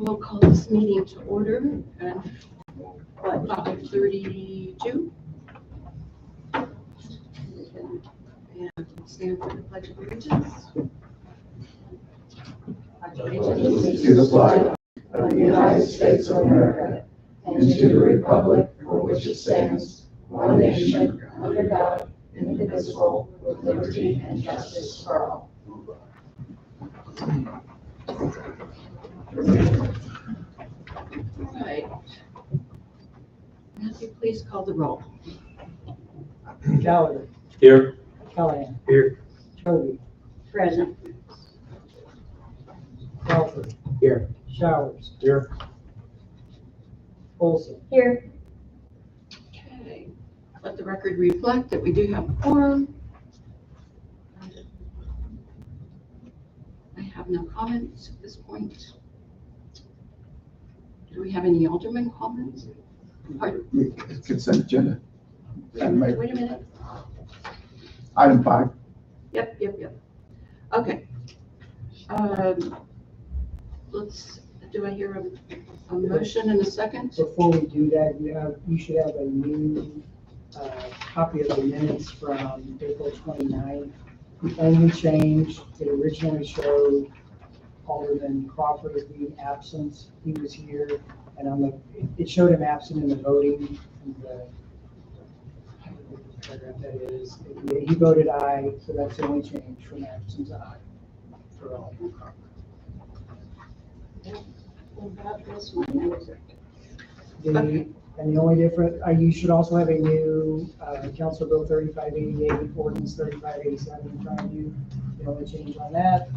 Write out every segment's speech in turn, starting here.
We'll call this meeting to order at 5:32. And stand for the Pledge of Allegiance. To the flag of the United States of America and to the republic for which it stands, one nation, under God, indivisible, with liberty and justice for all. All right. Matthew, please call the roll. Gallagher. Here. Callahan. Here. Toby. Present. Crawford. Here. Showers. Here. Olson. Here. Okay. Let the record reflect that we do have a quorum. I have no comments at this point. Do we have any alderman comments? Pardon? Consent agenda. Wait a minute. Item 5. Yep. Okay. Do I hear a motion and a second? Before we do that, you should have a new copy of the minutes from April 29th. The only change, it originally showed Alderman Crawford as being absent. He was here, and it showed him absent in the voting. I don't know what paragraph that is. He voted aye, so that's the only change from absent to aye for Alderman Crawford. And the only different, you should also have a new Council Bill 3588, Ordinance 3587 in front of you. The only change on that,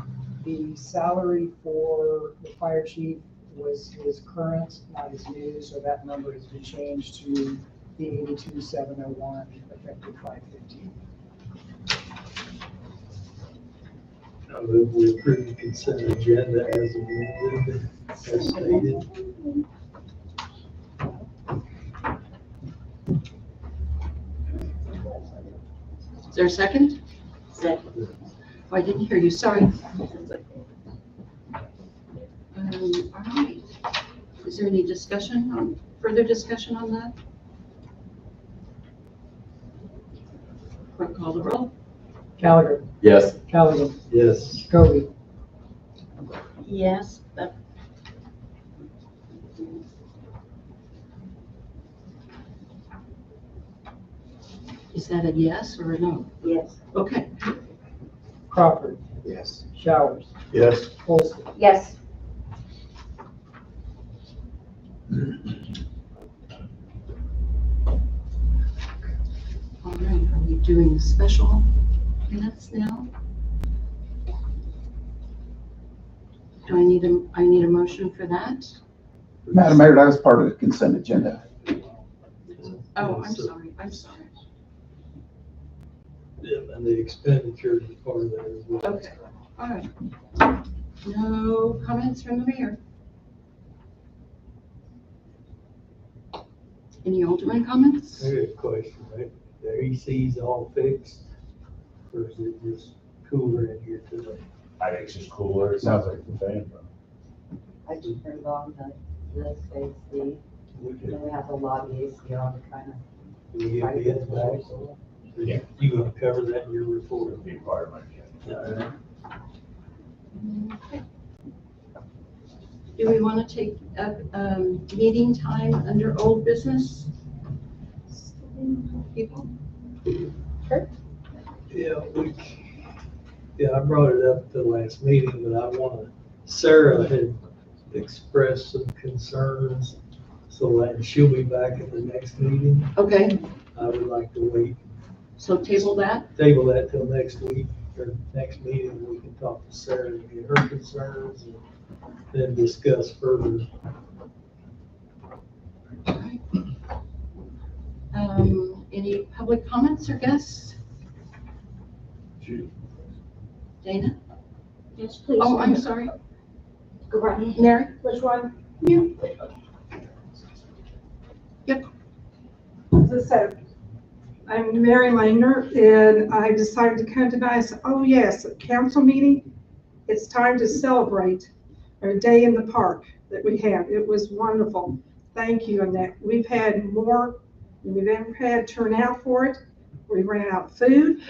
the salary for the fire chief was his current, not his new, so that number has been changed to the 82,701 effective 5/15. I move we approve the consent agenda as amended, as stated. Is there a second? Second. Oh, I didn't hear you, sorry. All right. Is there any further discussion on that? Clerk, call the roll. Gallagher. Yes. Callaghan. Yes. Kobe. Yes. Is that a yes or a no? Yes. Okay. Crawford. Yes. Showers. Yes. Olson. Yes. All right, are we doing special minutes now? Do I need a motion for that? Madam Mayor, that was part of the consent agenda. Oh, I'm sorry. Yeah, and the expenditures is part of that as well. Okay, all right. No comments from the mayor? Any alderman comments? I got a question, right? The AC's all fixed, or is it just cooler in here today? I think it's just cooler. It sounds like the fan. I just turned on the lift AC, and then we have the lobby AC on kind of. Do we get bids back? Yeah. You gonna cover that in your report? It'll be part of my agenda. Okay. Do we want to take up meeting time under old business? People? Sure. Yeah, I brought it up at the last meeting, but Sarah had expressed some concerns, so she'll be back at the next meeting. Okay, I would like to wait, so table that. table that till next week, or next meeting, we can talk to Sarah and get her concerns and then discuss further. All right. Any public comments or guests? Shoot. Dana? Yes, please. Oh, I'm sorry. Go right ahead. Mary? Which one? You? So, I'm Mary Langner, and I decided to come tonight. I said, oh yes, a council meeting. It's time to celebrate. a day in the park that we had. It was wonderful. Thank you, Annette. We've had more than we've ever had turnout for it. We ran out of food.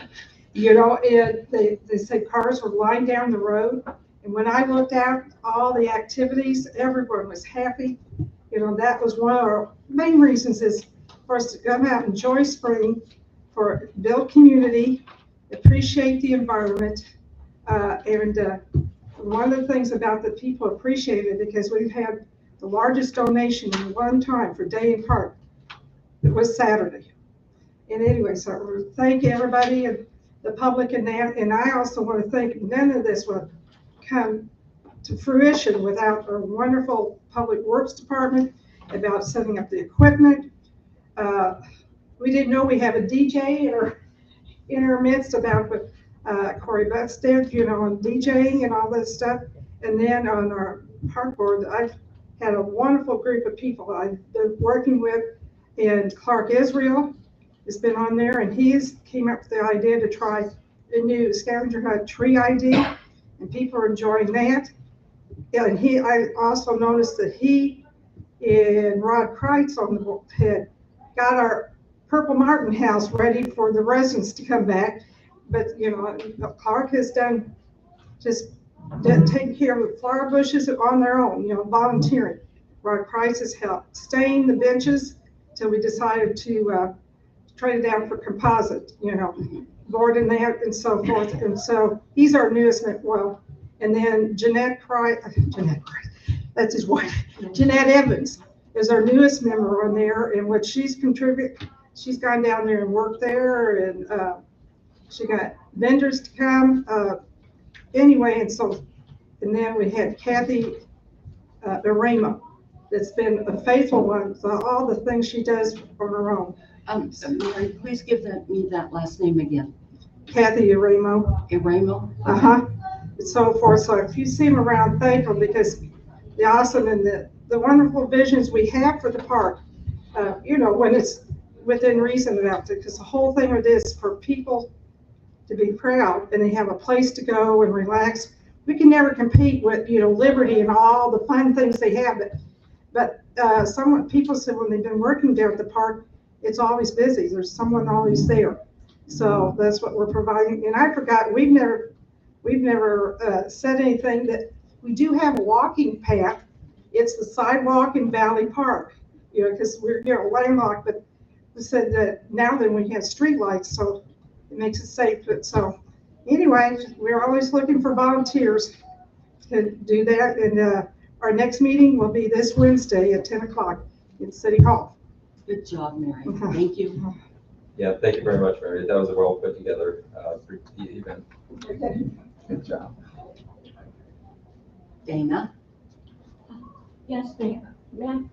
You know, they said cars were lined down the road. And when I looked out, all the activities, everyone was happy. You know, that was one of our main reasons is for us to come out, enjoy spring, for build community, appreciate the environment. One of the things about the people appreciated because we've had the largest donation in one time for Day in Park. It was Saturday. And anyway, so I want to thank everybody and the public and that. And I also want to thank, none of this would come to fruition without our wonderful Public Works Department about setting up the equipment. We didn't know we have a DJ in our midst about what Corey Butts did, you know, on DJing and all this stuff. And then on our park board, I've had a wonderful group of people I've been working with, and Clark Israel has been on there, and he's came up with the idea to try a new scavenger hunt tree idea, and people are enjoying that. And I also noticed that he and Rod Kreitz on the head got our Purple Martin house ready for the residents to come back. But, you know, Clark has done just taking care of the flower bushes on their own, you know, volunteering. Rod Kreitz has helped stain the benches till we decided to trade it out for composite, you know, board in there and so forth. And so he's our newest, well, and then Jeanette Kreitz, that's his wife, Jeanette Evans is our newest member on there, and what she's contributed, she's gone down there and worked there, and she got vendors to come. Anyway, and then we had Kathy Aramo, that's been a faithful one for all the things she does on her own. Mary, please give me that last name again. Kathy Aramo. Aramo? Uh-huh. And so forth. So if you see them around, thank them, because the awesome and the wonderful visions we have for the park, you know, when it's within reason about it, because the whole thing of this for people to be proud and they have a place to go and relax. We can never compete with, you know, Liberty and all the fun things they have, but some people said when they've been working there at the park, it's always busy. There's someone always there. So that's what we're providing. And I forgot, we've never said anything that we do have a walking path. It's the sidewalk in Valley Park, you know, because we're, you know, landlocked, but we said that now then we have street lights, so it makes it safe. But so anyway, we're always looking for volunteers to do that. And our next meeting will be this Wednesday at 10 o'clock in City Hall. Good job, Mary. Thank you. Yeah, thank you very much, Mary. That was a well put together event. Good job. Dana? Yes, Mayor. Ma'am.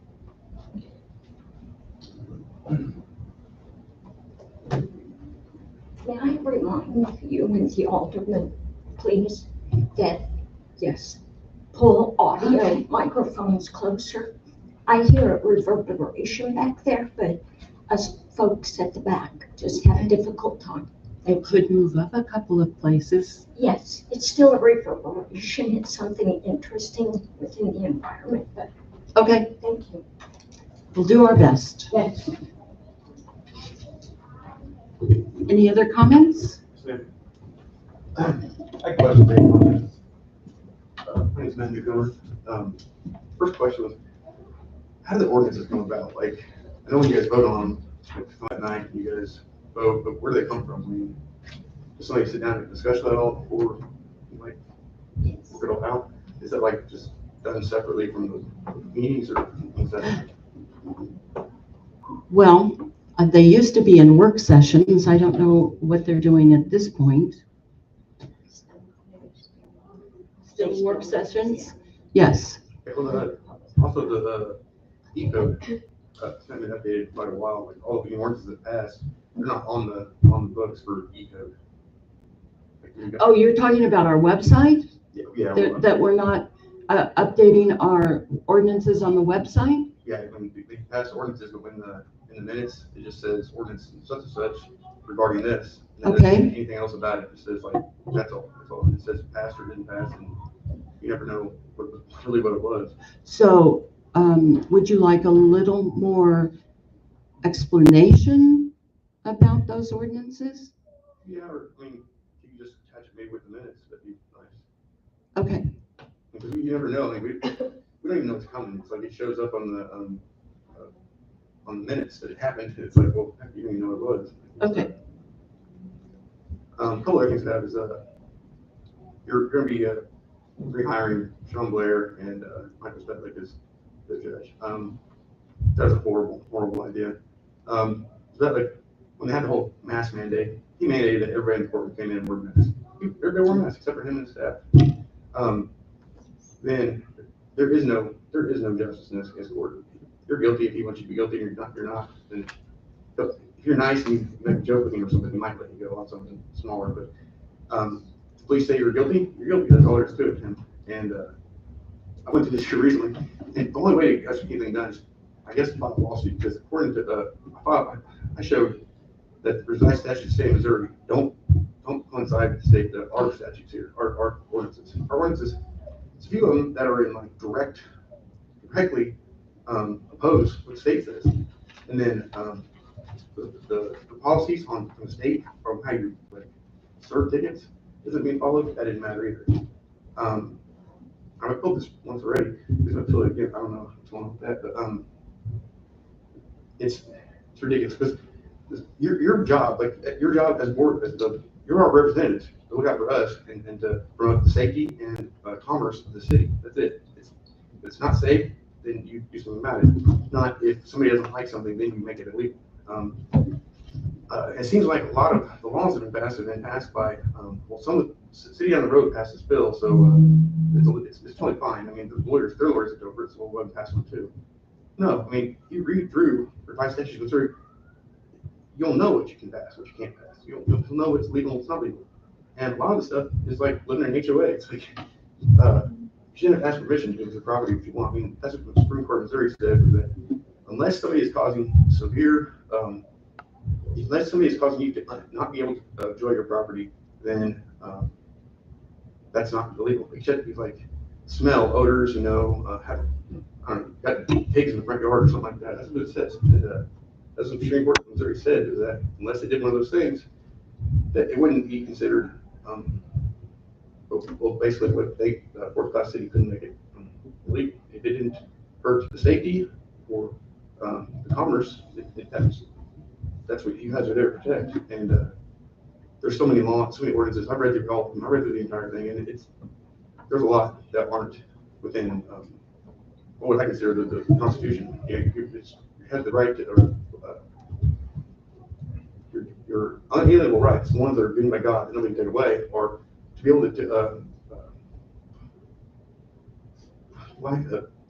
May I remind you and the alderman, please, that, yes, pull audio microphones closer. I hear a reverberation back there, but us folks at the back just have a difficult time. They could move up a couple of places. Yes, it's still a reverberation. It's something interesting within the environment, but Okay, thank you. we'll do our best. Yes. Any other comments? I have a question based on this. My name's Matthew Gilmer. First question was, how do the ordinances come about? Like, I know when you guys vote on them, like, at night, you guys vote, but where do they come from? I mean, does somebody sit down and discuss that all before, like, work it all out? Is that like just done separately from the meetings, or is that? Well, they used to be in work sessions. I don't know what they're doing at this point. Still work sessions? Yes. Also, the E-code, it's been updated quite a while. Like, all of the ordinances that passed, they're not on the books for E-code. Like, Oh, you're talking about our website? Yeah. That we're not updating our ordinances on the website? Yeah, when they pass ordinances, but when in the minutes, it just says ordinance such and such regarding this. And it doesn't say anything else about it. It says like, that's all. It says passed or didn't pass. And you never know really what it was. So, would you like a little more explanation about those ordinances? Yeah, or, I mean, you can just attach it maybe with the minutes, that'd be nice. Okay, Because you never know, I mean, we don't even know it's coming, it's like it shows up on the minutes that it happened, it's like, well, you don't even know what it was. okay. A couple other things to have is, you're gonna be, rehiring Sean Blair and, Michael Spetlick as the judge. That's a horrible, horrible idea. Spetlick, when they had the whole mask mandate, he mandated that everybody in the courtroom came in and wore masks. Everybody wore masks except for him and his staff. Then there is no justice in this court. You're guilty if he wants you to be guilty, you're not. And if you're nice and you make a joke with him or something, he might let you go on something smaller. But the police say you're guilty. That's all there is to it. And I went to this year recently, and the only way to actually get anything done is, I guess, file a lawsuit, because according to I showed that there's nice statutes in the state of Missouri don't coincide with our statutes here, our ordinances. Our ordinances, it's a few of them that are in like directly oppose what the state says, and then the policies from the state on how you like serve tickets isn't being followed. That didn't matter either. I pulled this once already because I feel like I don't know what's going on with that, but it's ridiculous because your job, like your job as board, you're our representatives to look out for us and to promote the safety and commerce of the city. That's it. If it's not safe, then you do something about it. Not if somebody doesn't like something, then you make it illegal. It seems like a lot of the laws that have been passed by, some of the city down the road passed this bill, so it's totally fine. I mean, their lawyers looked over it, so we'll go and pass one too. No, I mean, you read through revised statutes, go through, you'll know what you can pass, what you can't pass. You'll know what's legal and what's not legal. And a lot of the stuff is like living in an HOA. It's like, you shouldn't ask permission to use the property if you want. I mean, that's what the Supreme Court of Missouri said, was that unless somebody is causing severe, unless somebody is causing you to not be able to enjoy your property, then that's not illegal. Except if you like smell odors, have, I don't know, got pigs in the front yard or something like that. That's what it says. And, that's what the Supreme Court of Missouri said, is that unless they did one of those things, that it wouldn't be considered, basically what they, fourth class city couldn't make it illegal. If it didn't hurt the safety or the commerce, that's what you guys are there to protect. And there's so many laws, so many ordinances. I've read through all of them. I read through the entire thing, and there's a lot that aren't within what I consider the Constitution. You have the right to, your unalienable rights, the ones that are given by God that nobody can take away, or to be able to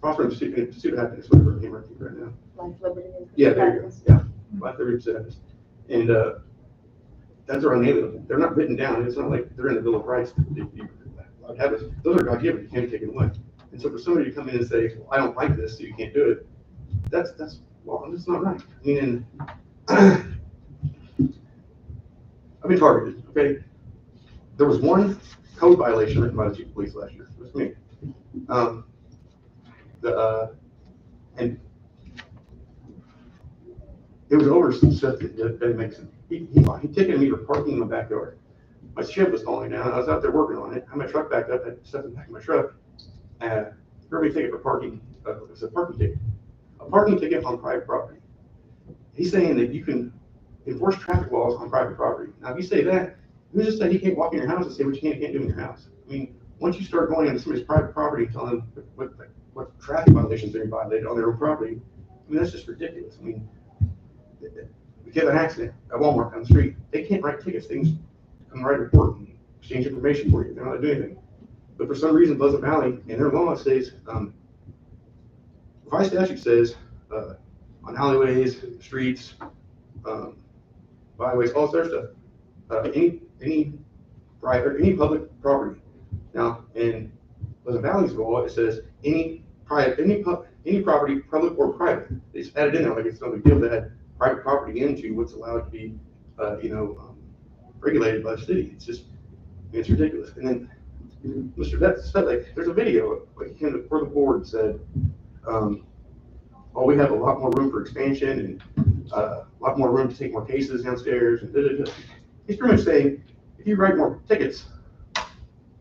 prosper and pursue happiness, whatever I can't remember right now. Life, liberty, and Yeah, there you go. Yeah, life, liberty, and happiness. And that's our unalienable. They're not written down. It's not like they're in the Bill of Rights. Those are God given. You can't take it away. And so for somebody to come in and say, well, I don't like this, so you can't do it, that's not right. I mean, I've been targeted, okay? There was one code violation written by the chief of police last year. It was me. And it was over some stuff that makes it. He ticketed me for parking in my backyard. My ship was falling down. I was out there working on it. I had my truck backed up. I had stuff in the back of my truck. Heard me ticket for parking. It was a parking ticket. A parking ticket on private property. He's saying that you can enforce traffic laws on private property. Now, if you say that, who's to say he can't walk in your house and say what you can and can't do in your house? I mean, once you start going into somebody's private property, telling them what traffic violations they're violated on their own property, I mean, that's just ridiculous. I mean, if you have an accident at Walmart down the street, they can't write tickets. Things come write a report and exchange information for you. They're not doing anything. But for some reason, Pleasant Valley, in their law, says, revised statute says, on alleyways, streets, byways, all sorts of stuff, any private, any public property. Now, in Pleasant Valley's law, it says any property, public or private. They just added in there like it's no big deal to add private property into what's allowed to be, regulated by the city. It's ridiculous. And then Mr. Betts said, like, there's a video, like, he came before the board and said, oh, we have a lot more room for expansion and a lot more room to take more cases downstairs and da. He's pretty much saying, if you write more tickets,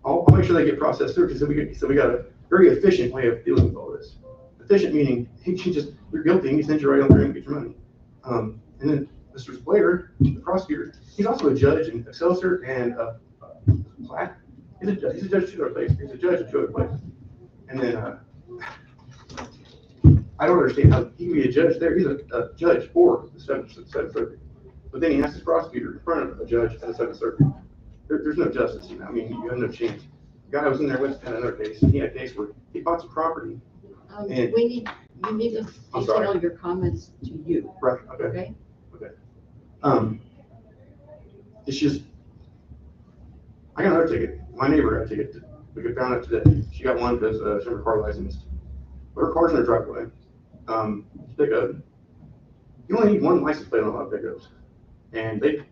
I'll make sure they get processed through, because we got a very efficient way of dealing with all this. Efficient meaning, you're guilty and he sends you right on through and get your money. And then Mr. Blair, the prosecutor, he's also a judge in Excelsior and Platt. He's a judge two other places. He's a judge at two other places. And then I don't understand how he can be a judge there. He's a judge for the Seventh Circuit. But then he asks his prosecutor in front of a judge at the Seventh Circuit. There's no justice. I mean, you have no chance. The guy I was in there with had another case. He had a case where he bought some property. And You need to I'm sorry. detail your comments to you, Right, okay? It's just, I got another ticket. My neighbor got a ticket. We found out today. She got one because she had her car licensed. But her car's in her driveway. Pickup. You only need one license plate on a lot of pickups. And they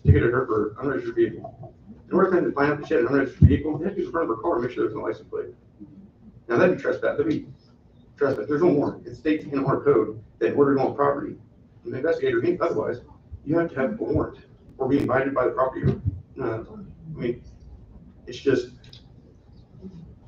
ticketed her for unregistered vehicle. In order for them to find out that she had an unregistered vehicle, they had to go in front of her car and make sure there's no license plate. Now that'd be trespass. There's no warrant. It states in our code that in order to go on property, an investigator, otherwise, you have to have a warrant or be invited by the property owner. No, I mean, it's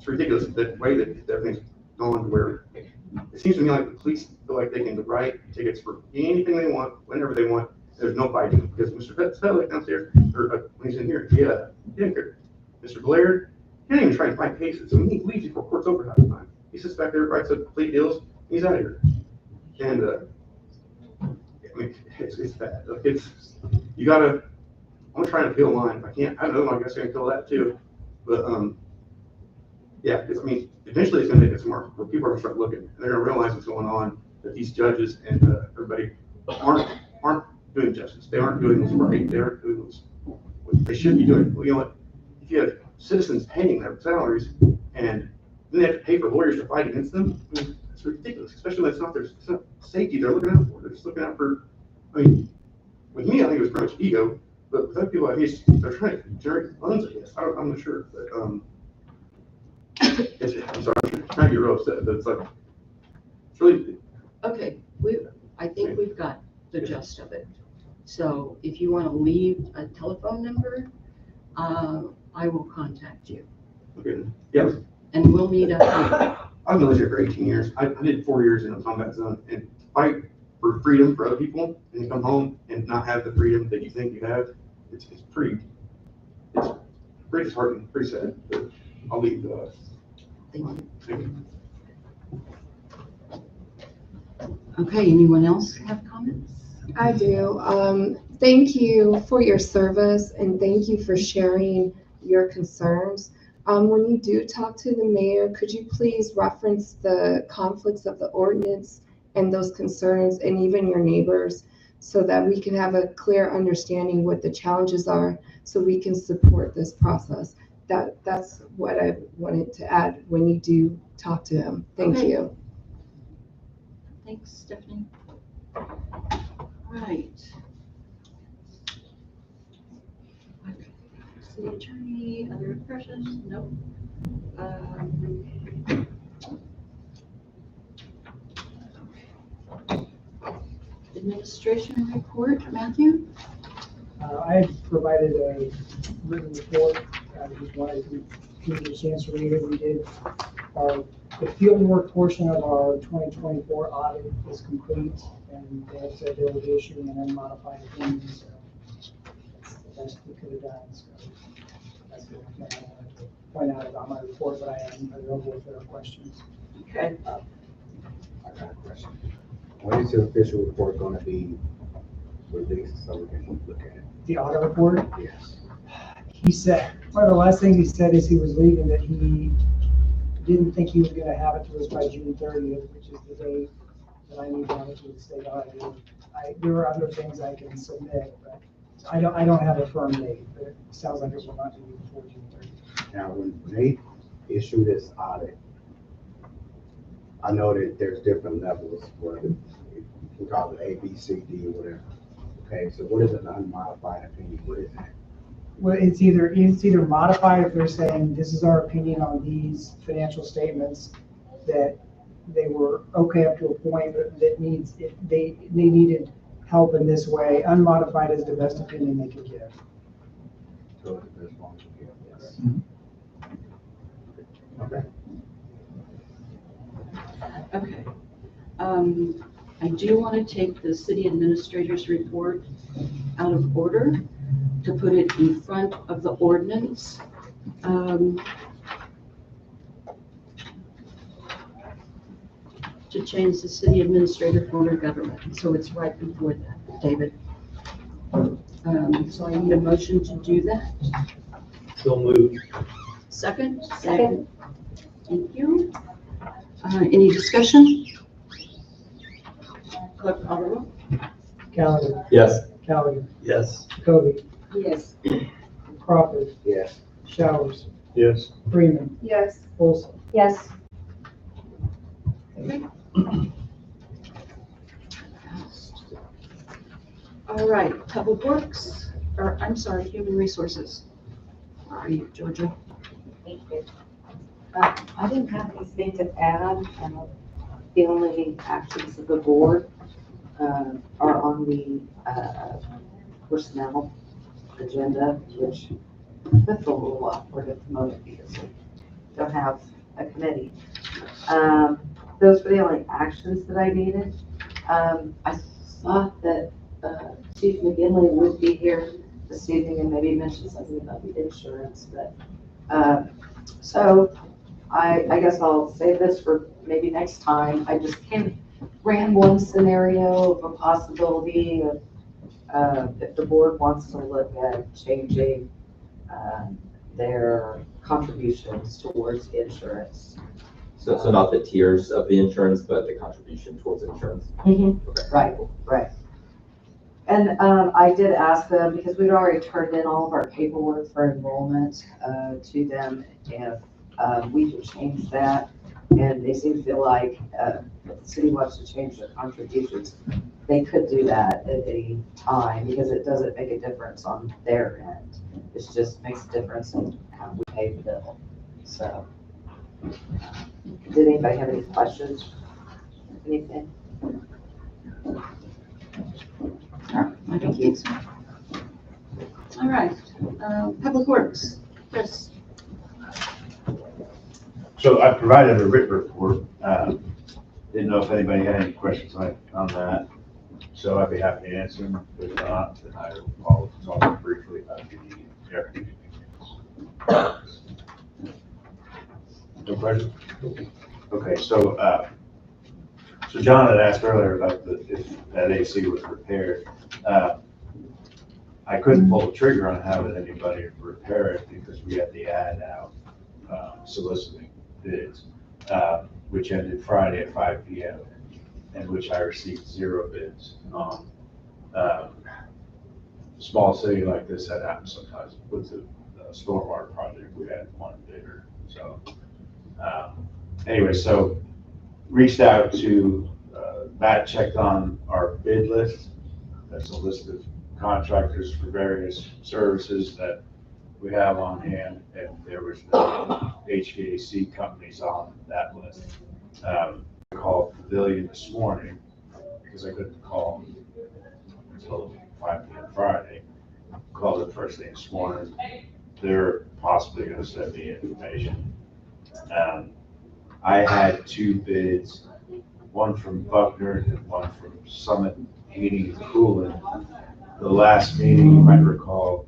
ridiculous the way that everything's gone to where it seems to me like the police feel like they can write tickets for anything they want, whenever they want. There's no fighting because Mr. Fettelek downstairs, or when he's in here, he didn't care. Mr. Blair, he didn't even try and fight cases. I mean, he leaves before court's over half the time. He sits back there, writes up plea deals, he's out of here. And I mean, it's bad. Like I'm trying to peel line. I can't. I don't know. I guess I'm gonna kill that too. But yeah. I mean, eventually it's gonna make it smart where people are gonna start looking and they're gonna realize what's going on. That these judges and everybody aren't doing justice. They aren't doing what's right. They aren't doing what they should be doing. Well, you know what? If you have citizens paying their salaries and then they have to pay for lawyers to fight against them, I mean, it's ridiculous. Especially when it's not safety they're looking out for. They're just looking out for. I mean, with me, I think it was pretty much ego. But with other people, I mean, they're trying to generate funds, I guess. I'm not sure. But I'm sorry, I'm trying to get real upset. But it's like, it's really. Okay, I think we've got the gist of it. So if you want to leave a telephone number, I will contact you. Okay. Yeah. And we'll meet up. I was military for 18 years. I did 4 years in a combat zone and fight for freedom for other people and come home and not have the freedom that you think you have. It's pretty disheartening, pretty sad. But I'll leave the. Thank you. Okay, anyone else have comments? I do. Thank you for your service and thank you for sharing your concerns. When you do talk to the mayor, could you please reference the conflicts of the ordinance and those concerns and even your neighbors so that we can have a clear understanding what the challenges are so we can support this process. That's what I wanted to add when you do talk to him. Thank Okay. you. Thanks, Stephanie. Right. City attorney, other impressions? Nope. Administration report, Matthew? I had provided a written report. I just wanted to give you a chance to read it. We did the field work portion of our 2024 audit is complete, and they have said they will be issuing an unmodified opinion, so that's the best we could have done. So that's the only thing I wanted to point out about my report, but I am available if there are questions. Okay. I got a question. When is your official report going to be released so we can look at it? The audit report? Yes. He said, one of the last things he said is he was leaving, that he didn't think he was going to have it to us by June 30th, which is the date that I need to have it to the state auditor. There are other things I can submit, but I don't have a firm date, but it sounds like it will not be before June 30th. Now, when they issue this audit, I know that there's different levels, where you can call it A, B, C, D, or whatever. Okay, so what is an unmodified opinion? What is that? Well, it's either modified if they're saying, this is our opinion on these financial statements, that they were okay up to a point, but that needs, if they needed help in this way, unmodified is the best opinion they could give. So there's one to give, yes. Okay. I do want to take the city administrator's report out of order to put it in front of the ordinance. To change the city administrator form of government. So it's right before that, David. So I need a motion to do that. So moved. Second? Second. Thank you. Any discussion? Clerk call the roll. Gallagher, Yes. Gallagher, Yes. Jacoby, Yes. Crawford, Yes. Showers, Yes. Freeman, Yes. Olson. Yes. Okay. All right, Public Works, or I'm sorry, Human Resources. Where are you, Georgia? I didn't have anything to add. The only actions of the board are on the personnel agenda, which that's a little awkward at the moment because we don't have a committee. Those were the only actions that I needed. I thought that Chief McGinley would be here this evening and maybe mention something about the insurance, but so I guess I'll save this for maybe next time. I just ran one scenario of a possibility of if the board wants to look at changing their contributions towards insurance. So not the tiers of the insurance, but the contribution towards insurance? Right, right. And I did ask them, because we'd already turned in all of our paperwork for enrollment to them, if we could change that. And they seem to feel like if the city wants to change their contributions, they could do that at any time, because it doesn't make a difference on their end. It just makes a difference in how we pay the bill. So, did anybody have any questions? Anything? I don't think so. All right, Public Works, Chris. So I provided a written report. Didn't know if anybody had any questions on that. So I'd be happy to answer them. If not, then I'll talk briefly about the air conditioning. No questions? Okay, so John had asked earlier about if that AC was repaired. I couldn't pull the trigger on having anybody repair it because we had the ad out soliciting bids, which ended Friday at 5 p.m. and which I received 0 bids on. Small city like this, that happens sometimes. With the stormwater project, we had 1 bidder. So anyway, so reached out to Matt, checked on our bid list. That's a list of contractors for various services that we have on hand, and there was no HVAC companies on that list. I called Pavilion this morning because I couldn't call them until 5 p.m. Friday. Called them first thing this morning. They're possibly going to send me information. I had 2 bids, one from Buckner and one from Summit Heating and Cooling. The last meeting, you might recall,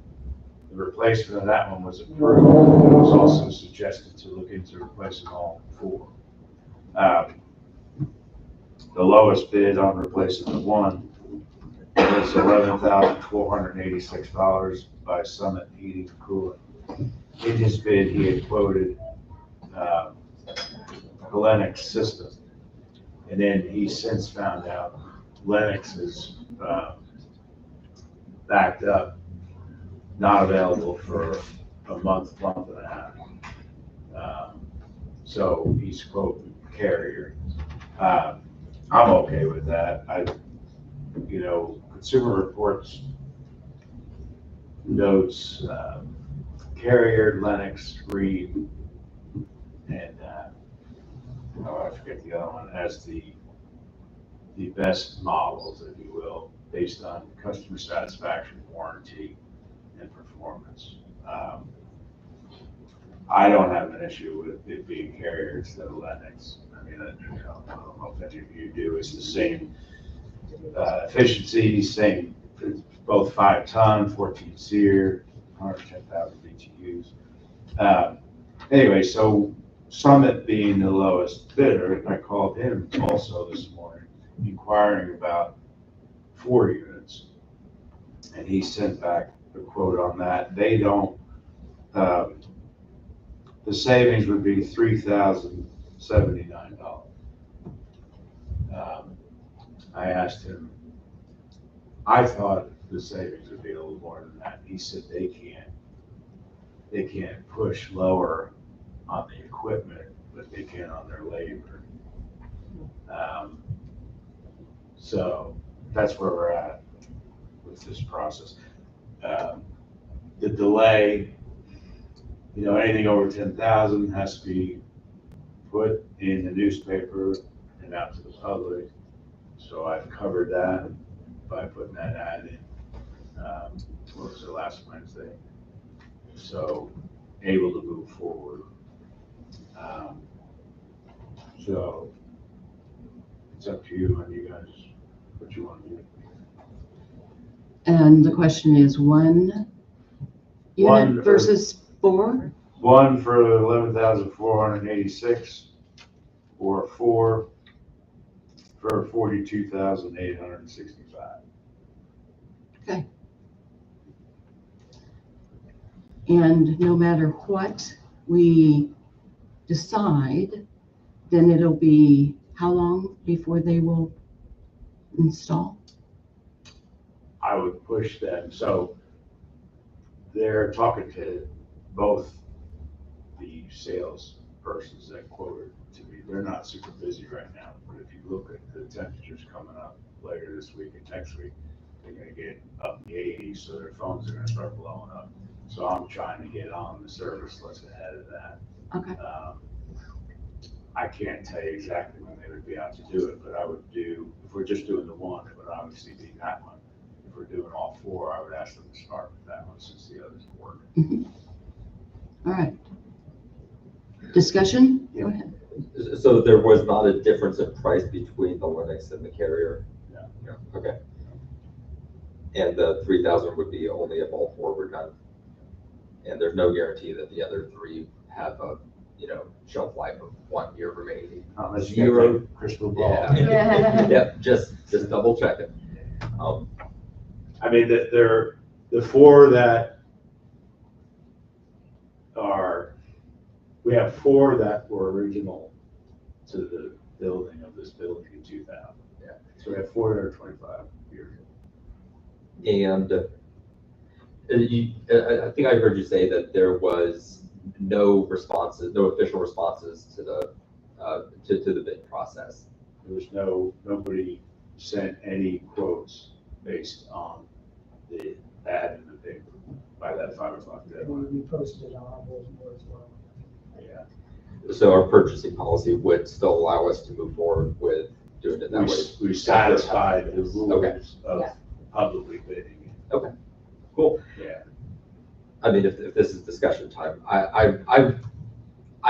the replacement of that one was approved. It was also suggested to look into replacing all 4. The lowest bid on replacing the one was $11,486 by Summit Heating and Cooling. In his bid, he had quoted Lennox system. And then he since found out Lennox is backed up, not available for a month and a half. So he's quoting Carrier. I'm okay with that. Consumer Reports notes, Carrier, Lennox, Reed, and, I forget the other one, as the best models, if you will, based on customer satisfaction, warranty, and performance. I don't have an issue with it being Carrier instead of Lennox. I mean, I don't know if any of you do. It's the same efficiency, same, it's both 5-ton, 14 SEER, 110,000 BTUs. Anyway, so Summit being the lowest bidder, I called him also this morning inquiring about 4 units. And he sent back a quote on that. They don't, the savings would be $3,079. I asked him, I thought the savings would be a little more than that. He said they can't push lower on the equipment, but they can on their labor. So that's where we're at with this process. The delay, anything over 10,000 has to be put in the newspaper and out to the public. So I've covered that by putting that ad in, what was it, last Wednesday? So able to move forward. So it's up to you and you guys, what you want to do. And the question is one One unit versus 4? One for 11,486, or 4 for 42,865. Okay. And no matter what we decide, then it'll be how long before they will install? I would push them. So they're talking to both the sales persons that quoted to me. They're not super busy right now, but if you look at the temperatures coming up later this week and next week, they're gonna get up in the 80s, so their phones are gonna start blowing up. So I'm trying to get on the service list ahead of that. Okay. I can't tell you exactly when they would be out to do it, but I would do, if we're just doing the one, it would obviously be that one. If we're doing all 4, I would ask them to start with that one since the others work. All right. Discussion? Go ahead. So there was not a difference in price between the Lennox and the Carrier? No. Yeah, okay. And the 3,000 would be only if all 4 were done? And there's no guarantee that the other 3 have a, shelf life of 1 year remaining? Unless you 0 get a crystal ball. Yeah. Yep, just double checking. I mean, the 4 that are, we have 4 that were original to the building of this building in 2000. Yeah. So we have 4 that are 25 years old. And I think I heard you say that there was no official responses to the bid process. There was nobody sent any quotes based on the ad in the paper by that 5 o'clock deadline. We posted it on bulletin board as well. Yeah. So our purchasing policy would still allow us to move forward with doing it that way? We satisfied the rules of Yeah. publicly bidding. Okay, cool. Yeah. I mean, if this is discussion time, I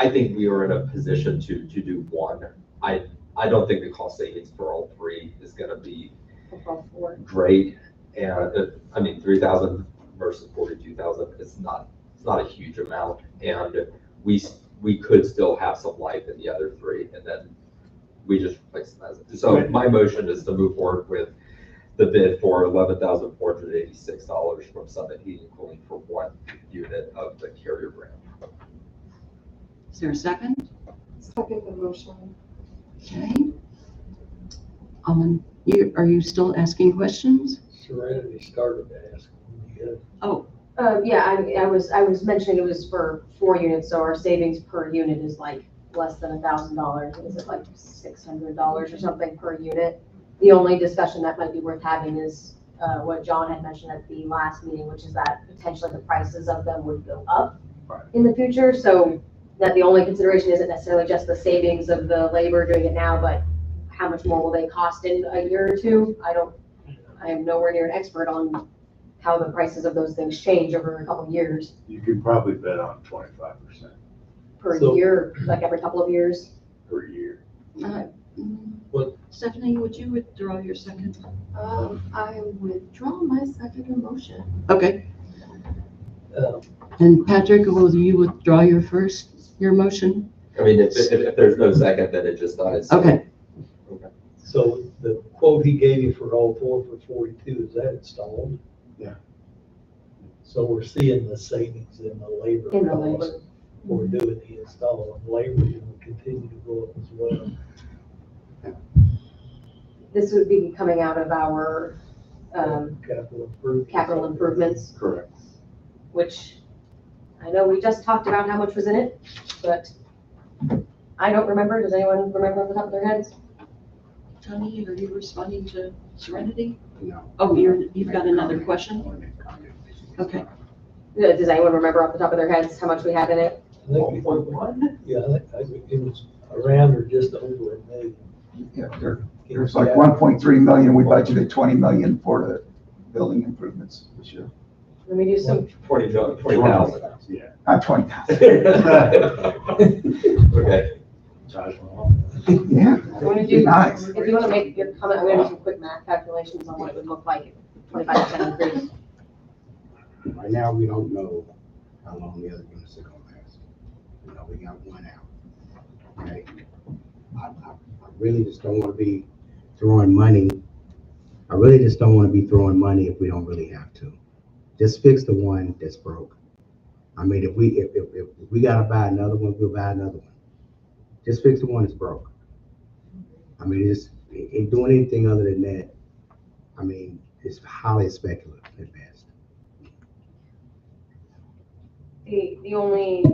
think we are in a position to do one. I don't think the cost savings for all 3 is gonna be great. And I mean, 3,000 versus 42,000, it's not a huge amount. And we could still have some life in the other 3, and then we just replace them as it. So my motion is to move forward with the bid for $11,486 from Summit Heating and Cooling for 1 unit of the Carrier brand. Is there a second? Second the motion. Okay. Are you still asking questions? Serenity started to ask. Oh, Yeah, I was mentioning it was for 4 units, so our savings per unit is like less than $1,000. Is it like $600 or something per unit? The only discussion that might be worth having is what John had mentioned at the last meeting, which is that potentially the prices of them would go up Right. in the future. So that the only consideration isn't necessarily just the savings of the labor doing it now, but how much more will they cost in a year or two? I am nowhere near an expert on how the prices of those things change over a couple of years, You could probably bet on 25% per So- year, like every couple of years. per year. Stephanie, would you withdraw your second? I withdraw my second motion. Okay. Uh, And Patrick, will you withdraw your motion? I mean, if there's no second, then it just dies. Okay. So the quote he gave you for all four for 42, is that installed? Yeah. So we're seeing the savings in the labor In the cost labor. for doing the install, and labor will continue to go up as well. This would be coming out of our capital improvements, Correct. which I know we just talked about how much was in it, but I don't remember. Does anyone remember off the top of their heads? Tony, are you responding to Serenity? No. Oh, you've got another question? Okay. Does anyone remember off the top of their heads how much we have in it? I think yeah, I think it was around or just over $1 million. Yeah, there's like 1.3 million. We budgeted 20 million for the building improvements this year. Let me do some, 20,000. Yeah. 20,000. Okay. Taj Mahal. Yeah. I want to do, Nice. if you want to make your comment, I'm going to do some quick math calculations on what it would look like, 25% increase. Right now, we don't know how long the other units are gonna last. You know, we got one out. Okay? I really just don't wanna be throwing money. I really just don't wanna be throwing money if we don't really have to. Just fix the one that's broke. I mean, if we gotta buy another one, we'll buy another one. Just fix the one that's broke. I mean, it ain't doing anything other than that. I mean, it's highly speculative at best. The only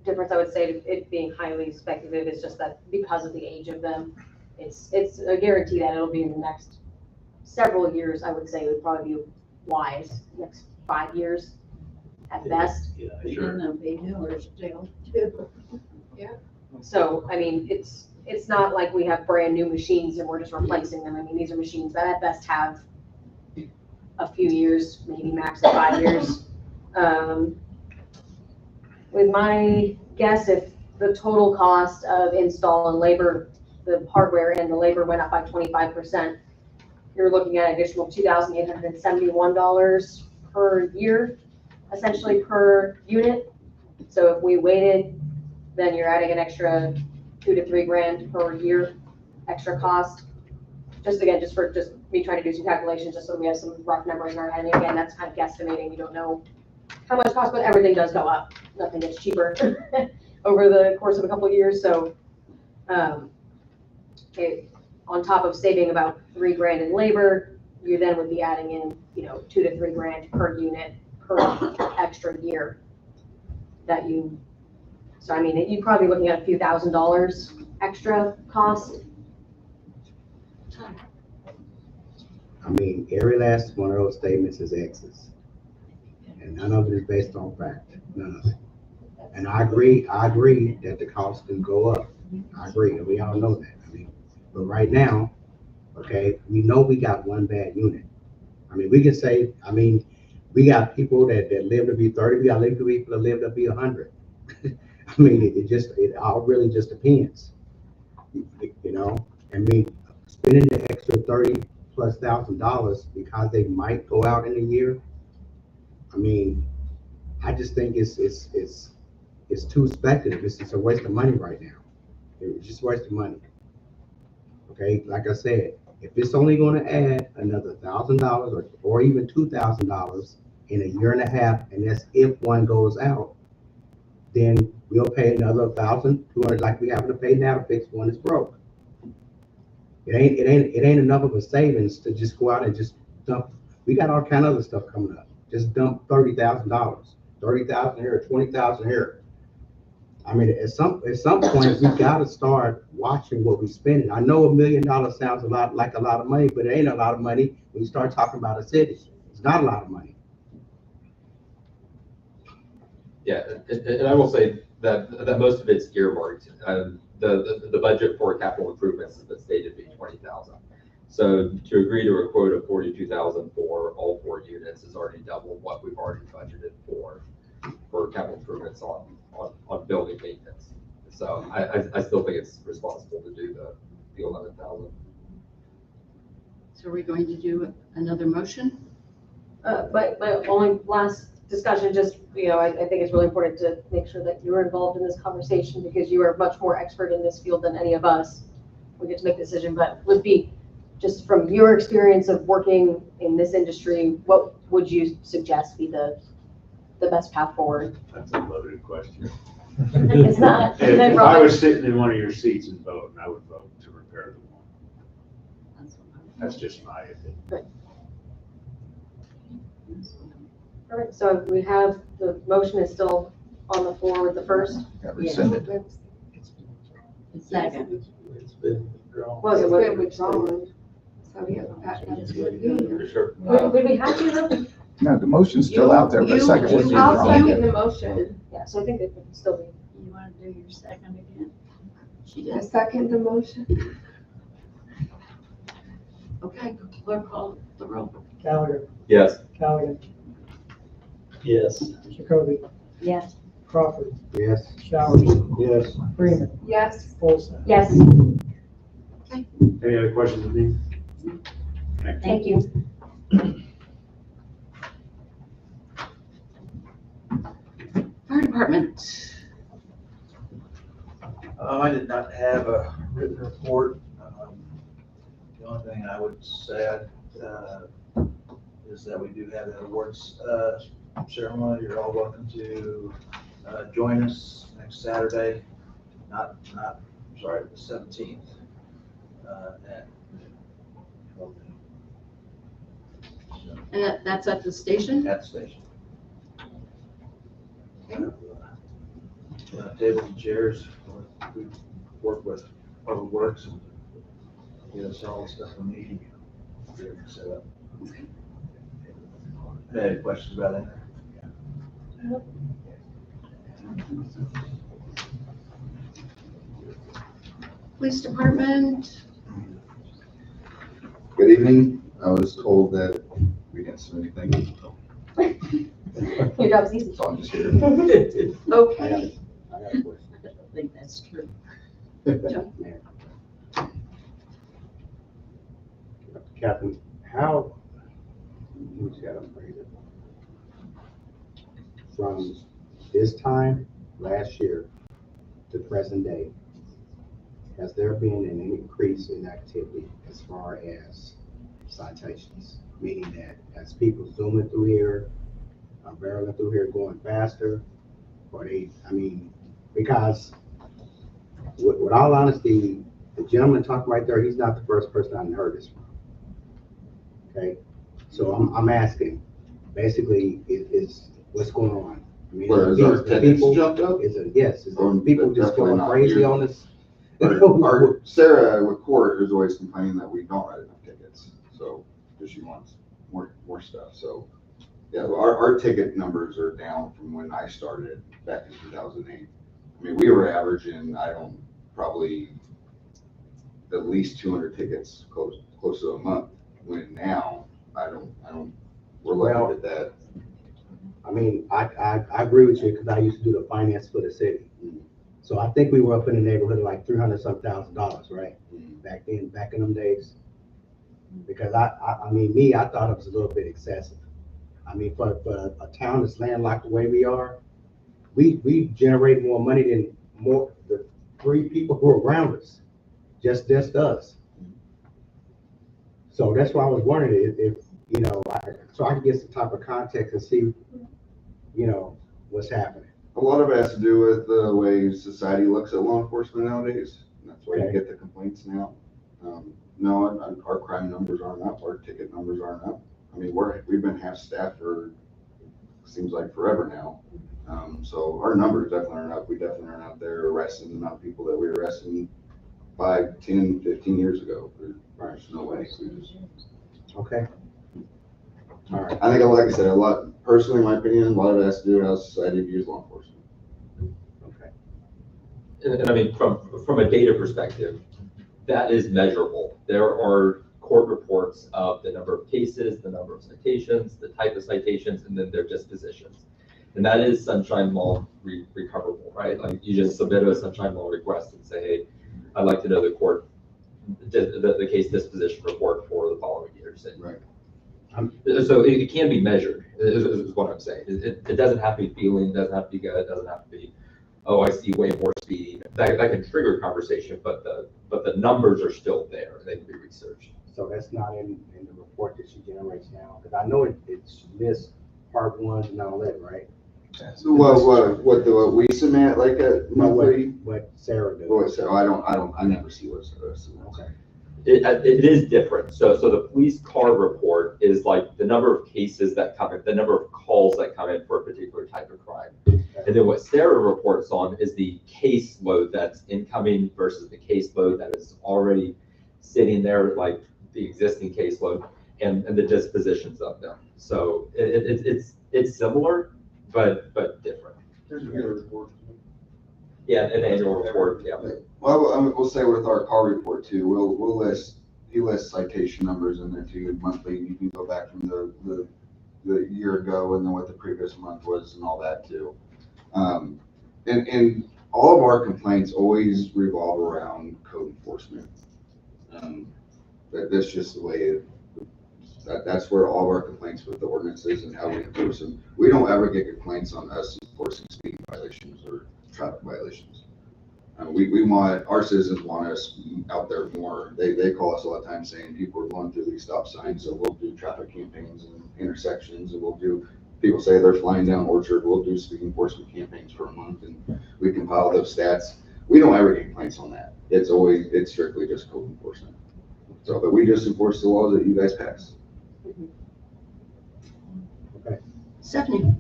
difference I would say to it being highly speculative is just that because of the age of them, it's a guarantee that it'll be in the next several years. I would say it would probably be wise, next 5 years at best. Yeah, And sure. the Bay Hillers jail too. So, I mean, it's not like we have brand new machines and we're just replacing them. I mean, these are machines that at best have a few years, maybe max of 5 years. With my guess, if the total cost of install and labor, the hardware and the labor went up by 25%, you're looking at an additional $2,871 per year, essentially per unit. So if we waited, then you're adding an extra $2 to $3 grand per year extra cost. Just again, just me trying to do some calculations, just so we have some rough numbers in our head. And again, that's kind of guesstimating. We don't know how much it costs, but everything does go up. Nothing gets cheaper over the course of a couple of years. So, okay, on top of saving about $3 grand in labor, you then would be adding in, $2 to $3 grand per unit per extra year that you. So I mean, you'd probably be looking at a few $1,000s extra cost. I mean, every last one of those statements is X's. And none of it is based on fact, none of it. And I agree that the cost can go up. I agree, and we all know that. I mean, but right now, okay, we know we got one bad unit. I mean, we can say, we got people that live to be 30, we got people that live to be 100. I mean, it all really just depends. I mean, spending the extra $30,000+ because they might go out in a year. I mean, I just think it's too speculative. It's just a waste of money right now. It's just a waste of money. Okay, like I said, if it's only going to add another $1,000 or even $2,000 in a year and a half, and that's if one goes out, then we'll pay another $1,200 like we have to pay now to fix one that's broke. It ain't enough of a savings to just go out and just dump. We got all kind of other stuff coming up. Just dump $30,000, $30,000 here, $20,000 here. I mean, at some point, we gotta start watching what we spending. I know $1 million sounds like a lot of money, but it ain't a lot of money when you start talking about a city. It's not a lot of money. Yeah, and I will say that most of it's earmarked. The budget for capital improvements has been stated to be 20,000. So to agree to a quote of 42,000 for all 4 units is already double what we've already budgeted for capital improvements on building maintenance. So I still think it's responsible to do the 11,000. So are we going to do another motion? My only last discussion, just, I think it's really important to make sure that you're involved in this conversation because you are much more expert in this field than any of us. We get to make the decision, but would be just from your experience of working in this industry, what would you suggest be the best path forward? That's a loaded question. It's not. If I was sitting in one of your seats and voting, I would vote to repair the wall. That's just my opinion. All right, so we have, the motion is still on the floor with the first. Got rescinded. Second. It's been drawn. Well, it was withdrawn. So, yeah, that's what it is. For sure. Would we have to though? No, the motion's still out there, but You- second was you- I'll withdrawn. second the motion. Yeah, so I think it would still be. You want to do your second again? She I did. second the motion. Okay, clerk call the roll. Gallagher, Yes. Callaghan, Yes. Jacoby, Yes. Crawford, Yes. Showers, Yes. Freeman, Yes. Olson. Yes, Any other questions of me? thank you. Fire department. I did not have a written report. The only thing I would say is that we do have that awards ceremony. You're all welcome to join us next Saturday, sorry, the 17th. And that's at the station? At the station. Tables and chairs, we work with Public Works and get us all the stuff we need. Get it set up. Any questions about that? Police department. Good evening. I was told that we didn't submit anything, Your job's easy. so I'm just here. Okay. I got a question. I don't think that's true. Captain, how, we just gotta phrase it. From this time last year to present day, has there been an increase in activity as far as citations? Meaning that as people zooming through here, barreling through here going faster, or because with all honesty, the gentleman talking right there, he's not the first person I've heard this from. Okay, so I'm asking, basically, is what's going on? I mean, Where is our attendance jumped up? Is it, yes, is it people just Definitely going not crazy here. on this? Our Sarah with court is always complaining that we don't write enough tickets, so, because she wants more stuff, so. Yeah, our ticket numbers are down from when I started back in 2008. I mean, we were averaging, probably at least 200 tickets close to a month, when now, we're looking at that. I mean, I agree with you, because I used to do the finance for the city. So I think we were up in the neighborhood of like $300-some thousand, right? Back in them days. Because I thought it was a little bit excessive. I mean, for a town that's landlocked the way we are, we generate more money than the 3 people who are around us, just us. So that's why I was wondering if so I can get some type of context and see, what's happening. A lot of it has to do with the way society looks at law enforcement nowadays. And that's why you get the complaints now. No, our crime numbers aren't up, our ticket numbers aren't up. I mean, we've been half staffed for seems like forever now. So our numbers definitely aren't up. We definitely aren't out there arresting the amount of people that we were arresting 5, 10, 15 years ago. There's no way. Okay. All right. I think, like I said, a lot, personally, in my opinion, a lot of it has to do with how society views law enforcement. Okay. And I mean, from a data perspective, that is measurable. There are court reports of the number of cases, the number of citations, the type of citations, and then their dispositions. And that is sunshine law recoverable, right? Like you just submit a sunshine law request and say, hey, I'd like to know the case disposition report for the following years. And right. So it can be measured, is what I'm saying. It doesn't have to be feeling, it doesn't have to be good, it doesn't have to be, oh, I see way more speeding. That can trigger conversation, but the numbers are still there. They can be researched. So that's not in the report that she generates now, because I know it's lists part 1 and all that, right? So what we submit like a monthly? What Sarah does. What, so I never see what Sarah submits. Okay. It is different. So the police car report is like the number of cases that come in, the number of calls that come in for a particular type of crime. And then what Sarah reports on is the caseload that's incoming versus the caseload that is already sitting there, like the existing caseload, and the dispositions of them. So it's similar, but different. There's a good report. Yeah, an annual report, yeah. Well, I mean, we'll say with our car report too, he lists citation numbers in there too, monthly. You can go back from the year ago and then what the previous month was and all that too. And all of our complaints always revolve around code enforcement. That's just the way that's where all of our complaints with the ordinances and how we enforce them. We don't ever get complaints on us enforcing speeding violations or traffic violations. We want, our citizens want us out there more. They call us a lot of times saying people are going through these stop signs, so we'll do traffic campaigns and intersections, and people say they're flying down Orchard, we'll do speed enforcement campaigns for a month, and we compile those stats. We don't ever get complaints on that. It's strictly just code enforcement. So, but we just enforce the laws that you guys pass. Okay. Stephanie?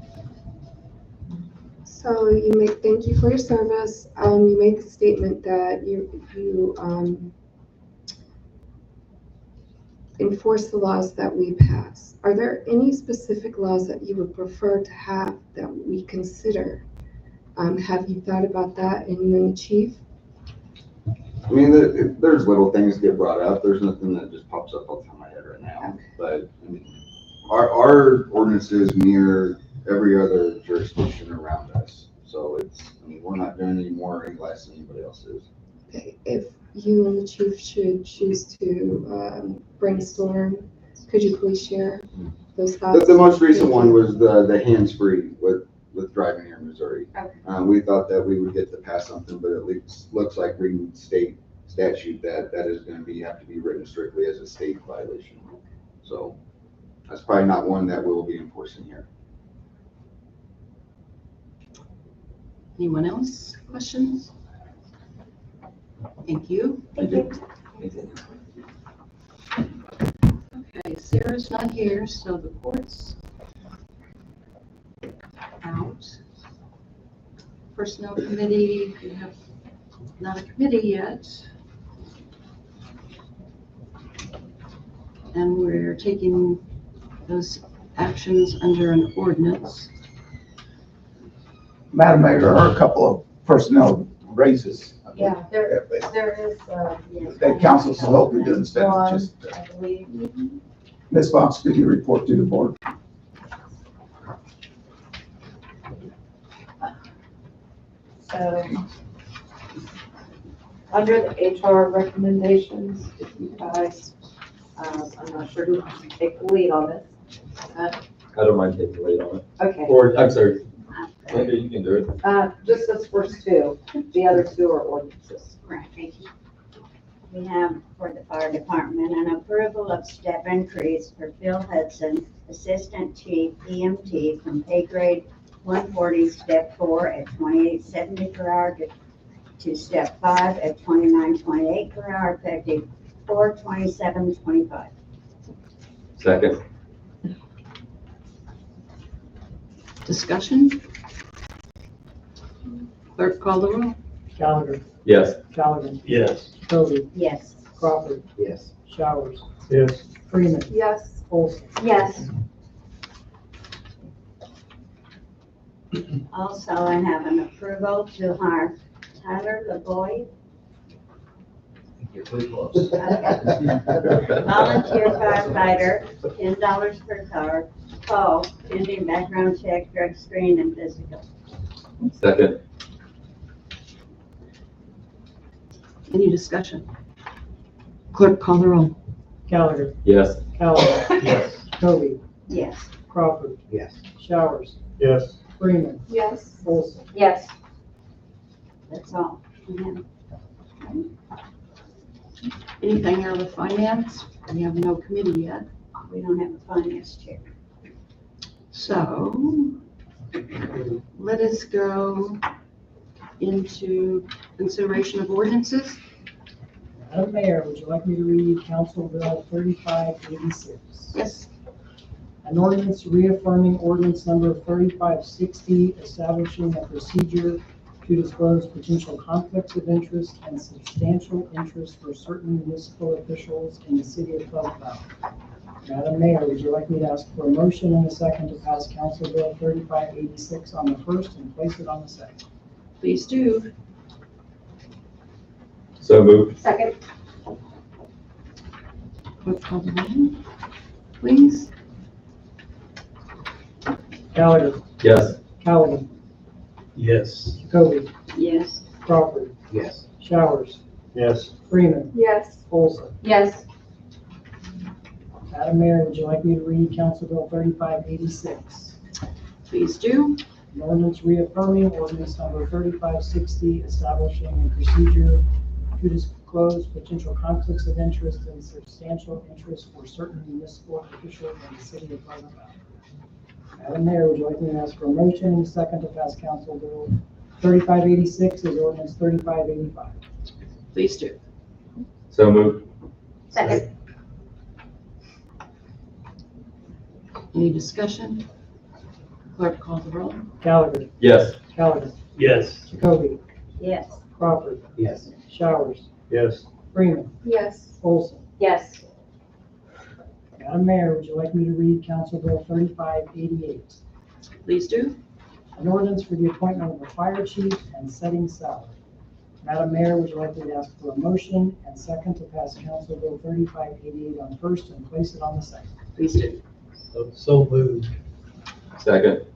So thank you for your service. You made the statement that you enforce the laws that we pass. Are there any specific laws that you would prefer to have that we Have you thought about that in you and the chief? I mean, there's little things get brought up. There's nothing that just pops up off the top of my head right now. Okay. But I mean, our ordinances mirror every other jurisdiction around us. So we're not doing any more or any less than anybody else is. Okay. If you and the chief should choose to brainstorm, could you please share those thoughts? The most recent one was the hands-free with driving here in Missouri. Okay. We thought that we would get to pass something, but at least looks like reading state statute that is going to have to be written strictly as a state violation. So that's probably not one that we'll be enforcing here. Anyone else? Questions? Thank you. Thank you. Okay, Sarah's not here, so the court's out. Personnel committee, we have not a committee yet. And we're taking those actions under an ordinance. Madam Mayor, there are a couple of personnel raises. Yeah, there is, yes. That council's hoping to instead of just, I believe. Ms. Fox, could you report to the board? So, under the HR recommendations, if you guys, I'm not sure who can take the lead on this. I don't mind taking the lead on it. Okay. Or, I'm sorry, maybe you can do it. Just those first two. The other two are ordinances. Right, thank you. We have for the fire department an approval of step increase for Phil Hudson, Assistant Chief EMT from pay grade 140, step 4 at $28.70 per hour to step 5 at $29.28 per hour, effective 4/27/25. Second. Discussion? Clerk call the roll. Gallagher, Yes. Callaghan, Yes. Covey, Yes. Crawford, Yes. Showers, Yes. Freeman, Yes. Olson. Yes. Also, I have an approval to hire Tyler LeBoy, You're too close. volunteer firefighter, $10 per car, call, pending background check, drug screen, and physical. Second. Any discussion? Clerk call the roll. Gallagher, Yes. Callaghan, Yes. Covey, Yes. Crawford, Yes. Showers, Yes. Freeman, Yes. Olson. Yes. That's all. Yeah. Anything out of finance? We have no committee yet. We don't have a finance chair. So let us go into consideration of ordinances. Madam Mayor, would you like me to read Council Bill 3586? Yes, An ordinance reaffirming ordinance number 3560, establishing a procedure to disclose potential conflicts of interest and substantial interest for certain municipal officials in the city of Pleasant Valley. Madam Mayor, would you like me to ask for a motion and a second to pass Council Bill 3586 on the first and place it on the second? please do. So moved. Second. Clerk call the roll, please. Gallagher, Yes. Callaghan, Yes. Covey, Yes. Crawford, Yes. Showers, Yes. Freeman, Yes. Olson. Yes. Madam Mayor, would you like me to read Council Bill 3586? Please do. An ordinance reaffirming ordinance number 3560, establishing a procedure to disclose potential conflicts of interest and substantial interest for certain municipal officials in the city of Pleasant Valley. Madam Mayor, would you like me to ask for a motion and a second to pass Council Bill 3586 as ordinance 3585? Please do. So moved. Second. Any discussion? Clerk call the roll. Gallagher, Yes. Callaghan, Yes. Jacoby, Yes. Crawford, Yes. Showers, Yes. Freeman, Yes. Olson. Yes. Madam Mayor, would you like me to read Council Bill 3588? Please do. An ordinance for the appointment of a fire chief and setting salary. Madam Mayor, would you like me to ask for a motion and second to pass Council Bill 3588 on first and place it on the second? Please do. So moved. Second.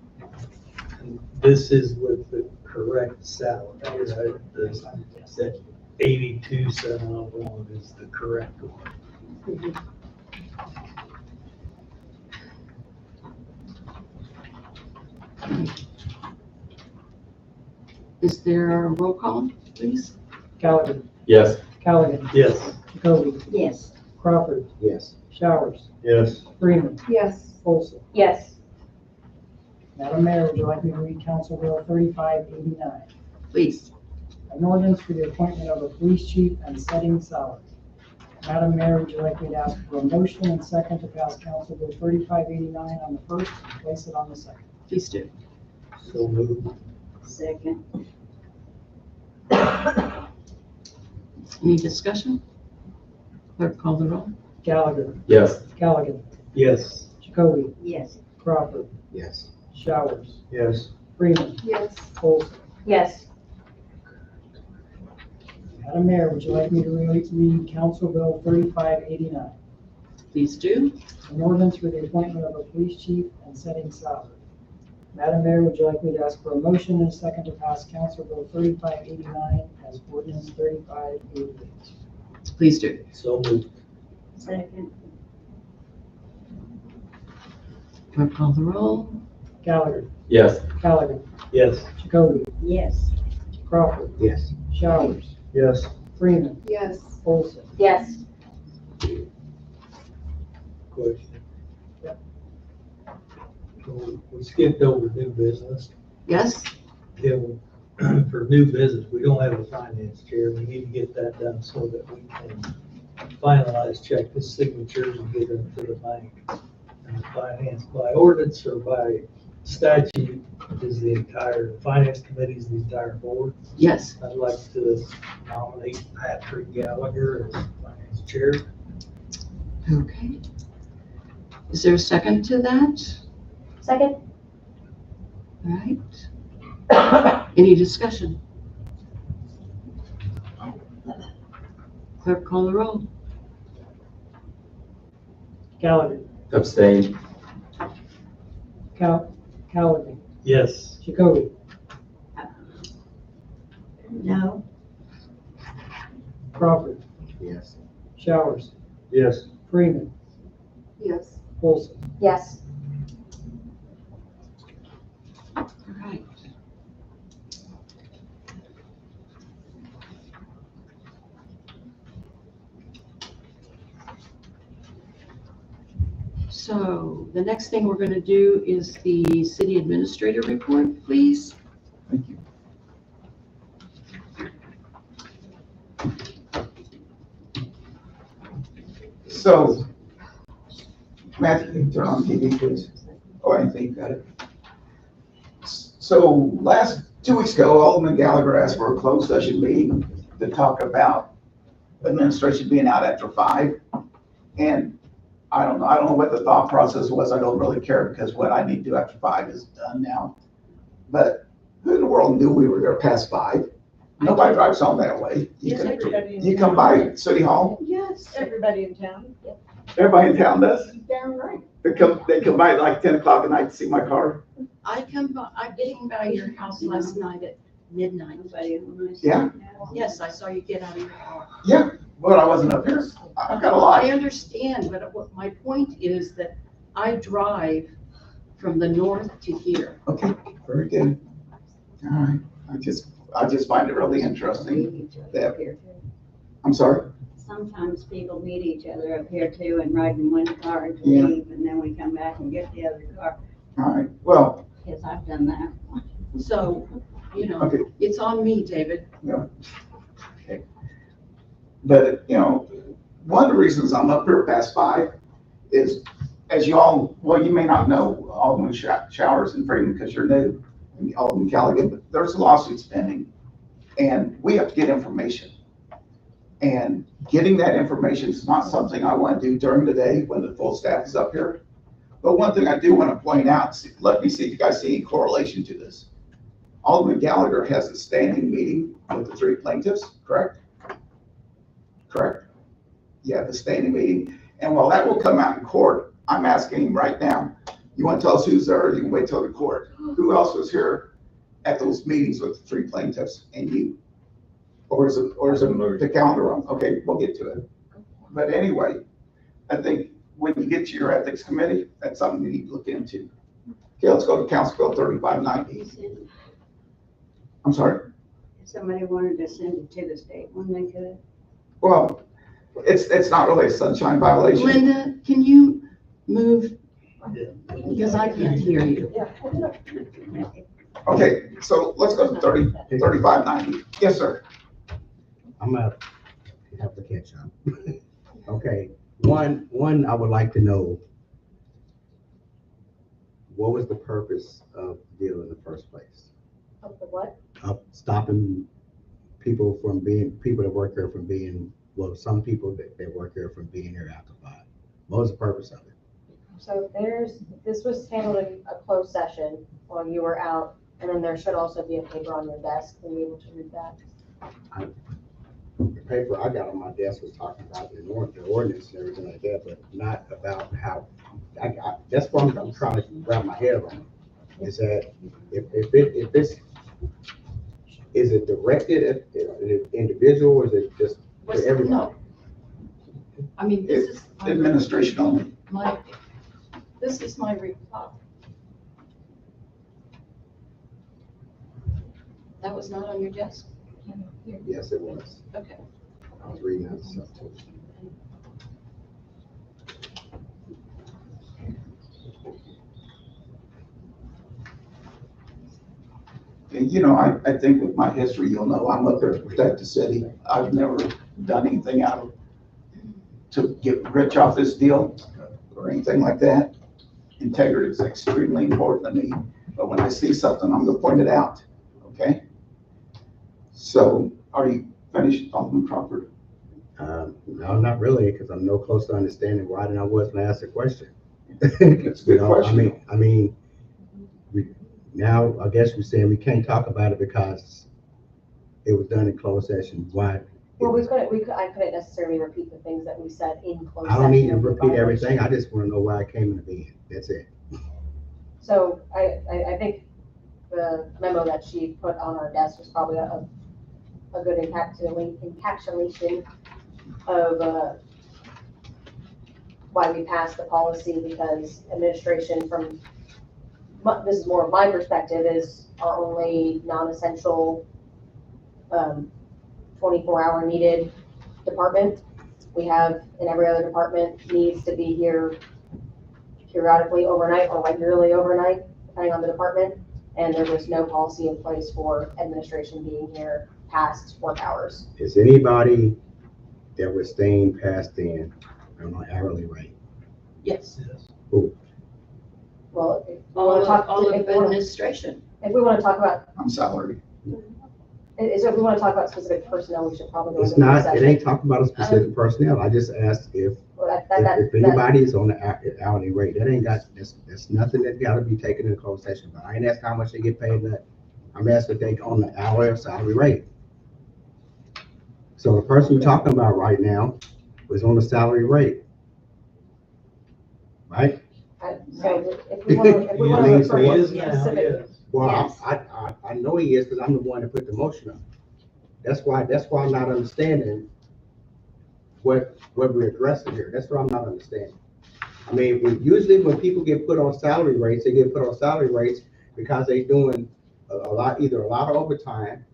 This is with the correct salary, right? The 82,701 is the correct one. Is there a roll call, please? Callaghan, Yes. Callaghan, Yes. Jacoby, Yes. Crawford, Yes. Showers, Yes. Freeman, Yes. Olson. Yes. Madam Mayor, would you like me to read Council Bill 3589? Please. An ordinance for the appointment of a police chief and setting salary. Madam Mayor, would you like me to ask for a motion and second to pass Council Bill 3589 on the first and place it on the second? Please do. So moved. Second. Any discussion? Clerk call the roll. Gallagher, Yes. Callaghan, Yes. Jacoby, Yes. Crawford, Yes. Showers, Yes. Freeman, Yes. Olson. Yes. Madam Mayor, would you like me to read Council Bill 3589? Please do. An ordinance for the appointment of a police chief and setting salary. Madam Mayor, would you like me to ask for a motion and a second to pass Council Bill 3589 as ordinance 3588? Please do. So moved. Second. Clerk call the roll. Gallagher, Yes. Callaghan, Yes. Jacoby, Yes. Crawford, Yes. Showers, Yes. Freeman, Yes. Olson. Yes. Question. Yep. We skipped over new business. Yes? Can, for new business, we don't have a finance chair. We need to get that done so that we can finalize, check the signatures and get them to the bank. And finance by ordinance or by statute is the entire, finance committee is the entire board. Yes. I'd like to nominate Patrick Gallagher as finance chair. Okay. Is there a second to that? Second? All right. Any discussion? Clerk, call the roll. Gallagher, Abstain. Cowardly, Yes. Jacoby, No, Crawford, Yes. Showers, Yes. Freeman, Yes. Olson. Yes. All right. So the next thing we're going to do is the city administrator report, please. Thank you. So, Matthew, can you turn on TV, please? Oh, I think you got it. So, 2 weeks ago, Alderman Gallagher asked for a closed session meeting to talk about administration being out after 5. And I don't know what the thought process was. I don't really care because what I need to do after 5 is done now. But who in the world knew we were there past 5? Nobody drives home that way. You come by City Hall, Yes, everybody in town. everybody in town does. Damn right. They come by at like 10 o'clock at night to see my car. I came by your house last night at midnight. Yeah. Yes, I saw you get out of your car. Yeah, but I wasn't up here. I've got a lot. I understand, but what my point is that I drive from the north to here. Okay, very good. All right, I just find it really interesting that, I'm sorry? sometimes people meet each other up here too and ride in one car to Yeah. leave, and then we come back and get the other car. All right, well, Yes, I've done that. So, you know, okay, it's on me, David. yeah. Okay. But, one of the reasons I'm up here past 5 is, as you all, well, you may not know Alderman Showers and Freeman because you're new, and Alderman Callaghan, but there's lawsuits pending, and we have to get information. And getting that information is not something I want to do during the day when the full staff is up here. But one thing I do want to point out, let me see if you guys see any correlation to this. Alderman Gallagher has a standing meeting with the 3 plaintiffs, correct? Correct? Yeah, the standing meeting. And while that will come out in court, I'm asking him right now, you want to tell us who's there, or you can wait till the court? Who else was here at those meetings with the 3 plaintiffs and you? Or is it the calendar wrong? Okay, we'll get to it. But anyway, I think when you get to your ethics committee, that's something you need to look into. Okay, let's go to Council Bill 3590. I'm sorry? If somebody wanted to send it to the state when they could. Well, it's not really a sunshine violation. Linda, can you move? Because I can't hear you. Okay, so let's go to 3590. Yes, sir. I'm gonna have to catch up. Okay, one, I would like to know, what was the purpose of the deal in the first place? Of the what? Of stopping people that work here from being, well, some people that work here from being here after 5. What was the purpose of it? So this was handled in a closed session while you were out, and then there should also be a paper on your desk to be able to read that. The paper I got on my desk was talking about the ordinance and everything like that, but not about how, that's what I'm trying to wrap my head around. Is that if it's, is it directed at an individual, or is it just for everybody? No. I mean, this is. Administration only. This is my report. That was not on your desk? Yes, it was. Okay. I was reading that stuff too. And, I think with my history, you'll know I'm up there to protect the city. I've never done anything to get rich off this deal or anything like that. integrity is extremely important to me, but when I see something, I'm gonna point it out, okay? So, are you finished, Alderman Crawford? No, not really, because I'm no closer to understanding why than I was when I asked the question. That's a good question. I mean, now, I guess we're saying we can't talk about it because it was done in closed session. Why? Well, I couldn't necessarily repeat the things that we said in closed I session. don't need to of the repeat everything. violation. I just want to know why I came in the bed. That's it. So I think the memo that she put on our desk was probably a good encapsulation of why we passed the policy, because administration this is more of my perspective, is our only non-essential 24-hour needed department. We have, in every other department, needs to be here periodically overnight or regularly overnight, depending on the department. And there was no policy in place for administration being here past work hours. Is anybody that was staying past then on an hourly rate? Yes, Who? Well, if we all want of, to talk, all of if we want administration. to talk about, I'm salary. if we want to talk about specific personnel, we should probably go It's into closed not, it session. ain't talking about a specific personnel. I just asked if Well, if anybody is on the hourly rate. That ain't got, that's nothing that gotta be taken in closed session. But I ain't asking how much they get paid, that I'm asking if they on the hourly or salary rate. So the person we're talking about right now was on the salary rate. Right? So if we want to refer He to is specific, Well, yes. I know he is, because I'm the one that put the motion up. That's why I'm not understanding what we're addressing here. That's what I'm not understanding. I mean, usually when people get put on salary rates, they get put on salary rates because they're doing either a lot of overtime,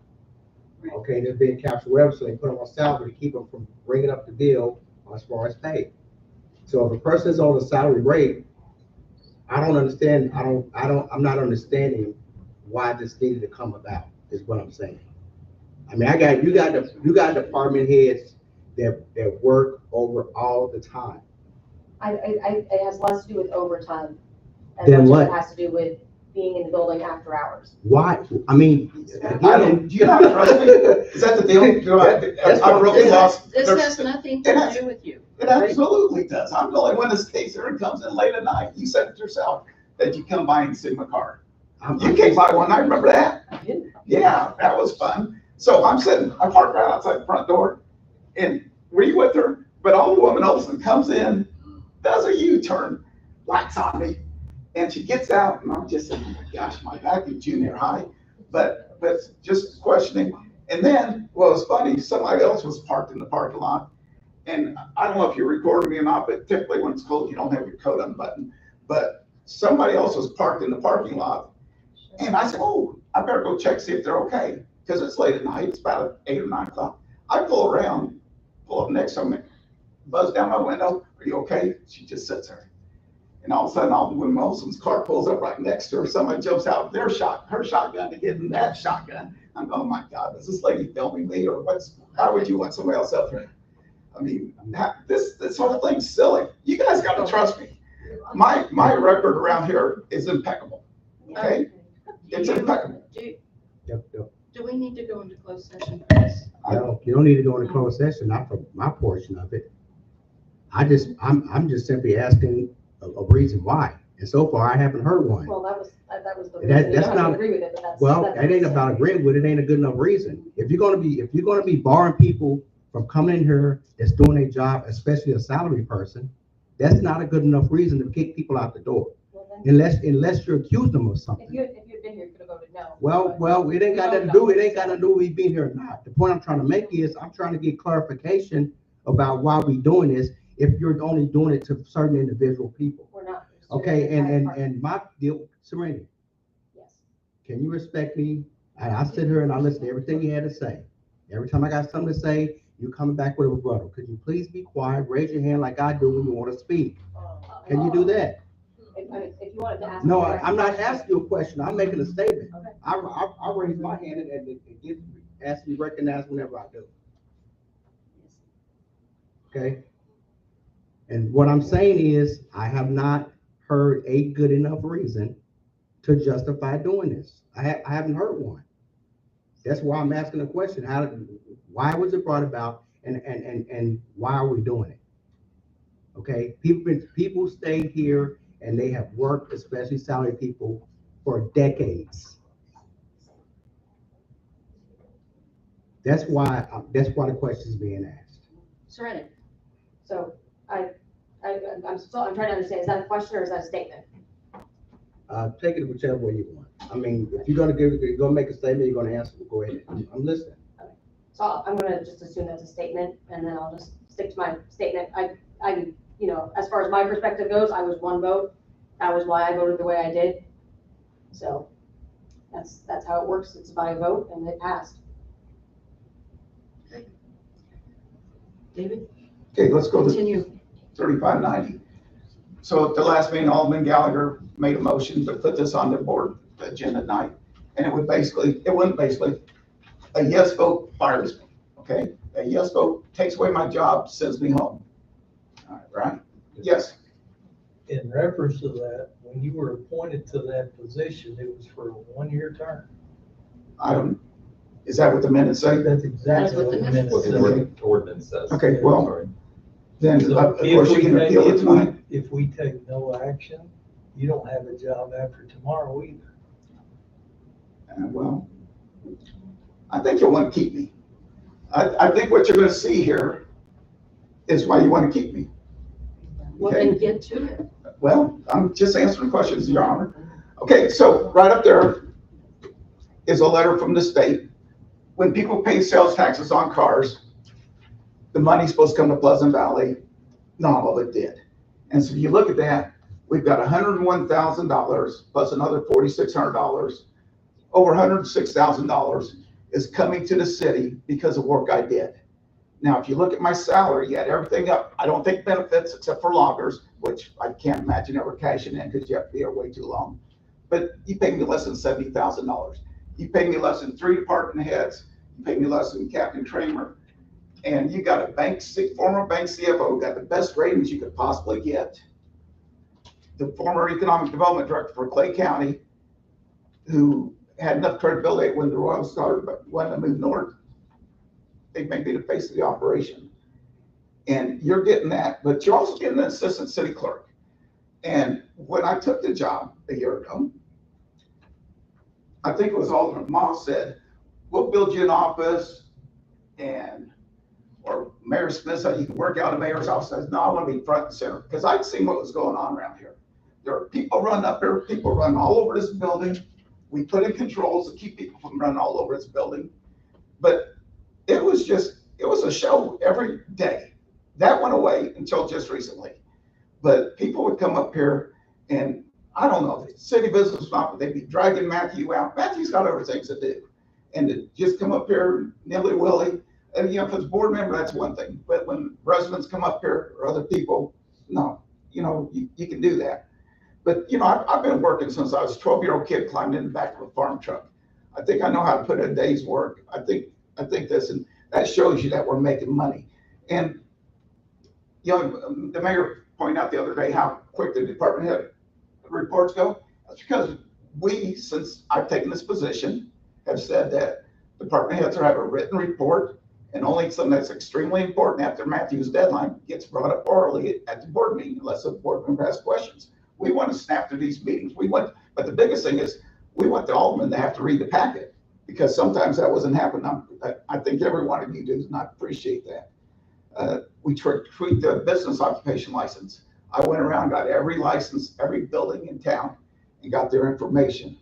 okay, they're being captured, whatever, so they put them on salary to keep them from bringing up the bill as far as pay. So if a person is on a salary rate, I don't understand, I'm not understanding why this needed to come about, is what I'm saying. I mean, you got department heads that work over all the time. It has less to do with overtime. Then what? It has to do with being in the building after hours. Why? I mean, Do you not trust me? Is that the deal? I broke laws. This has nothing to do with you. It absolutely does. I'm the only one that stays there and comes in late at night. You said it yourself, that you come by and see my car. You came by one night, remember that? I did. Yeah, that was fun. So I'm sitting, I parked right outside the front door, and were you with her? But Alderwoman Olson comes in, does a U-turn, lights on me, and she gets out, and I'm just saying, oh my gosh, my back in junior high, but just questioning. And then, well, it's funny, somebody else was parked in the parking lot, and I don't know if you're recording me or not, but typically when it's cold, you don't have your coat unbuttoned, but somebody else was parked in the parking lot, and I said, oh, I better go check, see if they're okay, because it's late at night, it's about 8 or 9 o'clock. I pull around, pull up next to me, buzz down my window, are you okay? She just sits there. And all of a sudden, Alderman Wilson's car pulls up right next to her. Somebody jumps out her shotgun to get in that shotgun. I'm going, oh my God, is this lady filming me, or why would you want somebody else up there? I mean, this whole thing's silly. You guys got to trust me. My record around here is impeccable, okay? It's impeccable. Do we need to go into closed session for this? No, you don't need to go into closed session, not for my portion of it. I'm just simply asking a reason why. And so far, I haven't heard one. Well, that was the reason. You don't have to agree with it, but that's. Well, that ain't about agreeing with it. Ain't a good enough reason. If you're gonna be barring people from coming in here that's doing their job, especially a salary person, that's not a good enough reason to kick people out the door. Unless you accuse them of something. If you'd been here, you could have voted no. Well, it ain't got nothing to do. It ain't got nothing to do with me being here or not. The point I'm trying to make is I'm trying to get clarification about why we doing this. If you're only doing it to certain individual people. We're not. Okay, and my deal, Serenity. Yes. Can you respect me? I sit here and I listen to everything you had to say. Every time I got something to say, you coming back with a rebuttal. Could you please be quiet? Raise your hand like I do when you want to speak. Can you do that? If you wanted to ask. No, I'm not asking you a question. I'm making a statement. Okay. I raise my hand and get asked to be recognized whenever I do. Okay? And what I'm saying is, I have not heard a good enough reason to justify doing this. I haven't heard one. That's why I'm asking the question, why was it brought about and why are we doing it? Okay, people stay here and they have worked, especially salaried people, for decades. That's why the question is being asked. Serenity. So I'm trying to understand, is that a question or is that a statement? Take it whichever way you want. I mean, if you're gonna make a statement, you're gonna answer, go ahead. I'm listening. So I'm gonna just assume that's a statement, and then I'll just stick to my statement. You know, as far as my perspective goes, I was one vote. That was why I voted the way I did. So that's how it works. It's by vote, and it passed. David? Okay, let's go to Continue. 3590. So at the last meeting, Alderman Gallagher made a motion to put this on the board agenda tonight. And it wasn't basically, a yes vote fires me, okay? A yes vote takes away my job, sends me home. All right? Yes. In reference to that, when you were appointed to that position, it was for a 1-year term. Is that what the minutes say? That's exactly what the minutes What say. the ordinance says. Okay, well, then, So of course, you can appeal it tonight. if we take no action, you don't have a job after tomorrow either. Well, I think you'll want to keep me. I think what you're going to see here is why you want to keep me. Well, then get to it. Well, I'm just answering questions, Your Honor. Okay, so right up there is a letter from the state. When people pay sales taxes on cars, the money's supposed to come to Pleasant Valley. Not all of it did. And so if you look at that, we've got $101,000 plus another $4,600. Over $106,000 is coming to the city because of work I did. Now, if you look at my salary, you add everything up. I don't take benefits except for loggers, which I can't imagine ever cashing in because you have to be here way too long. But you pay me less than $70,000. You pay me less than 3 department heads. You pay me less than Captain Kramer. And you got a former bank CFO, got the best ratings you could possibly get. The former economic development director for Clay County, who had enough credibility when the Royals started, but when they moved north, they may be the face of the operation. And you're getting that, but you're also getting an assistant city clerk. And when I took the job a year ago, I think it was Alderman Moss said, we'll build you an office, or Mayor Smith said, you can work out of the mayor's office. I said, no, I want to be front and center, because I'd seen what was going on around here. There are people running up here, people running all over this building. We put in controls to keep people from running all over this building. But it was a show every day. That went away until just recently. But people would come up here, and I don't know if it's city business or not, but they'd be dragging Matthew out. Matthew's got other things to do. And to just come up here nilly-willy, and if it's a board member, that's one thing. But when residents come up here or other people, no, you can do that. But, I've been working since I was a 12-year-old kid, climbing in the back of a farm truck. I think I know how to put in a day's work. I think this, and that shows you that we're making money. And, the mayor pointed out the other day how quick the department head reports go. That's because we, since I've taken this position, have said that department heads are have a written report, and only something that's extremely important after Matthew's deadline gets brought up orally at the board meeting, unless the board member has questions. We want to snap through these meetings. But the biggest thing is we want the alderman to have to read the packet, because sometimes that wasn't happening. I think every one of you does not appreciate that. We tweak the business occupation license. I went around, got every license, every building in town, and got their information.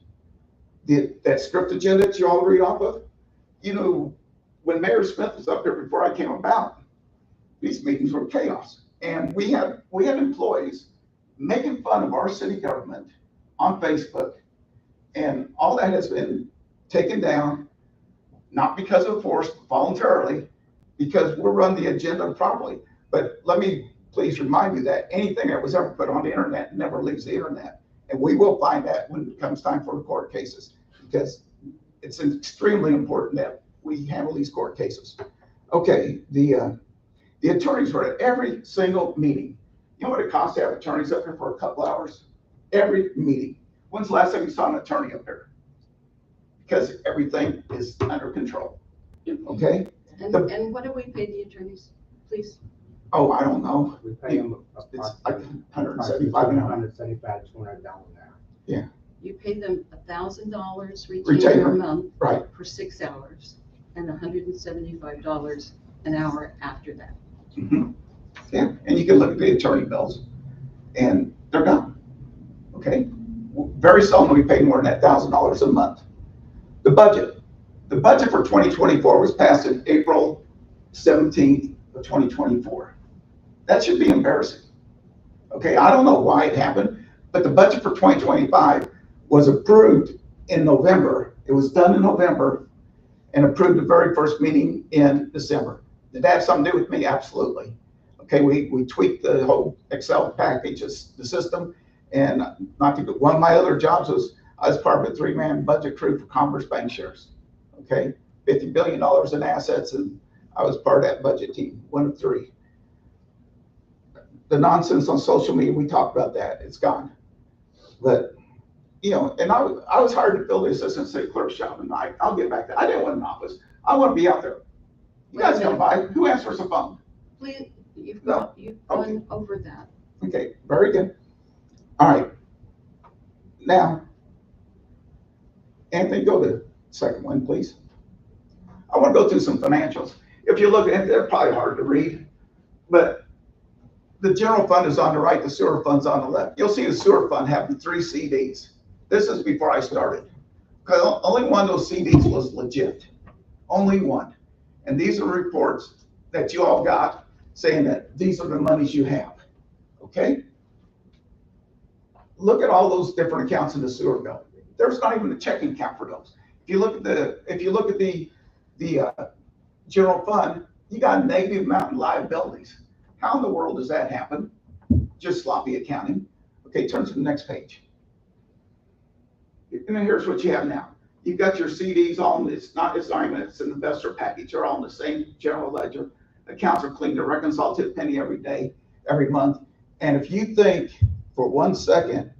That script agenda that you all read off of, when Mayor Smith was up there before I came about, these meetings were chaos. And we had employees making fun of our city government on Facebook. And all that has been taken down, not because of force, but voluntarily, because we'll run the agenda properly. But let me please remind you that anything that was ever put on the internet never leaves the internet. And we will find that when it comes time for the court cases, because it's extremely important that we handle these court cases. Okay, the attorneys were at every single meeting. You know what it costs to have attorneys up here for a couple hours? every meeting. When's the last time you saw an attorney up here? Because everything is under control, okay? And what do we pay the attorneys, please? Oh, I don't know. We pay them It's like 175 an hour. 175, $200 now. You pay them $1,000 Retainer, retainer a month right. for 6 hours and $175 an hour after that. Mhm. Yeah, and you can look at the attorney bills, and they're gone, okay? Very seldom we pay more than that $1,000 a month. The budget for 2024 was passed in April 17th of 2024. That should be embarrassing, okay? I don't know why it happened, but the budget for 2025 was approved in November. It was done in November and approved the very first meeting in December. Did that have something to do with me? Absolutely. Okay, we tweaked the whole Excel package, the system, and one of my other jobs was I was part of a 3-man budget crew for Commerce Bank Shares. Okay, $50 billion in assets, and I was part of that budget team, one of 3. The nonsense on social media, we talked about that, it's gone. But, you know, and I was hired to fill the assistant city clerk's job, and I'll get back to that. I didn't want an office. I want to be out there. You guys come by, who answers the phone? Please, you've gone over that. Okay, very good. All right. Now, Anthony, go to the second one, please. I want to go through some financials. If you look at it, they're probably hard to read, but the general fund is on the right, the sewer fund's on the left. You'll see the sewer fund have the 3 CDs. This is before I started. Because only one of those CDs was legit. Only one. And these are reports that you all got saying that these are the monies you have. Okay? Look at all those different accounts in the sewer bill. There's not even a checking account for those. If you look at the general fund, you got a negative amount in liabilities. How in the world does that happen? Just sloppy accounting. Okay, turn to the next page. And then here's what you have now. You've got your CDs all, it's an investor package. They're all in the same general ledger. Accounts are clean. They're reconciled to a penny every day, every month. And if you think for 1 second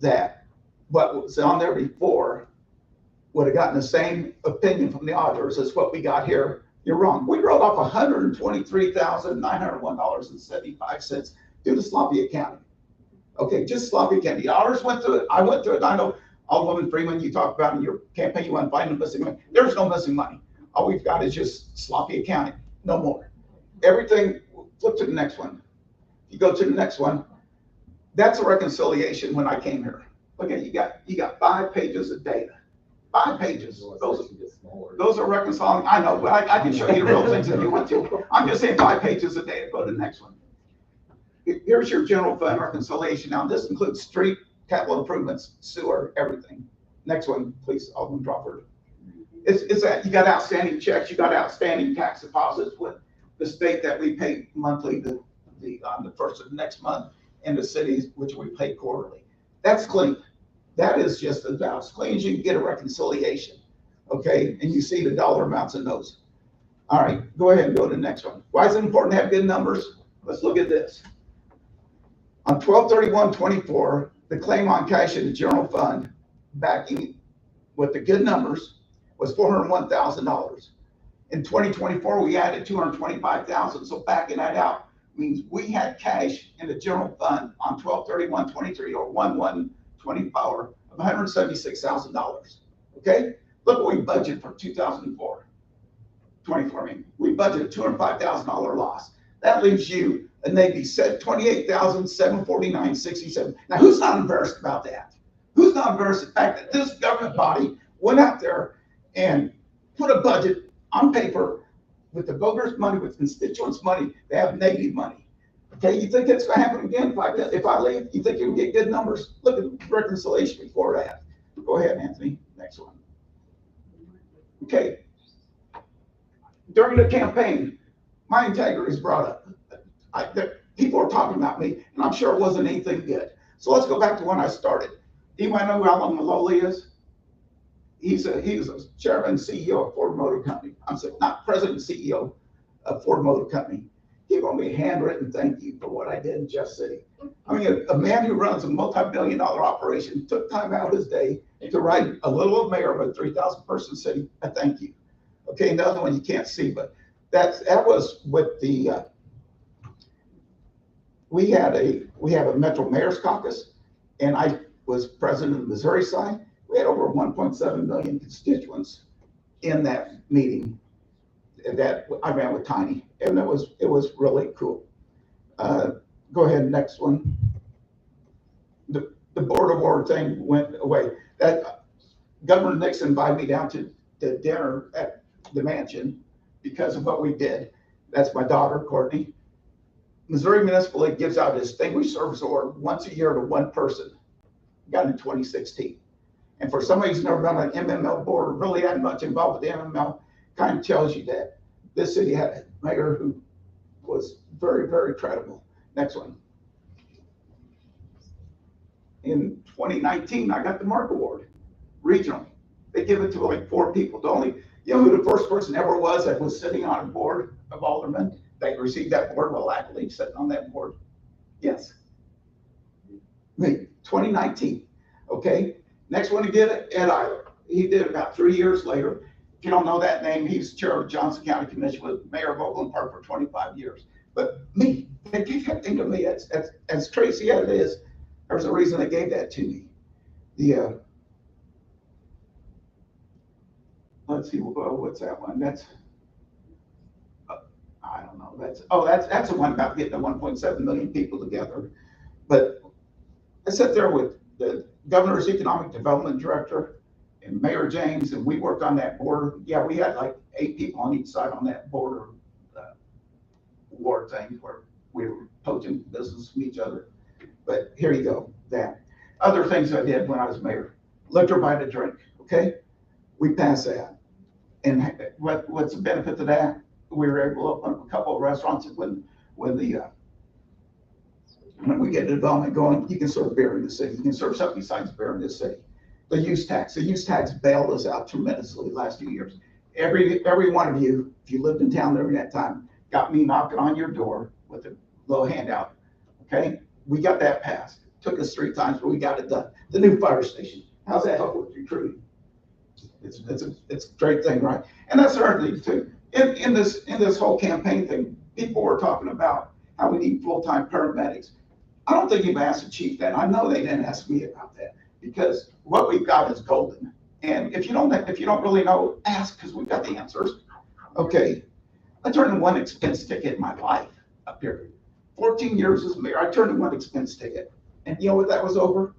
that what was on there before would have gotten the same opinion from the auditors as what we got here, you're wrong. We wrote off $123,901.75 due to sloppy accounting. Okay, just sloppy accounting. The auditors went through it. I went through it. I know Alderman Freeman, you talked about in your campaign, you want to find the missing money. There's no missing money. All we've got is just sloppy accounting. No more. Everything, flip to the next one. If you go to the next one, that's a reconciliation when I came here. Okay, you got 5 pages of data. 5 pages. Those are reconciling. I know, but I can show you the real things if you want to. I'm just saying 5 pages of data. Go to the next one. Here's your general fund reconciliation. Now, this includes street, capital improvements, sewer, everything. Next one, please, Alderman Crawford. It's that you got outstanding checks, you got outstanding tax deposits with the state that we pay monthly, on the first of the next month, and the cities, which we pay quarterly. That's clean. That is just about as clean as you can get a reconciliation. Okay, and you see the dollar amounts in those. All right, go ahead and go to the next one. Why is it important to have good numbers? Let's look at this. On 12/31/24, the claim on cash in the general fund backing with the good numbers was $401,000. In 2024, we added $225,000. So backing that out means we had cash in the general fund on 12/31/23 or 1/1/24 of $176,000. Okay, look what we budgeted for 2024. 24, I mean, we budgeted $205,000 loss. That leaves you a negative $28,749.67. Now, who's not embarrassed about that? Who's not embarrassed at the fact that this government body went out there and put a budget on paper with the voters' money, with constituents' money, they have negative money. Okay, you think it's going to happen again if I leave? You think you can get good numbers? Look at the reconciliation before that. Go ahead, Anthony. Next one. Okay. During the campaign, my integrity is brought up. People are talking about me, and I'm sure it wasn't anything good. So let's go back to when I started. Anybody know who Alan Maloney is? He was a chairman and CEO of Ford Motor Company. I'm saying not president and CEO of Ford Motor Company. He wrote me a handwritten thank you for what I did in Jeff City. I mean, a man who runs a multi-billion-dollar operation took time out of his day to write a little old mayor of a 3,000 person city a thank you. Okay, another one you can't see, but that was with the, we have a Metro Mayor's Caucus, and I was president of the Missouri side. We had over 1.7 million constituents in that meeting that I ran with Tiny, and it was really cool. Go ahead, next one. The board award thing went away. That Governor Nixon invited me down to dinner at the mansion because of what we did. That's my daughter, Courtney. Missouri Municipal League gives out a distinguished service award once a year to one person. Got it in 2016. And for somebody who's never been on an MML board or really had much involved with the MML, kind of tells you that this city had a mayor who was very, very credible. Next one. In 2019, I got the Mark Award, regionally. They give it to like 4 people. You know who the first person ever was that was sitting on a board of aldermen that received that board while accolades sitting on that board? Yes. Me, 2019. Okay. Next one he did it, Ed Eiler. He did it about 3 years later. If you don't know that name, he's chair of Johnson County Commission with Mayor of Oakland Park for 25 years. But me, they gave that thing to me. As crazy as it is, there's a reason they gave that to me. Let's see, what's that one? That's, I don't know. That's the one about getting the 1.7 million people together. But I sat there with the governor's economic development director and Mayor James, and we worked on that board. Yeah, we had like 8 people on each side on that board award thing where we were poaching business from each other. But here you go, that. Other things I did when I was mayor, liquor by the drink, okay? We passed that. And what's the benefit to that? We were able to open up a couple of restaurants when we get the development going, you can serve beer in the city. You can serve something besides beer in this city. The use tax bailed us out tremendously the last few years. Every one of you, if you lived in town during that time, got me knocking on your door with a little handout, okay? We got that passed. Took us 3 times, but we got it done. The new fire station, how's that help with recruiting? It's a great thing, right? And that's our thing too. In this whole campaign thing, people were talking about how we need full-time paramedics. I don't think you've asked the chief that. I know they didn't ask me about that because what we've got is golden. And if you don't really know, ask, because we've got the answers. Okay, I turned in 1 expense ticket in my life up here. 14 years as mayor, I turned in 1 expense ticket. And you know what that was over?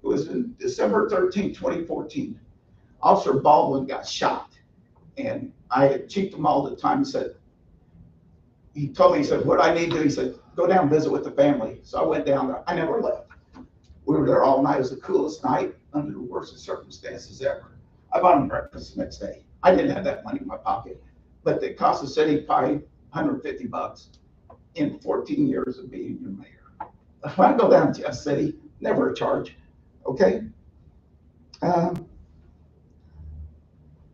It was in December 13, 2014. Officer Baldwin got shot. And I had chiefed him all the time. He told me, he said, what I need to do, he said, go down and visit with the family. So I went down there. I never left. We were there all night. It was the coolest night under the worst of circumstances ever. I bought him breakfast the next day. I didn't have that money in my pocket, but it cost the city probably $150 in 14 years of being your mayor. When I go down to a city, never a charge, okay?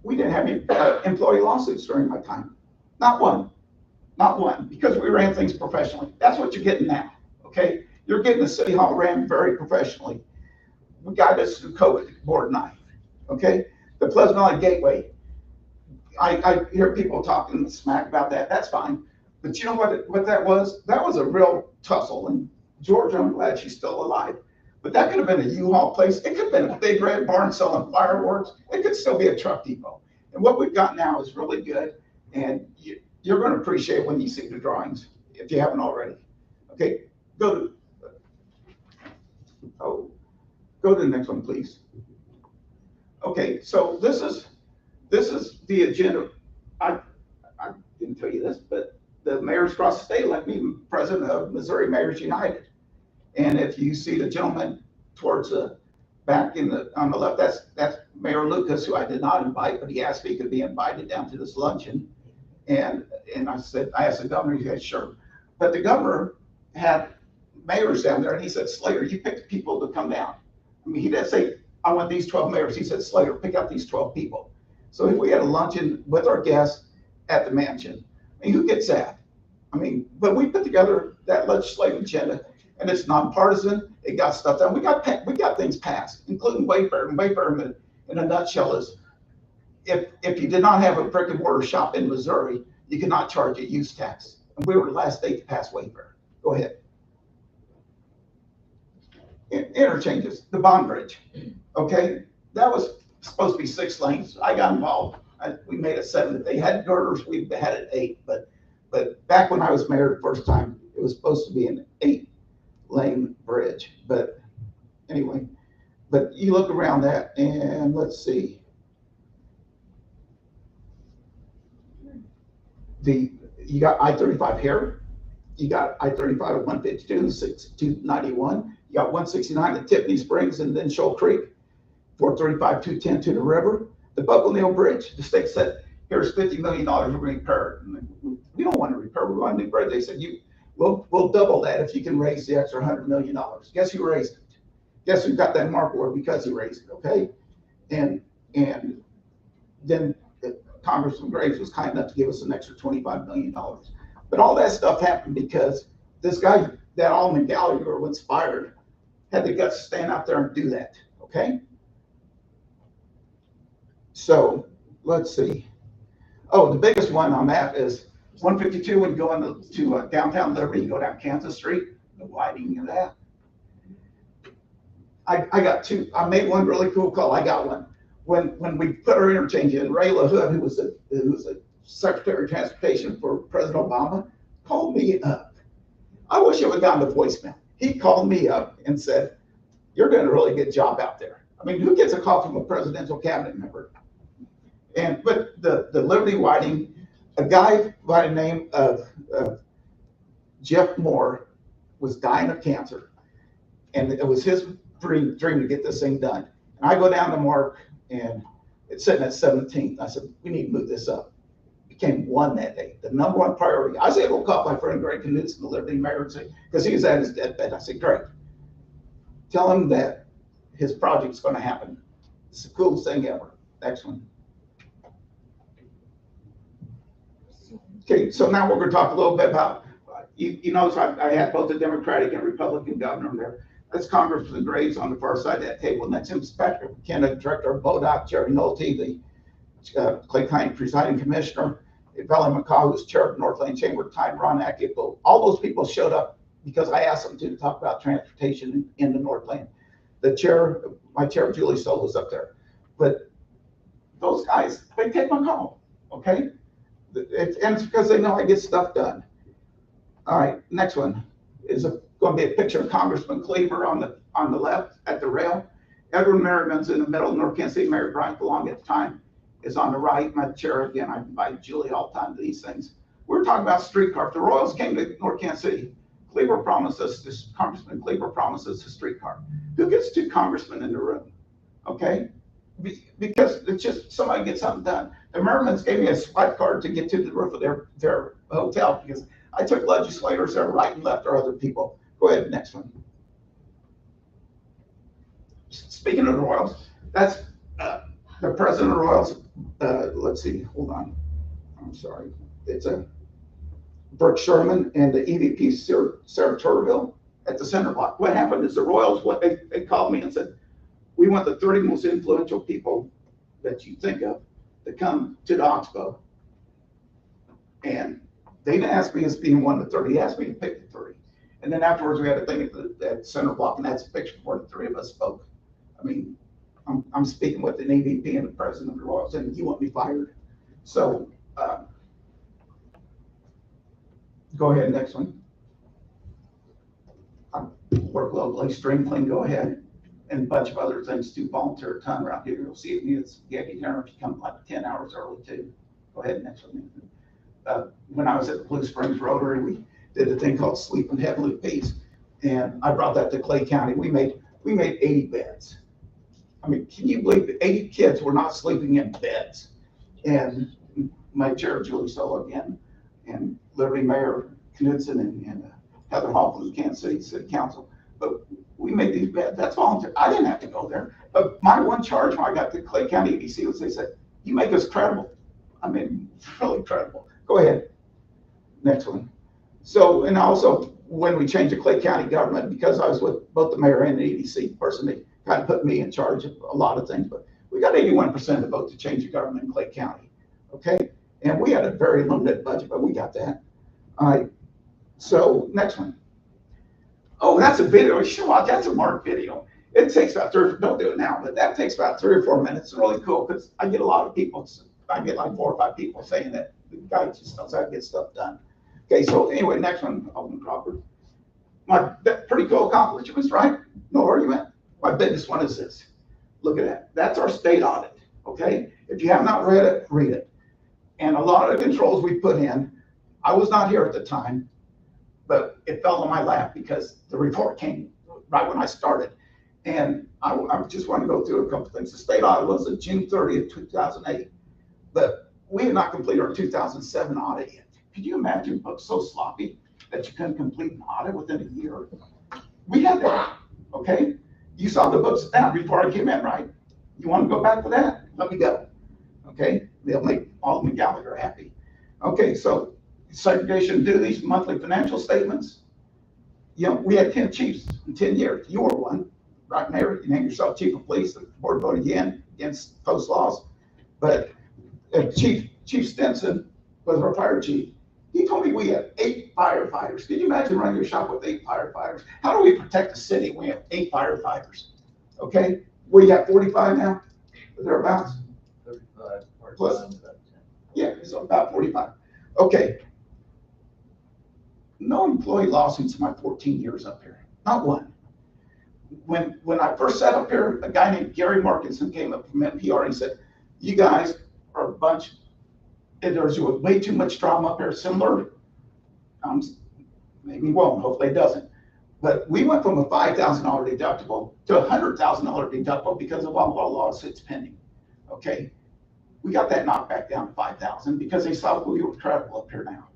We didn't have any employee lawsuits during my time. Not one, because we ran things professionally. That's what you're getting now, okay? You're getting the city hall ran very professionally. We got this through COVID, board and I, okay? The Pleasant Valley Gateway, I hear people talking smack about that. That's fine. But you know what that was? That was a real tussle. And Georgia, I'm glad she's still alive. But that could have been a U-Haul place. It could have been a big red barn selling fireworks. It could still be a truck depot. And what we've got now is really good. And you're going to appreciate it when you see the drawings, if you haven't already. Okay, go to the next one, please. Okay, so this is the agenda. I didn't tell you this, but the mayors across the state elect me president of Missouri Mayors United. And if you see the gentleman towards the back on the left, that's Mayor Lucas, who I did not invite, but he asked me if he could be invited down to this luncheon. And I asked the governor, he said, sure. But the governor had mayors down there, and he said, Slater, you pick the people to come down. I mean, he didn't say, I want these 12 mayors. He said, Slater, pick out these 12 people. So if we had a luncheon with our guests at the mansion, I mean, who gets that? I mean, but we put together that legislative agenda. and it's nonpartisan. It got stuff done. We got things passed, including Wayfair. And Wayfair, in a nutshell, is if you did not have a brick and mortar shop in Missouri, you could not charge a use tax. And we were the last state to pass Wayfair. Go ahead. Interchanges, the Bond Bridge. Okay, that was supposed to be 6 lanes. I got involved. We made it 7. They had girders. We had it 8. But back when I was mayor the first time, it was supposed to be an 8-lane bridge. But anyway, but you look around that and let's see. You got I-35 here. You got I-35 at 152, 291. You got 169 at Tiffany Springs and then Shoal Creek. 435, 210 to the river. The Buffalo Neal Bridge, the state said, here's $50 million, we're going to repair it. We don't want to repair, we want a new bridge. They said, we'll double that if you can raise the extra $100 million. Guess who raised it? Guess who got that mark award because he raised it, okay? And then Congressman Graves was kind enough to give us an extra $25 million. But all that stuff happened because this guy, that Alderman Gallagher was fired, had the guts to stand out there and do that, okay? So let's see. Oh, the biggest one on that is 152 when you go into downtown Liberty, you go down Kansas Street, the widening of that. I got 2. I made one really cool call. I got one. When we put our interchange in, Ray LaHood, who was a Secretary of Transportation for President Obama, called me up. I wish it would have gone to voicemail. He called me up and said, "You're doing a really good job out there." I mean, who gets a call from a presidential cabinet member? But the Liberty widening, a guy by the name of Jeff Moore was dying of cancer, and it was his dream to get this thing done. And I go down to Mark, and it's sitting at 17th. I said, we need to move this up. It became 1 that day, the #1 priority. I was able to call my friend Greg Knudsen, the Liberty mayor, and say, because he was at his deathbed. I said, Greg, tell him that his project's going to happen. It's the coolest thing ever. Next one. Okay, so now we're going to talk a little bit about, you notice I had both the Democratic and Republican governor there. That's Congressman Graves on the far side of that table. And that's Inspector McKenna, Director of MoDOT, Jerry Nolte, the Clay County Presiding Commissioner, Valley McCaw, who's Chair of the Northland Chamber, Ty Ron Akipo. All those people showed up because I asked them to talk about transportation in the Northland. My chair, Julie Stoll, was up there. But those guys, they take my call, okay? And it's because they know I get stuff done. All right, next one is going to be a picture of Congressman Cleaver on the left at the rail. Edward Merriman's in the middle. North Kansas City Mayor Brian DeLong at the time is on the right. My chair, again, I invite Julie all the time to these things. We're talking about streetcar. If the Royals came to North Kansas City, Congressman Cleaver promised us a streetcar. Who gets 2 congressmen in the room? Okay? Because it's just somebody gets something done. The Merrimans gave me a swipe card to get to the roof of their hotel because I took legislators there right and left or other people. Go ahead, next one. Speaking of the Royals, that's the president of the Royals. Let's see, hold on. I'm sorry. It's Burke Sherman and the EVP Sarah Turville at the center block. What happened is the Royals, they called me and said, we want the 30 most influential people that you think of to come to the Oxbow. And they didn't ask me as being 1 to 30, they asked me to pick the 30. And then afterwards we had a thing at center block, and that's a picture where the 3 of us spoke. I mean, I'm speaking with an EVP and the president of the Royals, and you want me fired. So go ahead, next one. Work locally, stream clean, go ahead. And a bunch of other things too, volunteer a ton around here. You'll see it needs Yankee dinner if you come like 10 hours early too. Go ahead, next one. When I was at the Blue Springs Rotary, we did a thing called Sleep in Heavenly Peace. And I brought that to Clay County. We made 80 beds. I mean, can you believe that 80 kids were not sleeping in beds? And my chair, Julie Stoll again, and Liberty Mayor Knudsen and Heather Hall from the Kansas City Council. But we made these beds. That's volunteer. I didn't have to go there. But my one charge when I got to Clay County EDC was they said, you make us credible. I mean, really credible. Go ahead. Next one. So, and also when we changed the Clay County government, because I was with both the mayor and the EDC person, they kind of put me in charge of a lot of things, but we got 81% of the vote to change the government in Clay County, okay? And we had a very limited budget, but we got that. All right, so next one. Oh, that's a video. Sure, that's a Mark video. It takes about don't do it now, but that takes about 3 or 4 minutes. It's really cool because I get a lot of people, I get like 4 or 5 people saying that the guy just knows how to get stuff done. Okay, so anyway, next one, Alderman Crawford. Pretty cool accomplishments, right? No argument. My biggest one is this. Look at that. That's our state audit, okay? If you have not read it, read it. And a lot of the controls we put in, I was not here at the time, but it fell on my lap because the report came right when I started. And I just want to go through a couple things. The state audit was on June 30th, 2008, but we had not completed our 2007 audit yet. Could you imagine books so sloppy that you couldn't complete an audit within a year? We had that, okay? You saw the books down before I came in, right? You want to go back to that? Let me go, okay? They'll make Alderman Gallagher happy. Okay, so segregation duties, monthly financial statements. You know, we had 10 chiefs in 10 years. You were one, right, Mayor? You named yourself chief of police. The board voted against post laws. But Chief Stinson was our fire chief. He told me we had 8 firefighters. Can you imagine running your shop with 8 firefighters? How do we protect the city when we have 8 firefighters? Okay, we got 45 now, thereabouts. 35 Plus, yeah, so about 45. Okay. No employee lawsuits in my 14 years up here, not one. When I first sat up here, a guy named Gary Markinson came up from NPR and he said, "You guys are a bunch. There's way too much drama up here, similar, maybe won't, hopefully it doesn't. But we went from a $5,000 deductible to a $100,000 deductible because of all our lawsuits pending, okay? We got that knocked back down to 5,000 because they saw we were credible up here now,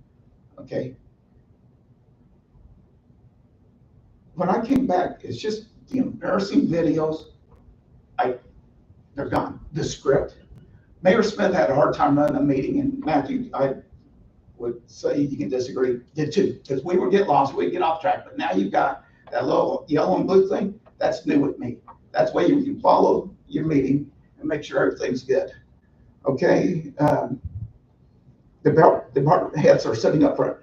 okay? When I came back, it's just the embarrassing videos, they're gone. The script. Mayor Smith had a hard time running a meeting, and Matthew, I would say you can disagree, did too, because we would get lost, we'd get off track, but now you've got that little yellow and blue thing, that's new with me. That's why you can follow your meeting and make sure everything's good. Okay, the department heads are sitting up front.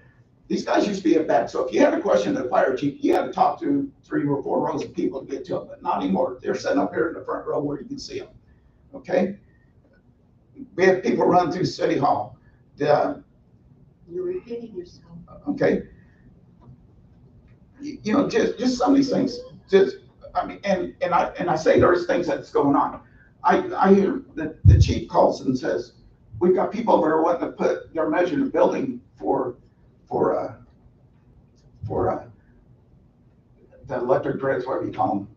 These guys used to be at back, so if you had a question to the fire chief, you had to talk to 3 or 4 rows of people to get to them, but not anymore. They're sitting up here in the front row where you can see them, okay? We have people run through City Hall. You're repeating yourself. Okay. You know, just some of these things. Just, I mean, and I say there's things that's going on. I hear that the chief calls and says, "We've got people that are wanting to put, they're measuring the building for the electric grids, whatever you call them."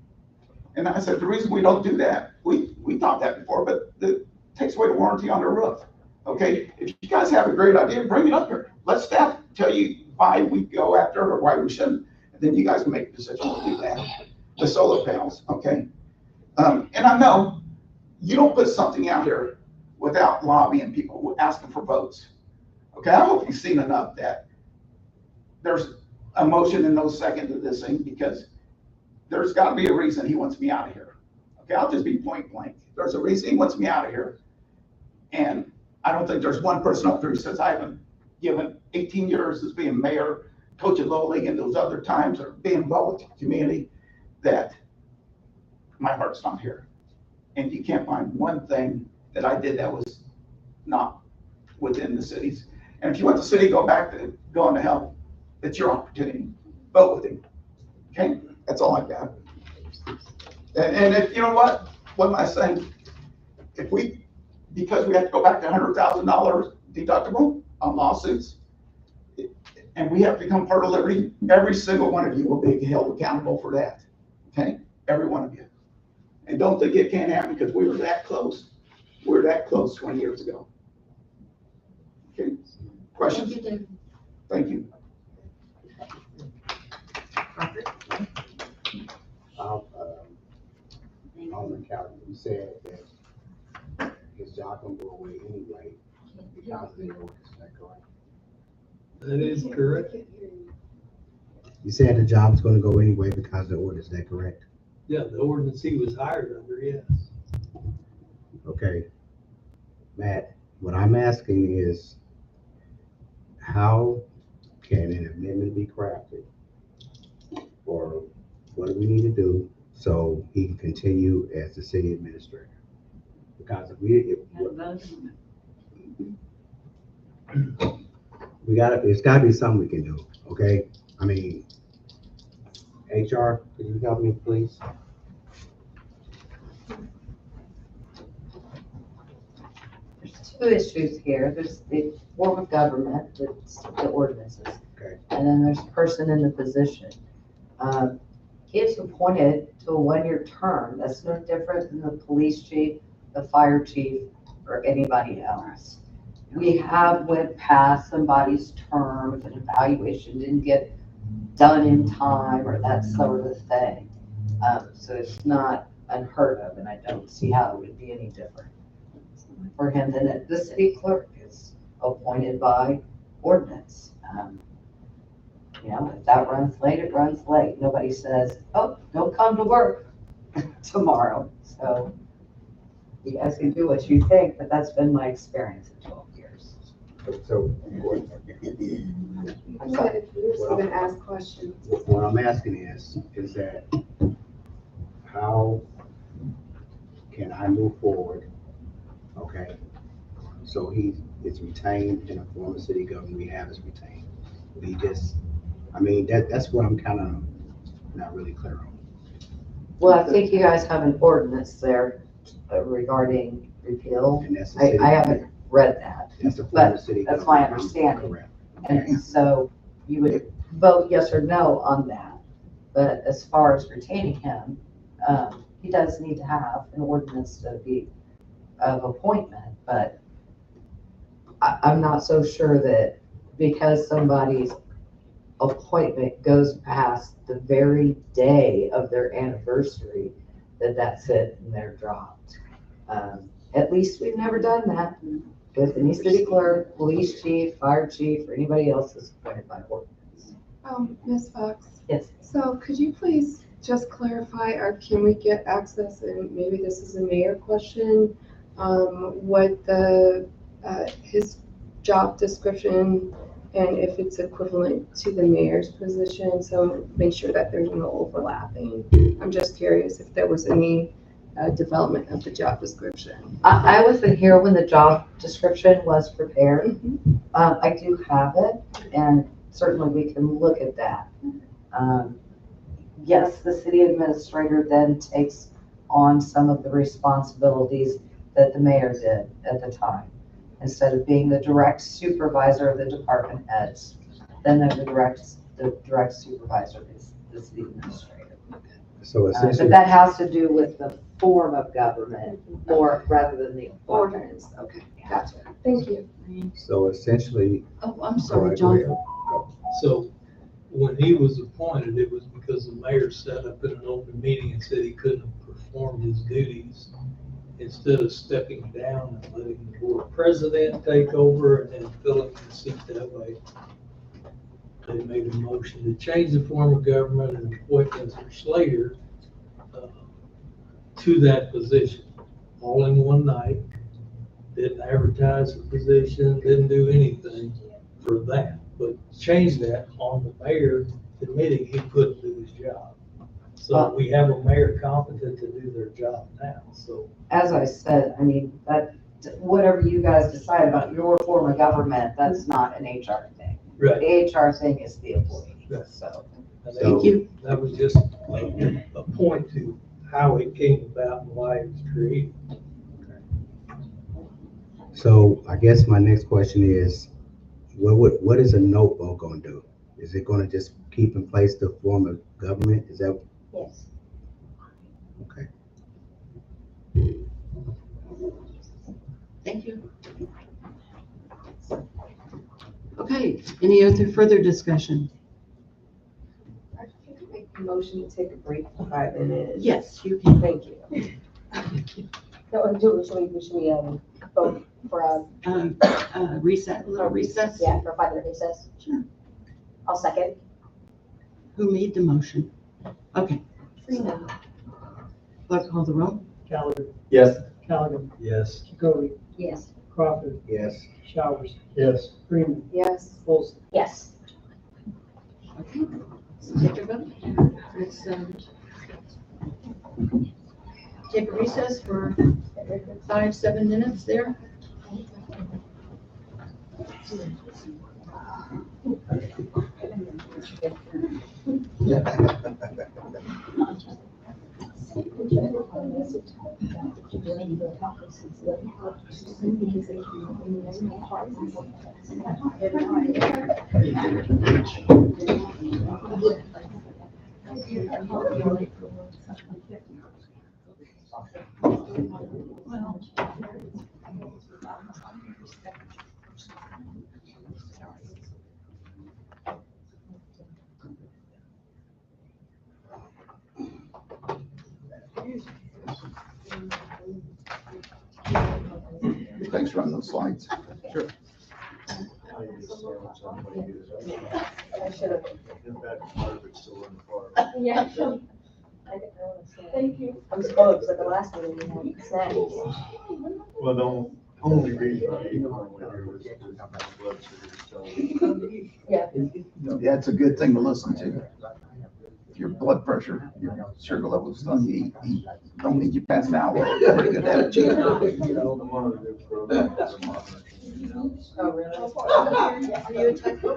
And I said, the reason we don't do that, we thought that before, but it takes away the warranty on the roof. Okay, if you guys have a great idea, bring it up here. Let staff tell you why we go after it or why we shouldn't, and then you guys can make a decision to do that. The solar panels, okay? And I know you don't put something out here without lobbying people, asking for votes. Okay, I hope you've seen enough that there's a motion and no second to this thing, because there's got to be a reason he wants me out of here. Okay, I'll just be point blank. There's a reason he wants me out of here. And I don't think there's one person up there who says I haven't given 18 years as being mayor, coaching Little League, and those other times, or being involved with the community, that my heart's not here. And you can't find one thing that I did that was not within the cities. And if you want the city to go back to going to hell, it's your opportunity. Vote with him. Okay? That's all I've got. And if, you know what? One last thing. If we, because we have to go back to $100,000 deductible on lawsuits, and we have to become part of Liberty, every single one of you will be held accountable for that. Okay? Every one of you. And don't think it can't happen, because we were that close. We were that close 20 years ago. Okay? Questions? Thank you, David. Thank you. Alderman Calvin, you said that his job can go away anyway because of the ordinance, is that correct? That is correct. You said the job's gonna go anyway because of the order, is that correct? Yeah, the ordinance he was hired under, yes. Okay. Matt, what I'm asking is, how can an amendment be crafted? Or what do we need to do so he can continue as the city administrator? Because if we gotta, it's gotta be something we can do, okay? I mean, HR, could you help me, please? There's two issues here. There's the form of government, that's the ordinances. Okay. And then there's the person in the position. He is appointed to a one-year term. That's no different than the police chief, the fire chief, or anybody else. We have went past somebody's term if an evaluation didn't get done in time or that sort of thing. So it's not unheard of, and I don't see how it would be any different for him than the city clerk is appointed by ordinance. You know, if that runs late, it runs late. Nobody says, oh, don't come to work tomorrow. So you guys can do what you think, but that's been my experience in 12 years. So, I'm sorry. You're gonna ask questions. what I'm asking is that how can I move forward, okay? So he is retained in a form of city government we have is retained. We just, I mean, that's what I'm kind of not really clear on. Well, I think you guys have an ordinance there regarding repeal. And that's the I city. haven't read that, That's the form but of city that's government. my understanding. Correct. And so you would vote yes or no on that. But as far as retaining him, he does need to have an ordinance to be of appointment, but I'm not so sure that because somebody's appointment goes past the very day of their anniversary, that that's it and they're dropped. At least we've never done that with any city clerk, police chief, fire chief, or anybody else that's appointed by ordinance. Ms. Fox, Yes. so could you please just clarify, or can we get access, and maybe this is a mayor question, what the, his job description and if it's equivalent to the mayor's position, so make sure that there's no overlapping. I'm just curious if there was any development of the job description. I wasn't here when the job description was prepared. I do have it, and certainly we can look at that. Yes, the city administrator then takes on some of the responsibilities that the mayor did at the time. Instead of being the direct supervisor of the department heads, then the direct supervisor is the city administrator. So essentially. But that has to do with the form of government more rather than the Ordinance, okay, gotcha, thank you. So essentially. Oh, I'm Go sorry, ahead, John. go ahead. So when he was appointed, it was because the mayor set up in an open meeting and said he couldn't perform his duties. Instead of stepping down and letting the board president take over and then filling the seat that way, they made a motion to change the form of government and appoint Mr. Slater to that position, all in one night. Didn't advertise the position, didn't do anything for that, but changed that on the mayor admitting he couldn't do his job. So we have a mayor competent to do their job now, so. As I said, I mean, that, whatever you guys decide about your form of government, that's not an HR thing. Right. The HR thing is the employee, so. Thank you. That was just a point to how it came about and why it was created. So I guess my next question is, what is a notebook gonna do? Is it gonna just keep in place the form of government? Is that? Yes. Okay. Thank you. Okay, any other further discussion? Can I make a motion to take a break for 5 minutes? Yes, you can. Thank you. Should we vote for Reset, a little recess? Yeah, for a 5-minute recess? Sure. I'll second. Who made the motion? Okay, Freeman. clerk call the roll. Gallagher, Yes. Callaghan, Yes. Jacoby, Yes. Crawford, Yes. Showers, Yes. Freeman, Yes. Olson. Yes. Okay, so take your vote. Let's, take a recess for 5-7 minutes there. Thanks for running those slides. Sure. I should have. Yeah. Thank you. I'm supposed, at the last meeting we had snacks. Well, the only reason I ate normally here was blood sugar. Yeah. Yeah, it's a good thing to listen to. If your blood pressure, your sugar levels don't don't need you passed out. Pretty good attitude. I'm on a new program. Oh, really? Are you a type 1?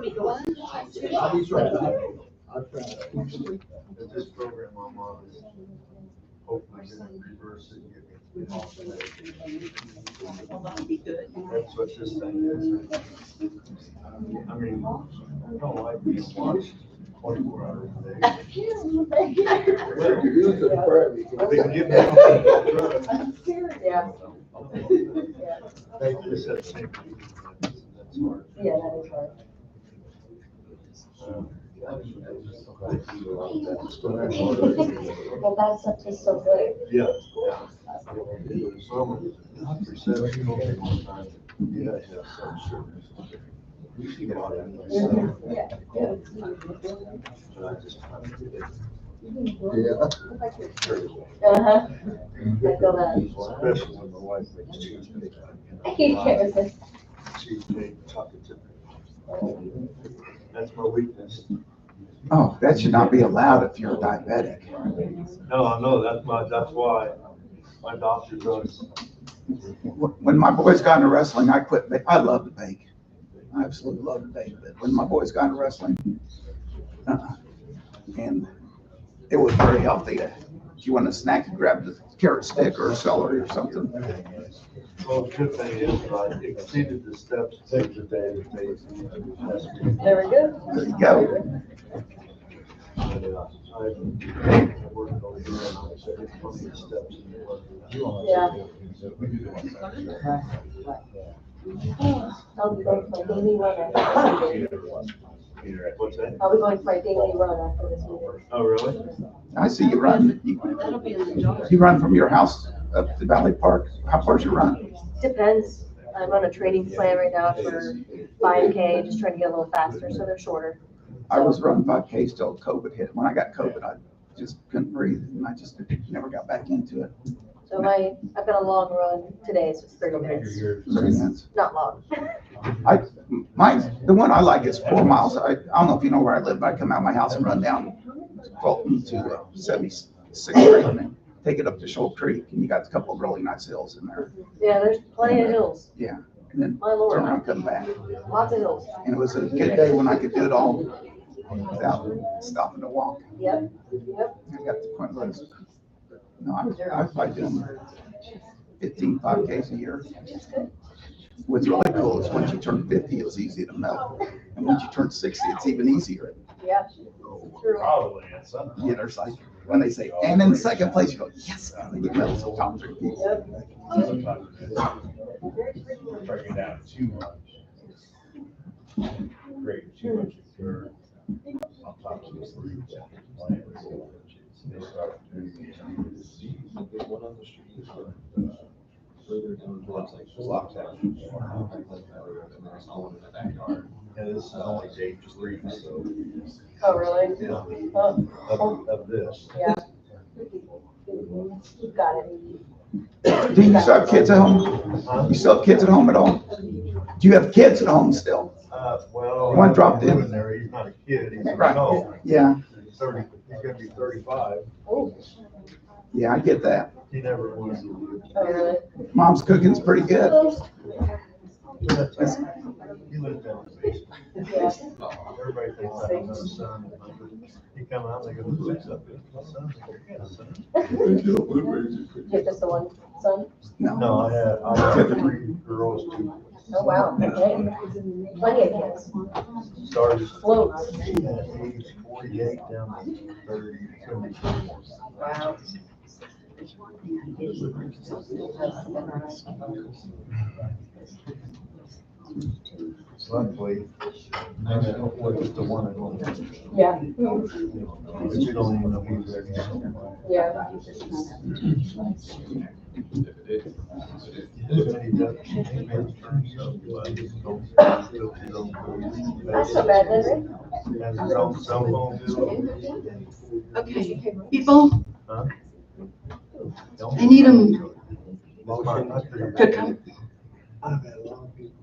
I'll try. I'll try. And this program I'm on is hopefully going to reverse it and get me off of that. Well, that'll be good. That's what this thing is. I mean, I don't like being watched 24 hours a day. They can get me off the drug. Yeah. They just said the same thing. That's hard. Yeah, that is hard. Well, that's such a so good. Yeah. After 7 one time, yeah, yeah, some sugars. You see a lot of that. Yeah. But I just try to get it. Uh-huh. I feel that. Especially when my wife makes cheesecake. You can't resist. Cheesecake, chocolate chip. That's my weakness. Oh, that should not be allowed if you're diabetic. No, I know, that's why my doctor does. When my boys got into wrestling, I quit. I love to bake. I absolutely love to bake. But when my boys got into wrestling, and it was very healthy. If you want a snack, you grab the carrot stick or celery or something. Well, the good thing is I exceeded the steps of the day. There we go. There you go. I worked over here and I said, it's 20 steps in the work. Yeah. I'll be going for my daily run after this meeting. What's that? I'll be going for my daily run after this meeting. Oh, really? I see you run. You run from your house up to Valley Park. How far's your run? Depends. I'm on a training plan right now for 5K, just trying to get a little faster, so they're shorter. I was running 5Ks till COVID hit. When I got COVID, I just couldn't breathe, and I just never got back into it. So I've got a long run today, so it's 30 minutes. 30 minutes. Not long. The one I like is 4 miles. I don't know if you know where I live, but I come out of my house and run down Fulton to 76th Street and then take it up to Shoal Creek, and you got a couple of really nice hills in there. Yeah, there's plenty of hills. Yeah, and then My turn lord, around, come back. lots of hills. And it was a good day when I could do it all without stopping to walk. Yep, yep. I got the point where it's, no, I probably doing 15 5Ks a year. What's really cool is once you turn 50, it's easy to melt. And once you turn 60, it's even easier. Yeah. True. Probably at some. You know, it's like when they say, and in second place, you go, yes, and they get medals of top 3 people. Yep. Break it down too much. Great, too much sugar on top of this. They start doing the disease. One on the street. Yeah, this is only day three, so. Oh, really? Yeah. Oh, Of this. yeah. Got it. Do you still have kids at home? You still have kids at home at all? Do you have kids at home still? Well. One dropped in. There, he's not a kid, he's an Right. adult. Yeah, He's gonna be 35. yeah, I get that. He never was. Oh, really? Mom's cooking's pretty good. He lives down in the basement. Yeah. Everybody thinks I have another son. He come out, they go, who's up? My son. I go, "Yeah, son." You have just the one son? No, I have 3 girls, 2. Oh, wow, okay. Plenty of kids. Started Floats. at age 48 down to 30. Wow. Luckily, I don't look at the one at home. Yeah. But you don't even know who's there. Yeah. That's so bad, then, Has his own cell phone bill. Okay, people, Huh? I need them Motion. to come. I've had a lot of people.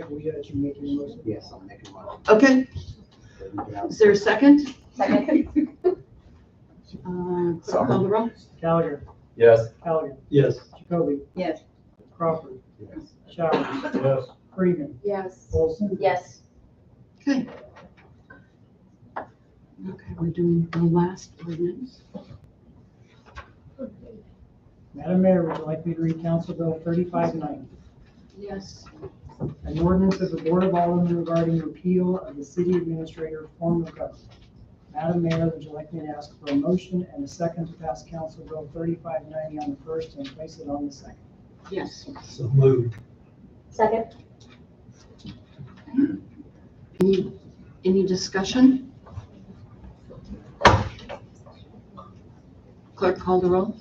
We got you making a motion. Yes, I'm making one. Okay, is there a second? Second. Clerk call the roll. Gallagher, Yes. Halligan, Yes. Jacoby, Yes. Crawford, Yes. Showers, Yes. Freeman, Yes. Olson. Yes. Okay. Okay, we're doing the last ordinance. Madam Mayor, would you like me to read Council Bill 3590? Yes. An ordinance of the Board of Aldermen regarding repeal of the city administrator form of government. Madam Mayor, would you like me to ask for a motion and a second to pass Council Bill 3590 on the first and place it on the second? Yes. So moved. Second. Any discussion? Clerk call the roll.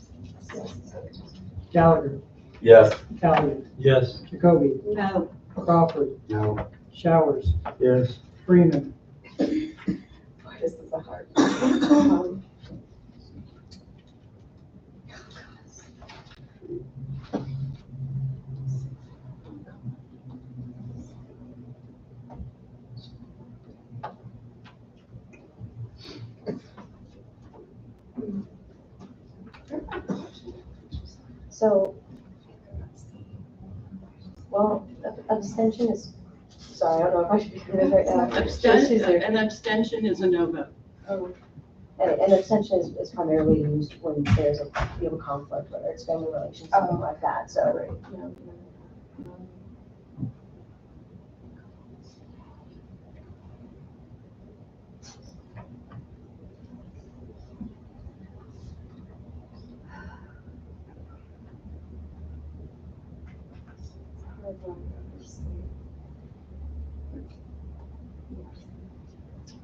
Gallagher, Yes. Halligan, Yes. Jacoby, No. Crawford, No. Showers, Yes. Freeman, Why is this a hard? So, well, abstention is, sorry, I don't know if I should be doing this right now. An abstention is a no vote. An abstention is primarily used when there's you have a conflict, whether it's family relations, something like that, so, you know.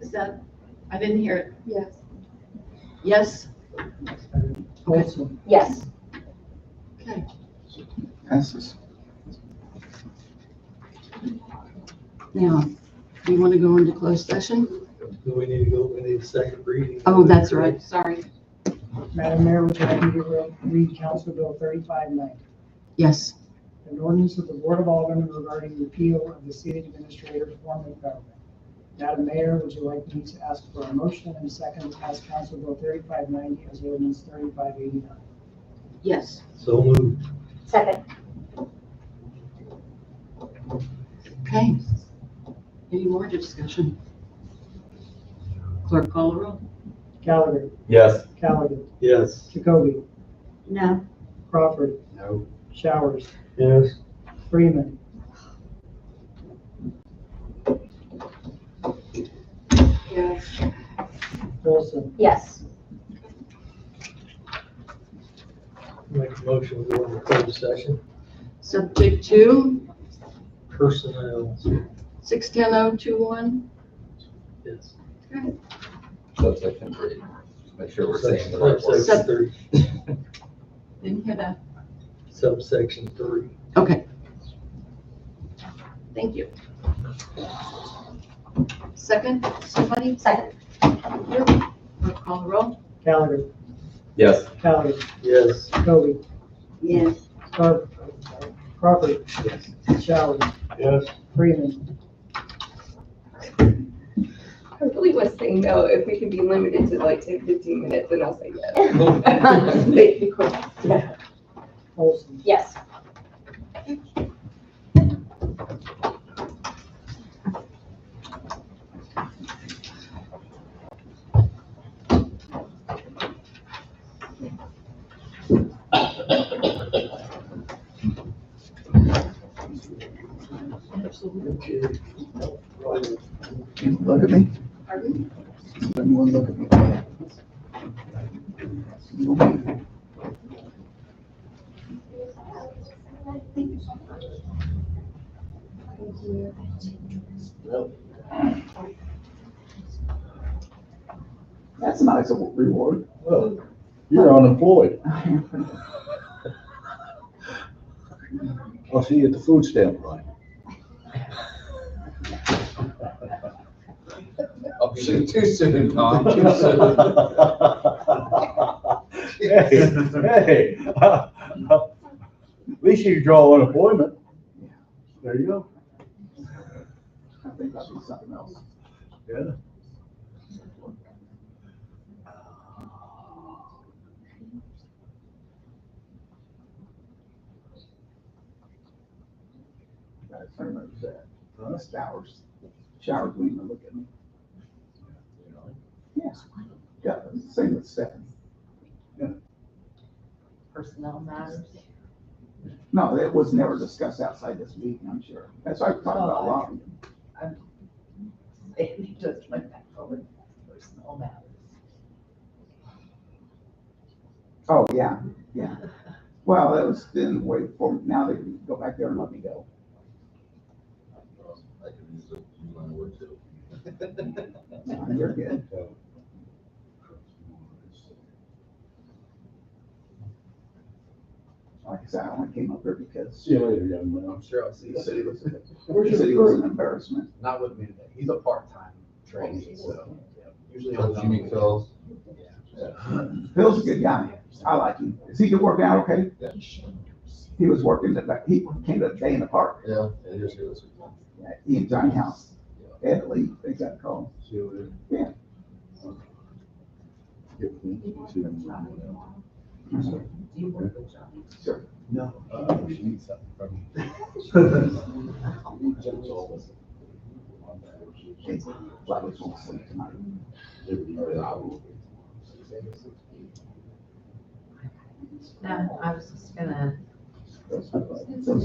Is that, I didn't hear it. Yes. Yes? Olson. Yes. Okay. Passes. Now, do you want to go into closed session? Do we need to go, we need a second reading? Oh, that's right, sorry. Madam Mayor, would you like me to read Council Bill 3590? Yes. An ordinance of the Board of Aldermen regarding repeal of the city administrator form of government. Madam Mayor, would you like me to ask for a motion and a second to pass Council Bill 3590 as ordinance 3589? Yes. So moved. Second. Okay. Any more discussion? Clerk call the roll. Gallagher, Yes. Halligan, Yes. Jacoby, No. Crawford, No. Showers, Yes. Freeman, Yes. Olson. Yes. Make a motion to go into closed session. Subject to Personnel. 610-021. Yes. Okay. Subsection 3. Just make sure we're saying the right Subsection words. 3. Didn't hear that. subsection 3. Okay. Thank you. Second, somebody? Second. Thank you. Clerk, call the roll. Gallagher, Yes. Callagher, Yes. Kobe, Yes. Crawford, Yes. Showers, Yes. Freeman. I really was saying no, if we could be limited to like 10, 15 minutes, and I'll say yes. Make it quick. Olson. Yes. Look at me. Anyone look at me. That's a nice reward. Well, you're unemployed. I'll see you at the food stamp line. Oh, too soon, Tom, too soon. Hey, at least you draw unemployment. There you go. I think that'd be something else. Yeah. Guys, I remember that. Showers wouldn't even look at me. Yeah. Yeah, same with Stephanie. Personnel matters. No, it was never discussed outside this meeting, I'm sure. That's why I talked about a lot. It just went back over personnel matters. Oh, yeah, yeah. Well, that was in the way for, now they can go back there and let me go. I can use it, you want to work too. You're good. Like I said, I only came up here because See you later, young man. I'm sure I'll see the you. city was an embarrassment. Not with me today. He's a part-time trainee, so yeah, usually. So Jimmy Phil. Phil's a good guy. I like him. Is he gonna work out okay? Yeah. He was working he came to the day in the park. Yeah, he was here this week. Yeah, he and Johnny House. They had to leave. They got a call. See you Yeah. later. Do you work with Johnny? Sure. No, she needs something from me. Flighters won't sleep tonight. No, I was just gonna. Those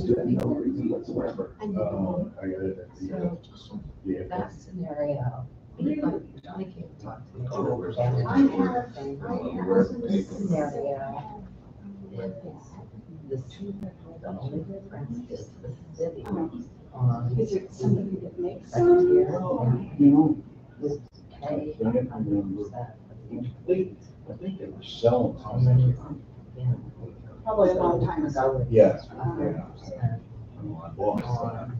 two had no reason whatsoever. I got it. Yeah. That scenario, like, Johnny came to talk to me. Scenario, if the only difference is the city on. Is it somebody that makes Secretary You with pay know, 100% I think they were selling and then something. it's, you know, Probably a long time ago. Yeah. 100% I bought on,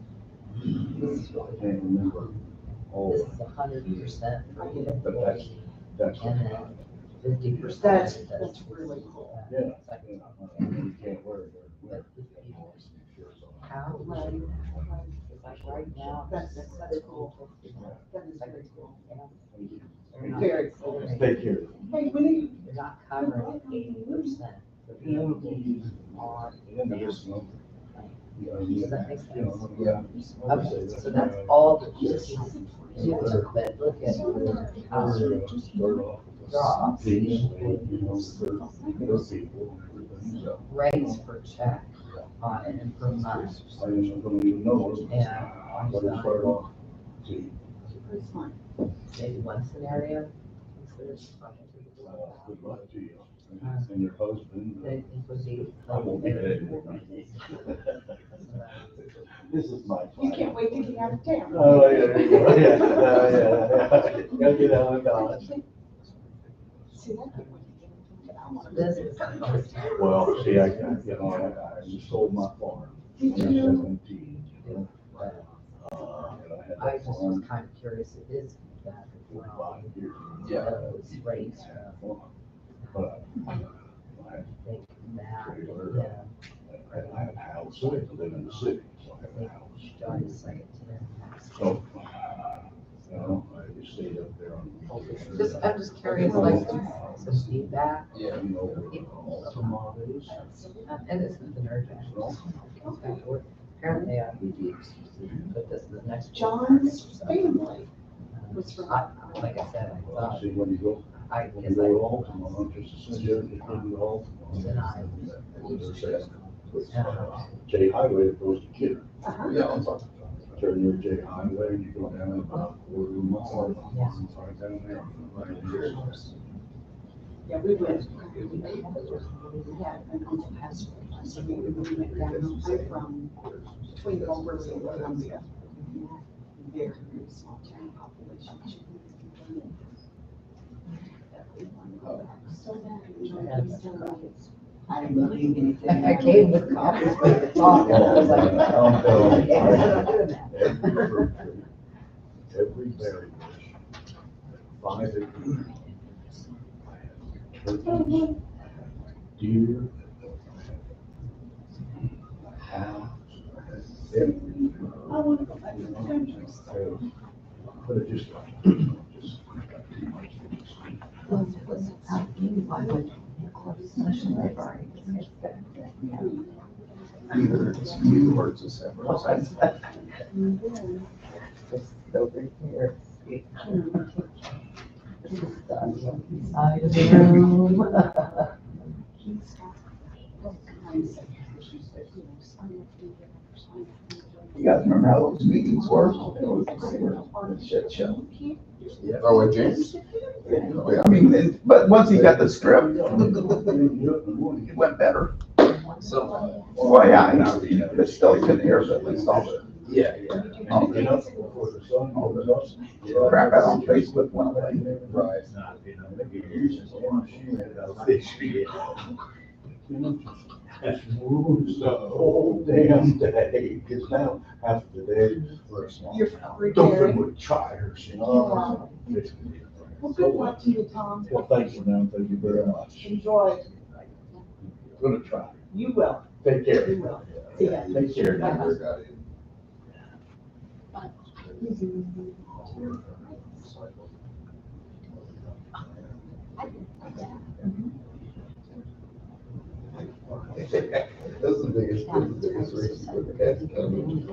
this is I really, can't remember. Oh, this is 100% for you, but that's. and then 50%. That's really cool. Yeah. You can't wear it. How much, like right now. That's cool. That is very cool. They're not Very covering- Take care. Hey, Winnie. They're not covering 80% for PMD on. Does that make sense? Yeah. Okay, so that's all that you see. But look at how drops, rates per check and per month. Maybe one scenario. Good luck to you. And your husband. That it would be. I won't be there. This is my. You can't wait to get out of town. Oh, yeah, yeah. Gotta get out of Dodge. See, I can't wait to get out. This is. Well, see, I sold my farm. Did in you? 17. And I I had was that just farm kind of curious, it is that. for 5 years. Yeah. It was raised. But I had Think that, trailer, I had a house, I live in the city, so I have a house. John is second to them. So, I just stayed up there on. Just, I'm just curious, like, some feedback. Yeah. You know, People. tomatoes. And this is an urgent. Apparently, but this is the next. John's family. Like I said, I thought. See, when you go, I when guess you go I. to Altamont, just as soon as you go to Altamont. Then I. J Highway that goes to Kidder. Yeah. Turn your J Highway and you go down about a quarter of a mile. Yeah. Right down there. Right there. Yeah, we went. We had an uncle passed away, so we went down from between Goldberg and Columbia. Very, very small town population. I didn't believe anything. I came with copies for the talk, and I was like, oh, yeah, I'm doing that. Every berry bush, 5 acres. Turkeys, deer, house, everything. But it just got too much. Either it's you or it's a separate site. Just over here. Side of the room. You guys remember how those meetings were? They were a shit show. Oh, with James? I mean, but once he got the script, it went better. So, Well, yeah, I know, but still he couldn't hear, but at least all the, yeah, all the crap out on Facebook went away. right. The whole damn day, because now half the day, You're don't preparing. with tires, you know. Well, good luck to you, Tom. Well, thank you, man, thank you very much. Enjoy. Gonna try. You will. Take care. You will. See ya. Take care. This is the biggest reason for the cats coming.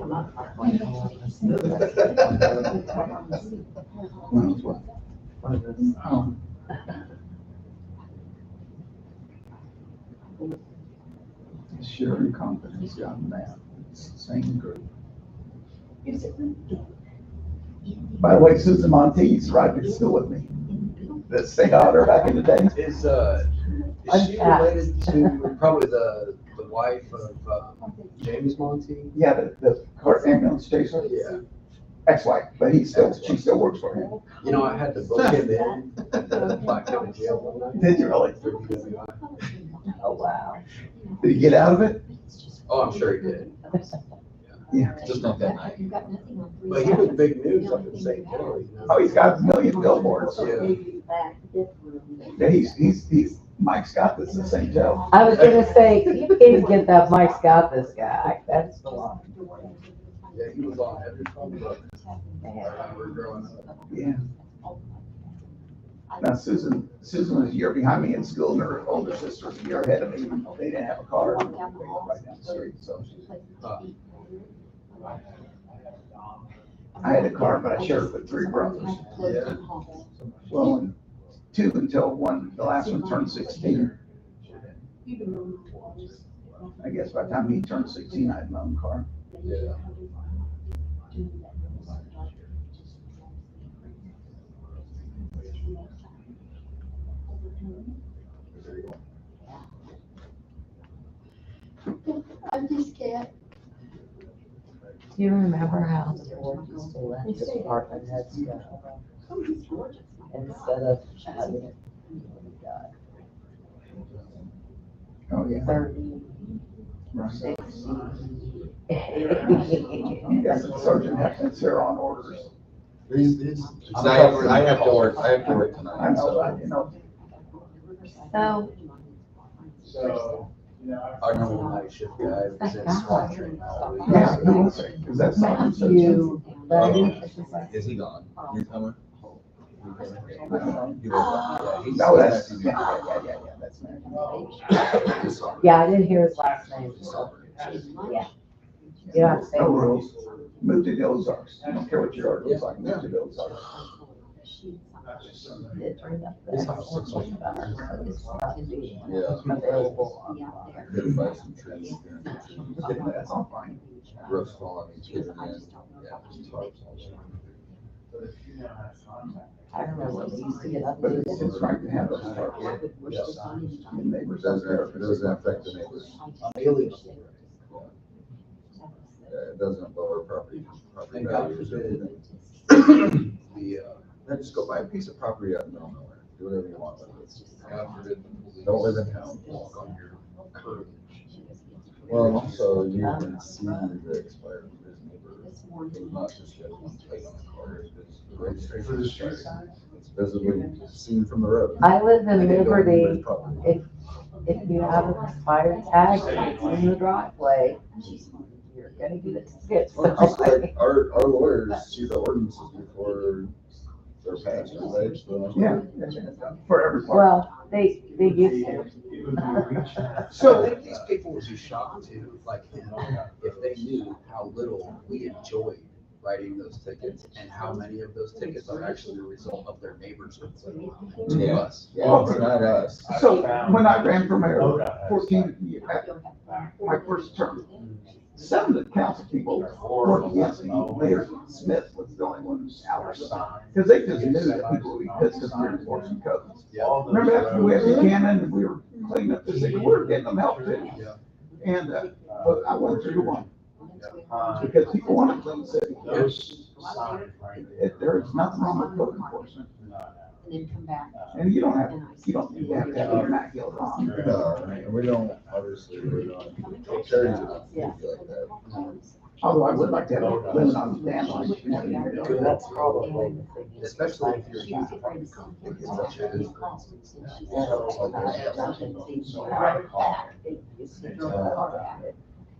Sharing confidence, young man, same group. By the way, Susan Monteith's right next school with me. The same daughter back in the day. Is she related to probably the wife of James Monteith? Yeah, the car ambulance chaser. Yeah. Ex-wife, but she still works for him. You know, I had to book him in at the Black County Jail one night. Did you really? Oh, wow. Did he get out of it? Oh, I'm sure he did. Yeah. Just not that night. But he was big news up in St. County. Oh, he's got a million billboards. Yeah. Yeah, he's Mike Scott that's the same jail. I was gonna say, you can't get that Mike Scott, this guy, that's the one. Yeah, he was on every phone book. I remember growing up. Yeah. Now Susan was a year behind me in school, and her older sister was a year ahead of me. They didn't have a car. They lived right down the street, so. I had a car, but I shared it with 3 brothers. Yeah. Well, 2 until the last one turned 16. I guess by the time he turned 16, I had my own car. Yeah. I'm just kidding. Do you remember how the board used to let the department heads go? Instead of having it, oh my God. yeah. 30, Right. 60. I'm guessing Sergeant Heflin's here on orders. I have to work tonight. I know that, you know. So, Our normal night shift guy was in SWAT training all week. Yeah, who was it? Is that Sergeant? Matthew, Is he gone? You coming? No, that's, yeah, that's Matthew. yeah, I didn't hear his last name. Yeah. You don't have to say No it. rules. Move to the Ozarks. I don't care what your yard looks like, move to the Ozarks. It turned up that it's much better, so it's not Yeah. available. Gotta buy some trees. That's all fine. Roofs falling, it's getting in. Yeah, it's hard. I remember when we used to get up. But it's right to have those targets. Yeah. The neighbors It out there. doesn't affect the neighbors. Yeah, it doesn't lower property And God values. forbid, Then just go buy a piece of property out in the middle of nowhere, do whatever you want with it. God forbid, don't live in town, walk on your curb. Well, and also you can see the expired of his neighbor, not just get one plate on the car, it's the registration is expired. It's visibly seen from the road. I live in They can go on Liberty. anybody's property. If you have an expired tag, it's in the driveway, you're gonna get Well, just something. like our lawyers see the ordinances before they're passed, right? So- Yeah, for every part. Well, they used to. So I think these people would be shocked too, like him, if they knew how little we enjoyed writing those tickets and how many of those tickets are actually a result of their neighbors complaining to Yeah. us. Well, it's not us. So when I ran for mayor 14, my first term, 7 of the council people worked against me. Mayor Smith was the only one who's out. Because they just knew that people would be pissed because we were enforcing codes. Remember after we had Buchanan and we were cleaning up the city, we were getting them help too. And, but I went through one. Because people want to clean the city. There's nothing wrong with code enforcement. And you don't have to have vernacular wrong. And we don't, obviously, we're not carrying enough like that. Although I would like to have a limit on the dam line. That's probably. Especially if you're using.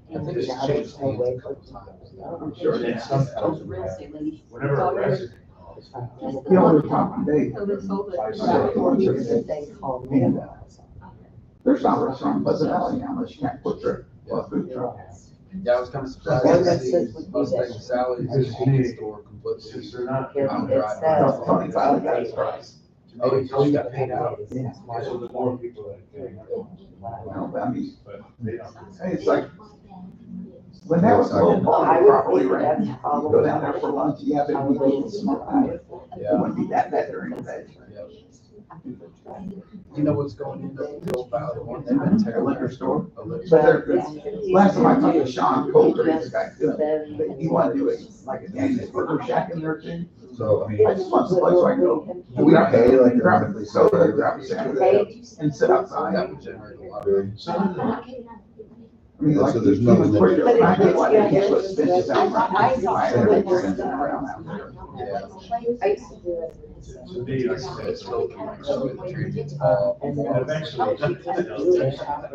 And think it's changed a couple I'm sure it is. Whenever a resident. You know, we're talking today. And, there's not a restaurant in Pleasant Valley now unless you can't put your food truck. Yeah, I was kind of surprised to see Mustang Sally's convenience store completely. I'm driving. Tony finally got his price. Oh, you got paid out. Yeah. So the more people that can. No, but I mean, But they don't. hey, it's like, when that was a little bar properly ran, you go down there for lunch, you have it, we eat small pie. It wouldn't be that bad during the day. You know what's going in the Hill Valley one? They've been A terrible. liquor store. A But liquor there, last time I talked to Sean Colter, this guy, he wanted to do it like a Daniel's Burger Shack in there too. So, I mean, I just want someplace where I can go. do we pay like a Grab monthly a soda, salary? grab a sandwich, and sit outside. that would generate a lot of. I mean, like, So there's even nothing for your that- packet, like, you put benches out front, you buy everything, you're sitting around out there. I used to do it. To me, like I said, It's really like so And and then. eventually,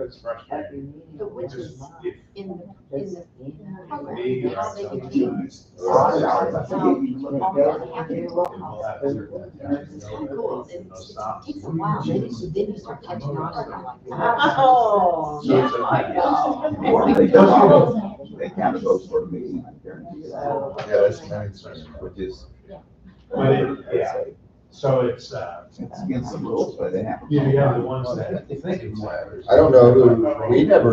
it's frustrating. Which Because is if in the. me or How they something, could use. Hours, I forget you look at we'll have certain It's kind of cool. and those stops. Takes a while, then you start catching on. Oh. Or they don't, they kind of goes for a meeting, I guarantee you that. Yeah, that's kind of, which is. But yeah, so it's, It's against the rules, but they have. you have the ones that think it's matters. I don't know who, we never,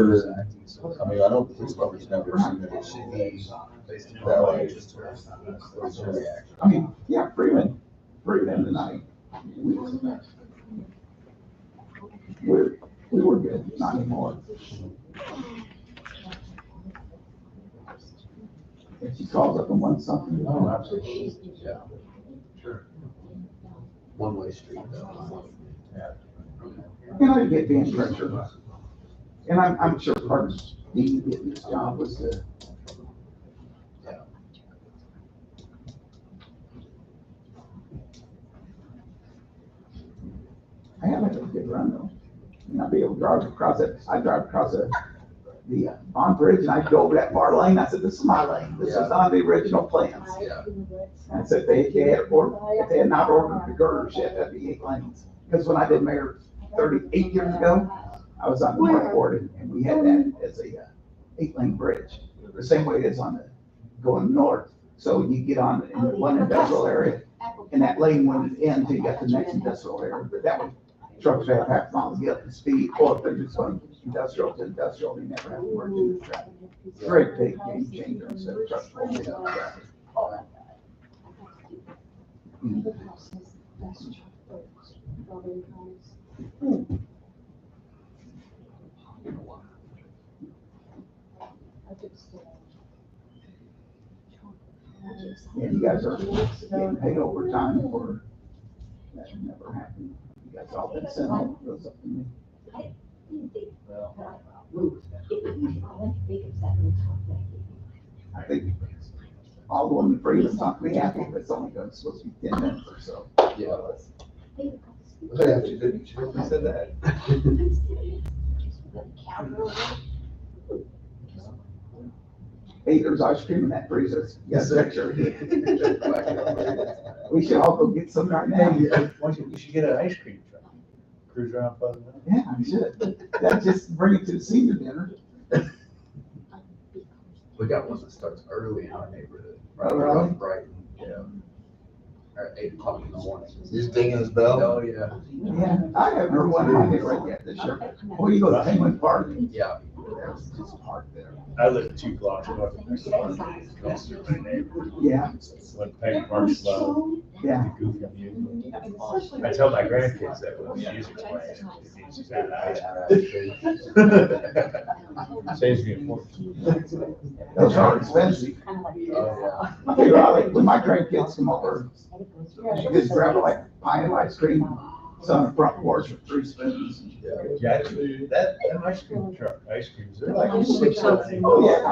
I mean, I don't, the police department's never seen it that way. What's your reaction? I mean, yeah, Freeman tonight. We were good, not anymore. If she calls up and wants something. Oh, absolutely. Yeah. Sure. One-way street though. You know, you get being pressure. And I'm sure part of Dean getting this job was to. I have had a good run though. And I'll be able to drive across it. I drive across the Bond Bridge and I go over that far lane. I said, this is my lane. This is on the original plans. Yeah. I said, if they had not ordered the girders yet, that'd be 8 lanes. Because when I did mayor 38 years ago, I was on the park board and we had that as a 8-lane bridge. The same way it is on the going north. So you get on in one industrial area and that lane wouldn't end until you got the next industrial area. But that would, trucks would have half a mile to get up to speed, or if they're just going industrial to industrial, they never have to work through the traffic. Very big game changer instead of trucks pulling in the traffic. Yeah, you guys are getting paid overtime for that never happened. You guys all been sent home, goes up to me. I think Alderman Freeman talked me happy, but it's only going to supposed to be 10 minutes or so. Yeah. Yeah, she said that. Hey, there's ice cream in that freezer. Yes, sir. We should all go get some right now. You should get an ice cream truck. Cruise around Pleasant Valley. Yeah, I should. That just bring it to the senior dinner. We got one that starts early in our neighborhood. Oh, really? Brighton, yeah. At 8 o'clock in the morning. He's dinging his bell? Oh, yeah. Yeah, I haven't heard one in my neighborhood yet this year. Well, you go to Penguin Park. Yeah. There's just park there. I live 2 blocks north of next door. My neighbor. Yeah. When Penguin Park's low. Yeah. Goofy music. I tell my grandkids that when the music's playing, it means it's not nice. Saves me a fortune. Those are expensive. I tell you what, like, when my grandkids come over, you just grab like a pint of ice cream, it's on the front porch with 3 spoons. Yeah, actually, that ice cream truck, ice creams, they're like 6 cents. Oh, yeah.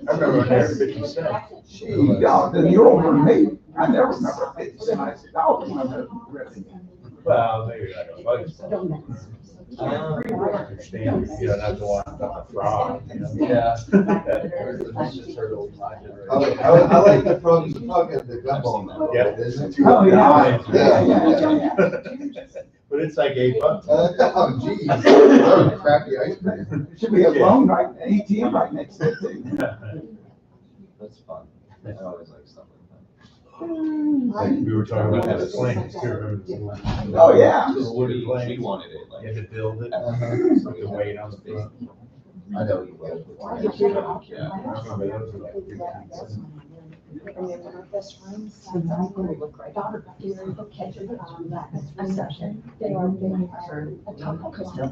I remember when they were 50 cents. You know, then you're over me. I never remember 50 cents. I said, I'll remember ripping. Well, maybe like a budget. I understand, you know, not to want to frog, you know. Yeah. I like the frog, the gumball now. Yeah. Oh, yeah. But it's like $8. Oh, geez. That was crappy ice cream. There should be a loan right, an ATM right next to it too. That's fun. I always like stuff Like we were talking about that plane, too, remember the plane? Oh, yeah. The wooden plane. She wanted it, You like. had to build it, so the weight on the front. I know you will. Yeah. I remember those were like 50 cents. And then when our best friends, so I'm gonna look right on her, catch it a session. They are doing a taco custom.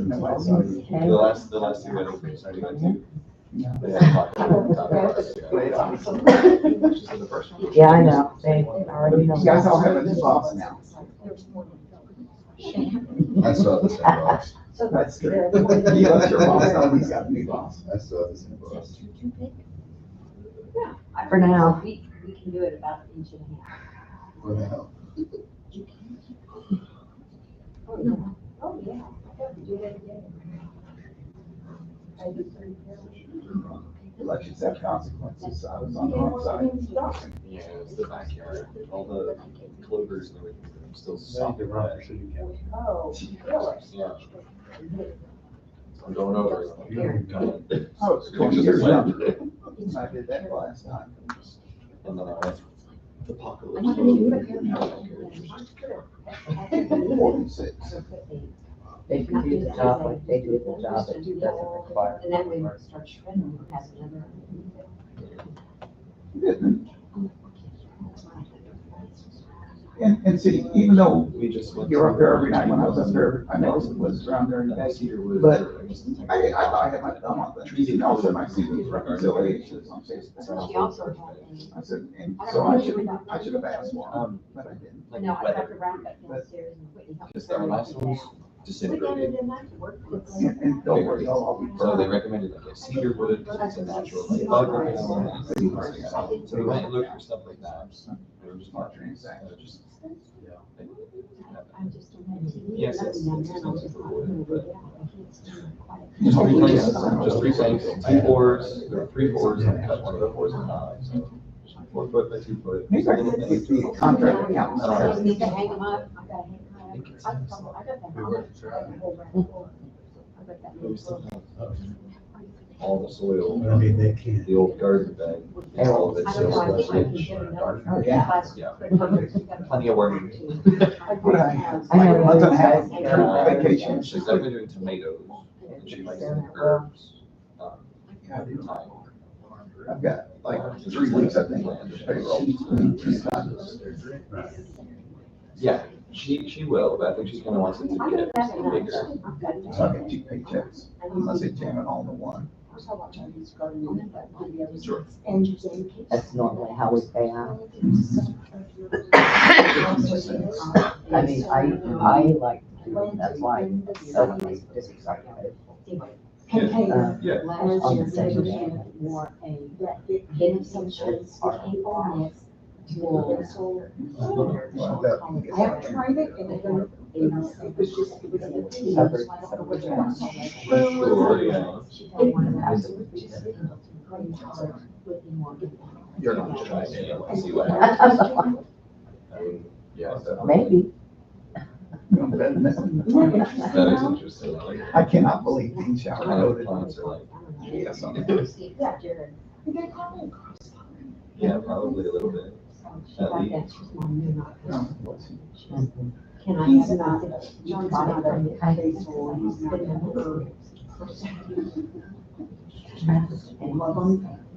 The last 2 weddings, I went to. They had like- Yeah, I know. They already know. You guys all have a new boss now. I still have the same boss. That's good. You let your boss know he's got a new boss. I still have the same boss. For now. We can do it about an inch and a half. For now. Oh, yeah. Do it again. Elections have consequences. I was on the wrong side. Yeah, it's the backyard, all the clovers and everything, I'm still Now you soft. can run for city council. Oh, really? Yeah. I'm going over. I was 20 years younger. I did that last time. And then I went the apocalypse. 46. They can do the job like they do the job, it doesn't require. And then we start shredding, we have another. And see, even though We just went. you're up there every night when I was up there, I know it was around there in the day. But I thought I had my thumb on things. And all of a sudden I see these reconciliations on Facebook. I said, and so I should have asked more, but I didn't. No, I have to wrap it downstairs and Whitney helped. Just our last ones, disintegrated. And don't worry, I'll be. So they recommended like a cedar wood, because it's a natural like bug repellent. So we went and looked for stuff like that. They were just not just, yes, it's expensive for wood, but. Just 3 things, 2 boards, there were 3 boards, and I cut one of the boards in half, so. 4 foot by 2 foot. Maybe I can get you a contract account. I need to hang them up. I gotta hang All the soil, I mean, they can't. the old garden bed, and all of it's just rich. Yeah, plenty of work. Like a month and a half vacation. She's definitely doing tomatoes, and she likes herbs. Thyme. I've got like 3 weeks, I think, to payroll. Yeah, she will, but I think she kind of wants it to get bigger. So I get 2 paychecks, unless they jam it all into one. Sure. That's normally how we pay out. I mean, I like, that's why everybody disexcited. Yeah. On the same day. I haven't tried it, and it was just, it was a tea. Sure, yeah. You're not trying to See what happens. Yeah, Maybe. that is interesting. I like it. I cannot believe Dean Shower Kind of voted. plants are like, Yes, on it. yeah, probably a little bit. At least. He's not, John's not a baseball, he's not a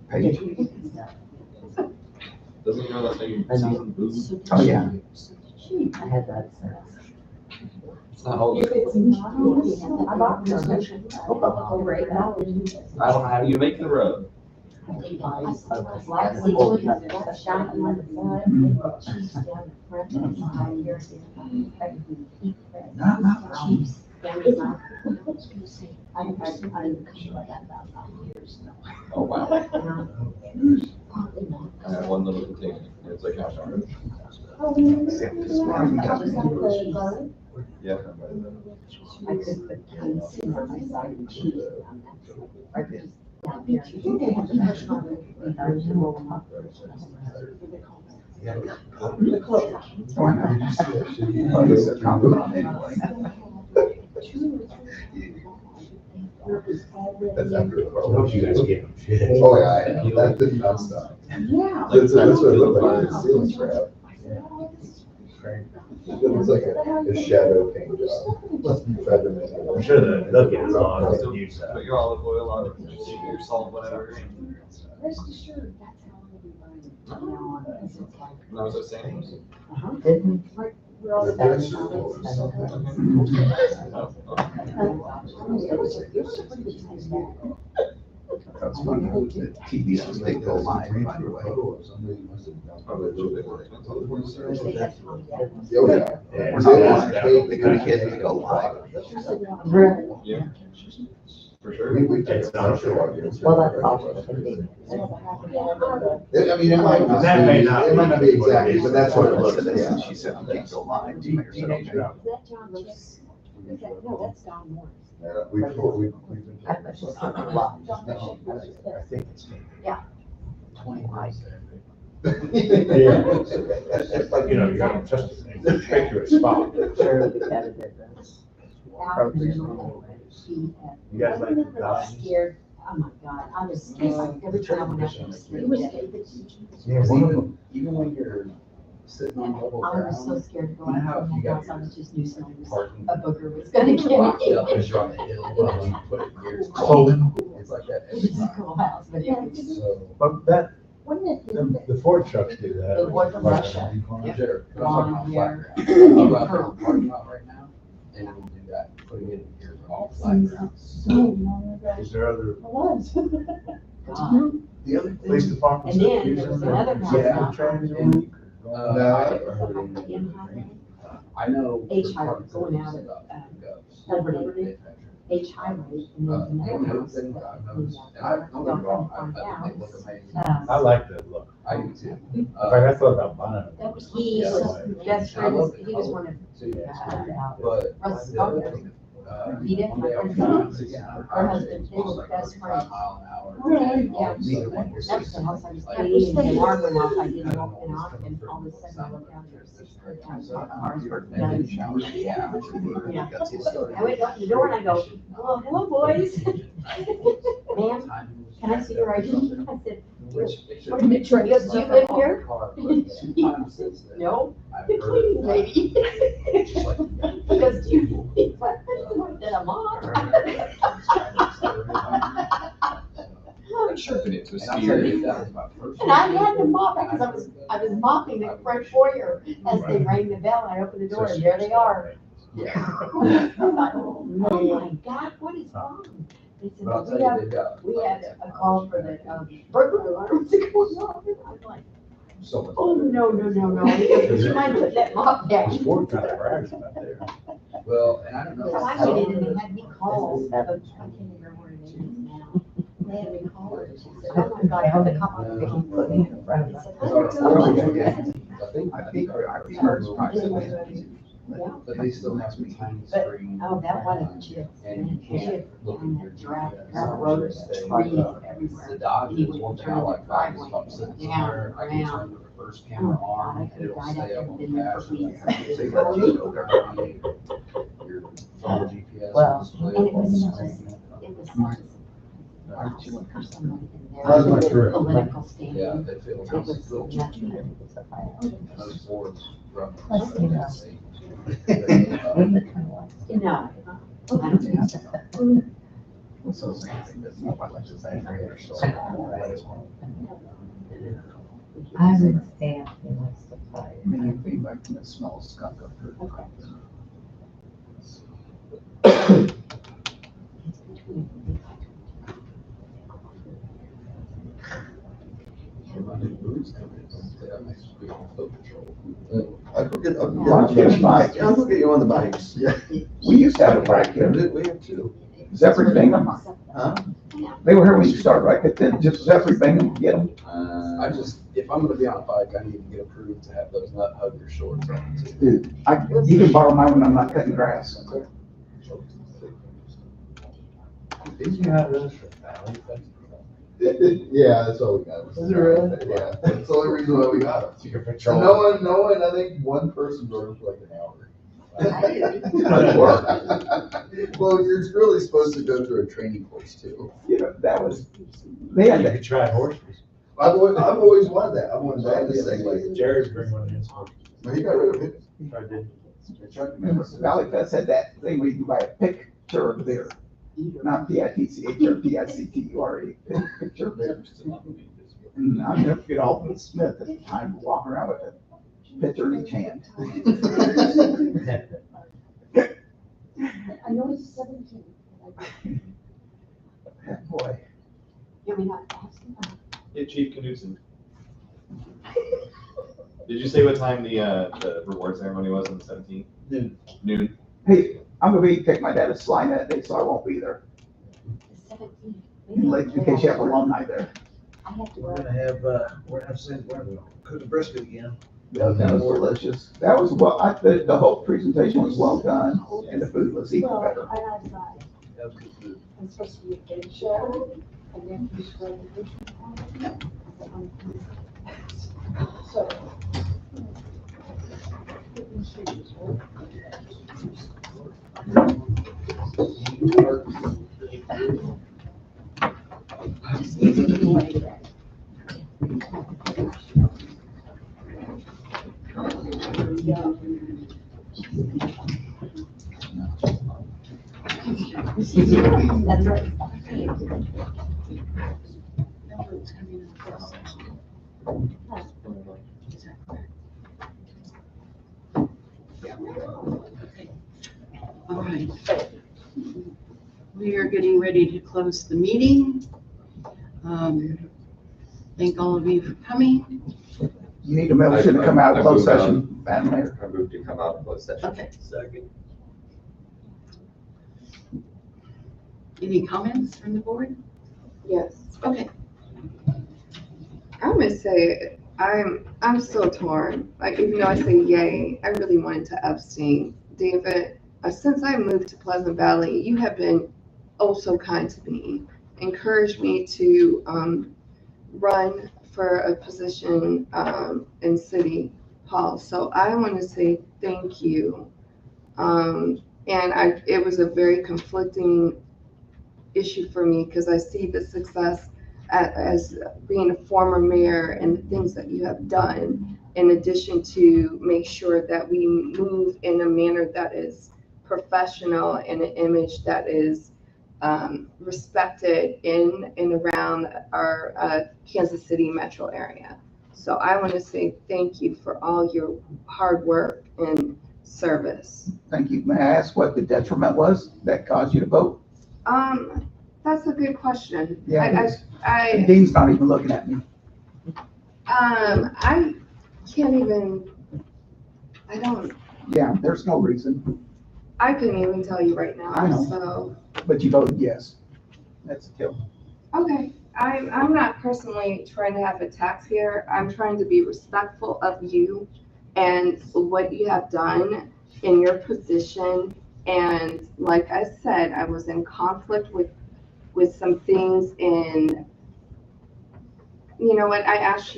Page. Doesn't he know that thing, season food? Oh, yeah. I had that since. It's not all If good. it's not, I bought permission. I don't know how you make the road. Oh, wow. I have one little container, and it's like half hour. Yeah. I could put cans in on my side and cheese on that. I did. That's after. I hope you guys get them. Oh, yeah, that did not stop. Yeah. That's what it looked like, the ceiling crap. It looks like a shadow paint job. I'm sure they'll get it on, they'll use that. Put your olive oil on it, just your salt, whatever. Rest assured, that's how I'm gonna be running from now on. It's like, That was the same. like, we're all about it. It was a pretty good time. That's funny, the TVs, they go live, by the way. Probably a little bit more expensive. Oh, yeah. We're not live. They could have hit it, go live. Yeah. For sure. It's not sure. Well, that's also can be. I mean, it might not That may not be, it might not be exactly, but that's what it Look looks at this, like. and she said, you can't go live. No, that's Don Moore. Yeah, we've been. I bet she's not a lot. I think it's. Yeah. 25. Yeah. But, you know, you got just a picture spot. Sure, the editor does. You guys like the I'm dogs? scared. Oh my God, I was scared. Every time I went up, I was scared. Yeah, even when you're sitting on level I was ground. so scared to go You know out how of if you the got house. I was just knew something was, parking a booger was gonna get locked me. up because you're on the hill, and you put it in gears. It's like that every It's a time. cool house, but it was. So. But that, Wouldn't it? the Ford trucks do that. The one from Like, Russia. Sure. Blonde hair. I'll go out there on the parking lot right now, and we'll do that, putting it in gears all flat ground. Is there other God. The other police thing. departments? And that then use there was them? another house Yeah. out there. Trans- I never heard anything. I know. H-Hire going out of, Manufacturer. H highway and then the next One house. thing that I've noticed, and I don't get me wrong, I think they look amazing. I like that look. I do too. In fact, I thought about buying them. That was He Yeah. was best friends, he was one of, So, But but. he didn't, One day I was driving 69, her husband, they were best 35 friends. mile an hour. Really? And all of a Yeah. sudden, That's the house I was like, dating, and the alarm went off, I didn't open it up, and all of a sudden I looked down there, cars were done. Yeah. Yeah. I went up the door and I go, oh, hello, boys. Ma'am, can I see your ID? I said, what a picture, he goes, do you live here? No, the cleaning lady. He goes, do you? I said, I'm on. I'm sure if it was And I'll here. tell you, that was my first. And I had to mop because I was mopping the front foyer as they rang the bell and I opened the door and there they are. Yeah. I thought, oh my God, what is wrong? They said, But I'll well, tell you, they've got. we had a call for the burglar alarm to go off. I'm like, So much. oh, no. He goes, would you mind putting that mop down? Ford kind of brags about there. Well, and I don't know. So I went in and they had me call, I can't remember where it is now. They had me call her and she said, oh my God, I the cop on the put me in front of I think our charge price. But they still have some tiny screen. Oh, that one chip. And you can't look at your Giraffe, GPS. road, trees everywhere. The Dodge is one thing I like about it is if I'm sitting somewhere, I can turn the reverse camera on and it'll stay up on the dash. And you can see what you go there. Your phone GPS. Well, display and it on the was screen. nice. For somebody in there. How's my trip? Political standing. Yeah, they feel It nice. was nothing. Those Fords run. Let's do this. No, I don't think so. So it's anything that's not like this angry or so. I would stand in my supply. I mean, you think like the smell of skunk up here. I could get, I'll get bikes. I'll get you on the bikes, yeah. We used to have a bike here. We have two. Zephyr Bingham. Huh? They were here when you started, right? But then just Zephyr Bingham, get them. I just, if I'm gonna be on a bike, I need to get approved to have those nut hugger shorts on too. Dude, you can borrow mine when I'm not cutting grass. Didn't you have those for Valley Festival? Yeah, that's all we got. Is it really? Yeah, that's the only reason why we got them. You can And patrol. no one, I think one person rode them for like an hour. Well, you're really supposed to go through a training course too. You know, that was, they had You that. could try horses. I've always wanted that. I wanted to have this thing like, Jared's bring one in. So no, he got rid of it. I did. Remember, Valley Fest had that thing where you can buy a picture of there. Not P-I-T-C-H-R, P-I-C-T-U-R-E, picture of there. And I'll never forget Alderman Smith at the time walking around with a picture in each hand. I know it's 17. Boy. You mean, I have some. Hey, Chief Knudsen. Did you say what time the reward ceremony was on the 17th? Noon. Hey, I'm gonna be taking my dad to Slime that day, so I won't be there. 17. In case you have alumni there. I have to We're go. gonna have, cook the brisket again. That was delicious. That was the whole presentation was well done, and the food was even Well, better. I thought, That was good food. I'm supposed to be a game show, and then you spread the vision. So. Just give it away. That's right. All right. We are getting ready to close the meeting. Thank all of you for coming. You need a motion to come out of closed session, Madam Mayor. I moved to come out of closed session. Okay. Second. Any comments from the board? Yes. Okay. I'm gonna say I'm still torn. Like even though I say yay, I really wanted to abstain. David, since I moved to Pleasant Valley, you have been oh so kind to me, encouraged me to run for a position in City Hall. So I want to say thank you. And it was a very conflicting issue for me because I see the success as being a former mayor and the things that you have done, in addition to make sure that we move in a manner that is professional and an image that is respected in and around our Kansas City metro area. So I want to say thank you for all your hard work and service. Thank you. May I ask what the detriment was that caused you to vote? That's a good question. Yeah, I Dean's not even looking at me. I can't even, I don't, Yeah, there's no reason, I couldn't even tell you right now. I know. So, but you voted yes. That's a kill. okay. I'm not personally trying to have attacks here. I'm trying to be respectful of you and what you have done in your position. And like I said, I was in conflict with some things in, you know what, I asked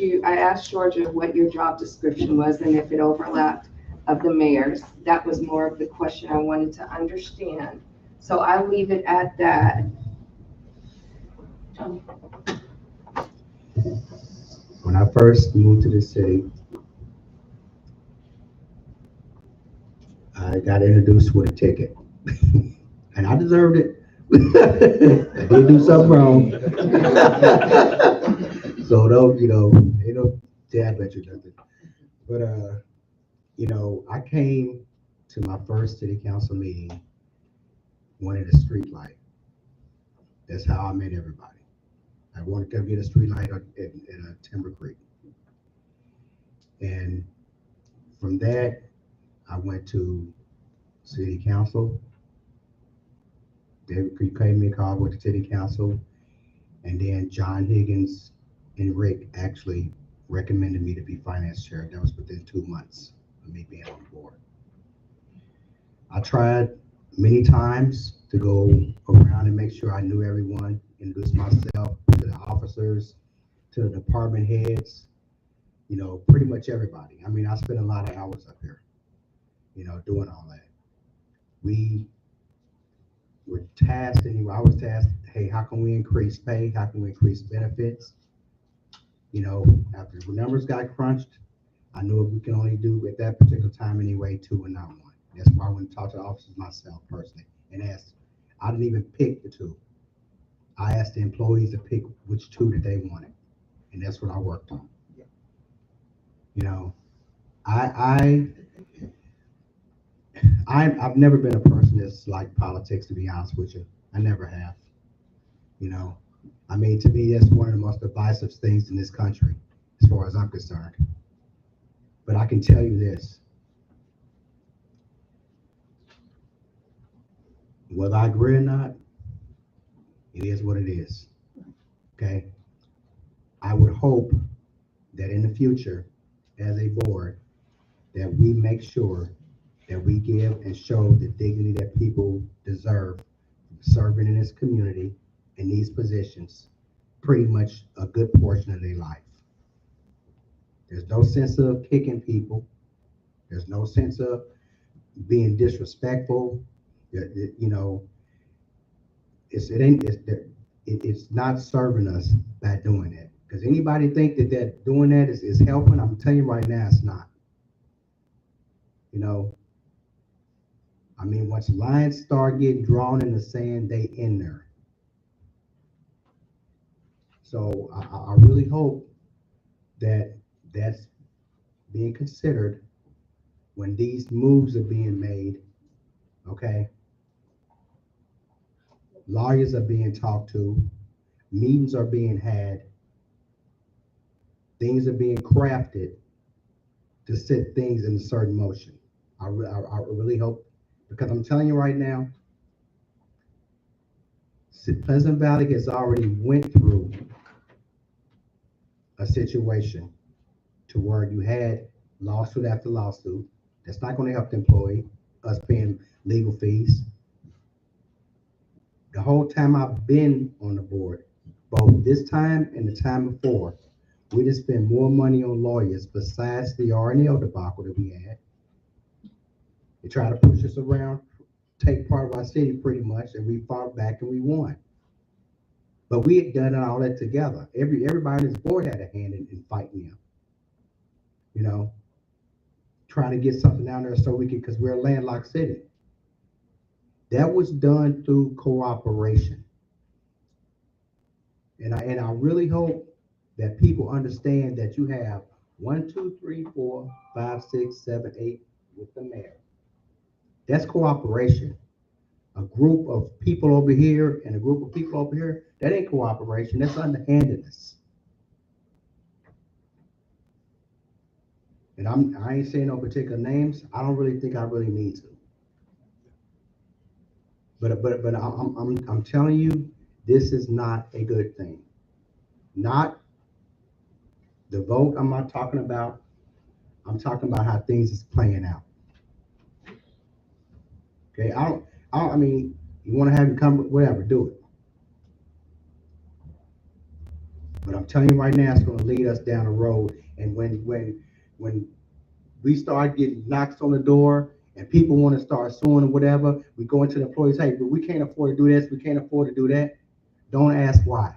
Georgia what your job description was and if it overlapped of the mayor's. That was more of the question I wanted to understand. So I'll leave it at that. When I first moved to the city, I got introduced with a ticket, and I deserved it. I did do something wrong. So don't, they don't dab at you nothing. But I came to my first city council meeting wanted a street light. That's how I met everybody. I wanted to get a street light in Timber Creek. And from that, I went to city council. David Creek gave me a call with the city council. And then John Higgins and Rick actually recommended me to be finance chair. That was within 2 months of me being on board. I tried many times to go around and make sure I knew everyone, introduce myself to the officers, to the department heads, pretty much everybody. I mean, I spent a lot of hours up here, doing all that. We were tasked anyway. I was tasked, hey, how can we increase pay? How can we increase benefits? After the numbers got crunched, I knew we can only do at that particular time anyway, 2 and not 1. That's why I went to talk to the officers myself personally and asked. I didn't even pick the 2. I asked the employees to pick which 2 that they wanted, and that's what I worked on. I've never been a person that's like politics, to be honest with you. I never have. I mean, to me, that's one of the most divisive things in this country, as far as I'm concerned. But I can tell you this. Whether I agree or not, it is what it is. Okay? I would hope that in the future, as a board, that we make sure that we give and show the dignity that people deserve serving in this community in these positions pretty much a good portion of their life. There's no sense of kicking people. There's no sense of being disrespectful. It's not serving us by doing that. Because anybody think that doing that is helping, I'm telling you right now, it's not. I mean, once lines start getting drawn in the sand, they in there. So I really hope that that's being considered when these moves are being made, okay? Lawyers are being talked to, meetings are being had, things are being crafted to set things in a certain motion. I really hope, because I'm telling you right now, Pleasant Valley has already went through a situation to where you had lawsuit after lawsuit. That's not gonna help the employee, us paying legal fees. The whole time I've been on the board, both this time and the time before, we just spend more money on lawyers besides the R&L debacle that we had. They try to push us around, take part of our city pretty much, and we fought back and we won. But we had done all that together. Everybody on this board had a hand in fighting them. You know, trying to get something down there so we could, because we're a landlocked city. That was done through cooperation. And I really hope that people understand that you have 1, 2, 3, 4, 5, 6, 7, 8 with the mayor. That's cooperation. A group of people over here and a group of people over here, that ain't cooperation, that's underhandedness. And I ain't saying no particular names. I don't really think I really need to. But I'm telling you, this is not a good thing. Not the vote I'm not talking about. I'm talking about how things is playing out. Okay, I mean, you want to have it come, whatever, do it. But I'm telling you right now, it's going to lead us down the road. And when we start getting knocks on the door and people want to start suing or whatever, we go into the employees, hey, but we can't afford to do this, we can't afford to do that. Don't ask why.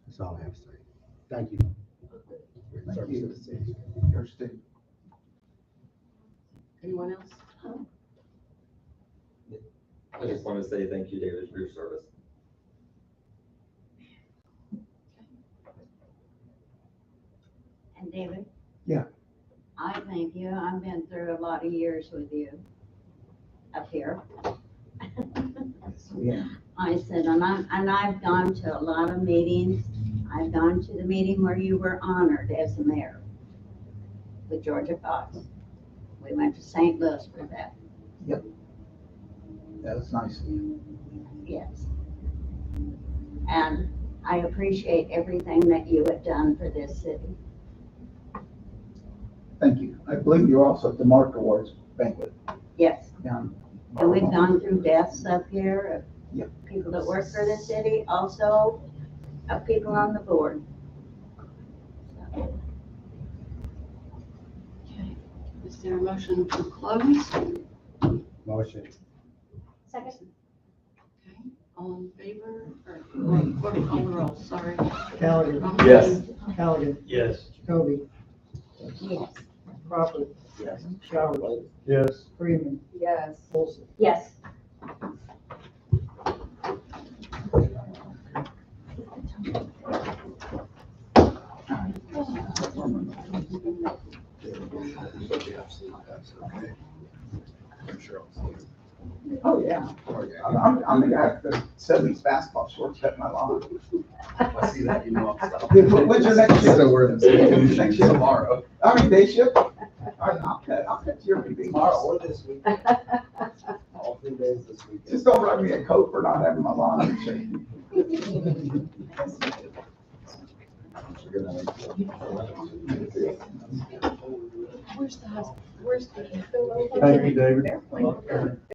That's all I have to say. Thank you. Thank you. Anyone else? I just want to say thank you, David, for your service. And David? Yeah. I thank you. I've been through a lot of years with you up here. Yeah. I said, and I've gone to a lot of meetings. I've gone to the meeting where you were honored as the mayor with Georgia Fox. We went to St. Louis for that. Yep. That was nice of you. Yes. And I appreciate everything that you have done for this city. Thank you. I believe you're also at the Mark Awards banquet. Yes. Down. And we've gone through deaths up here Yep. of people that work for the city, also of people on the board. Okay. Is there a motion to close? Motion. Second. Okay. All in favor? Or call the roll, sorry. Callaghan. Yes. Callaghan. Yes. Jacoby. Yes. Crawford. Yes. Showers. Yes. Freeman. Yes. Olson. Yes. Oh, yeah. I'm the guy that sells these basketball shorts at my lawn. I see that, you know. When's your next shift? So we're Next shift? tomorrow. I mean, day shift? I'll cut your meeting. Tomorrow or this week. All 3 days this week. Just don't write me a coat for not having my lawn in shape. Where's the husband? Where's the? Thank you, David.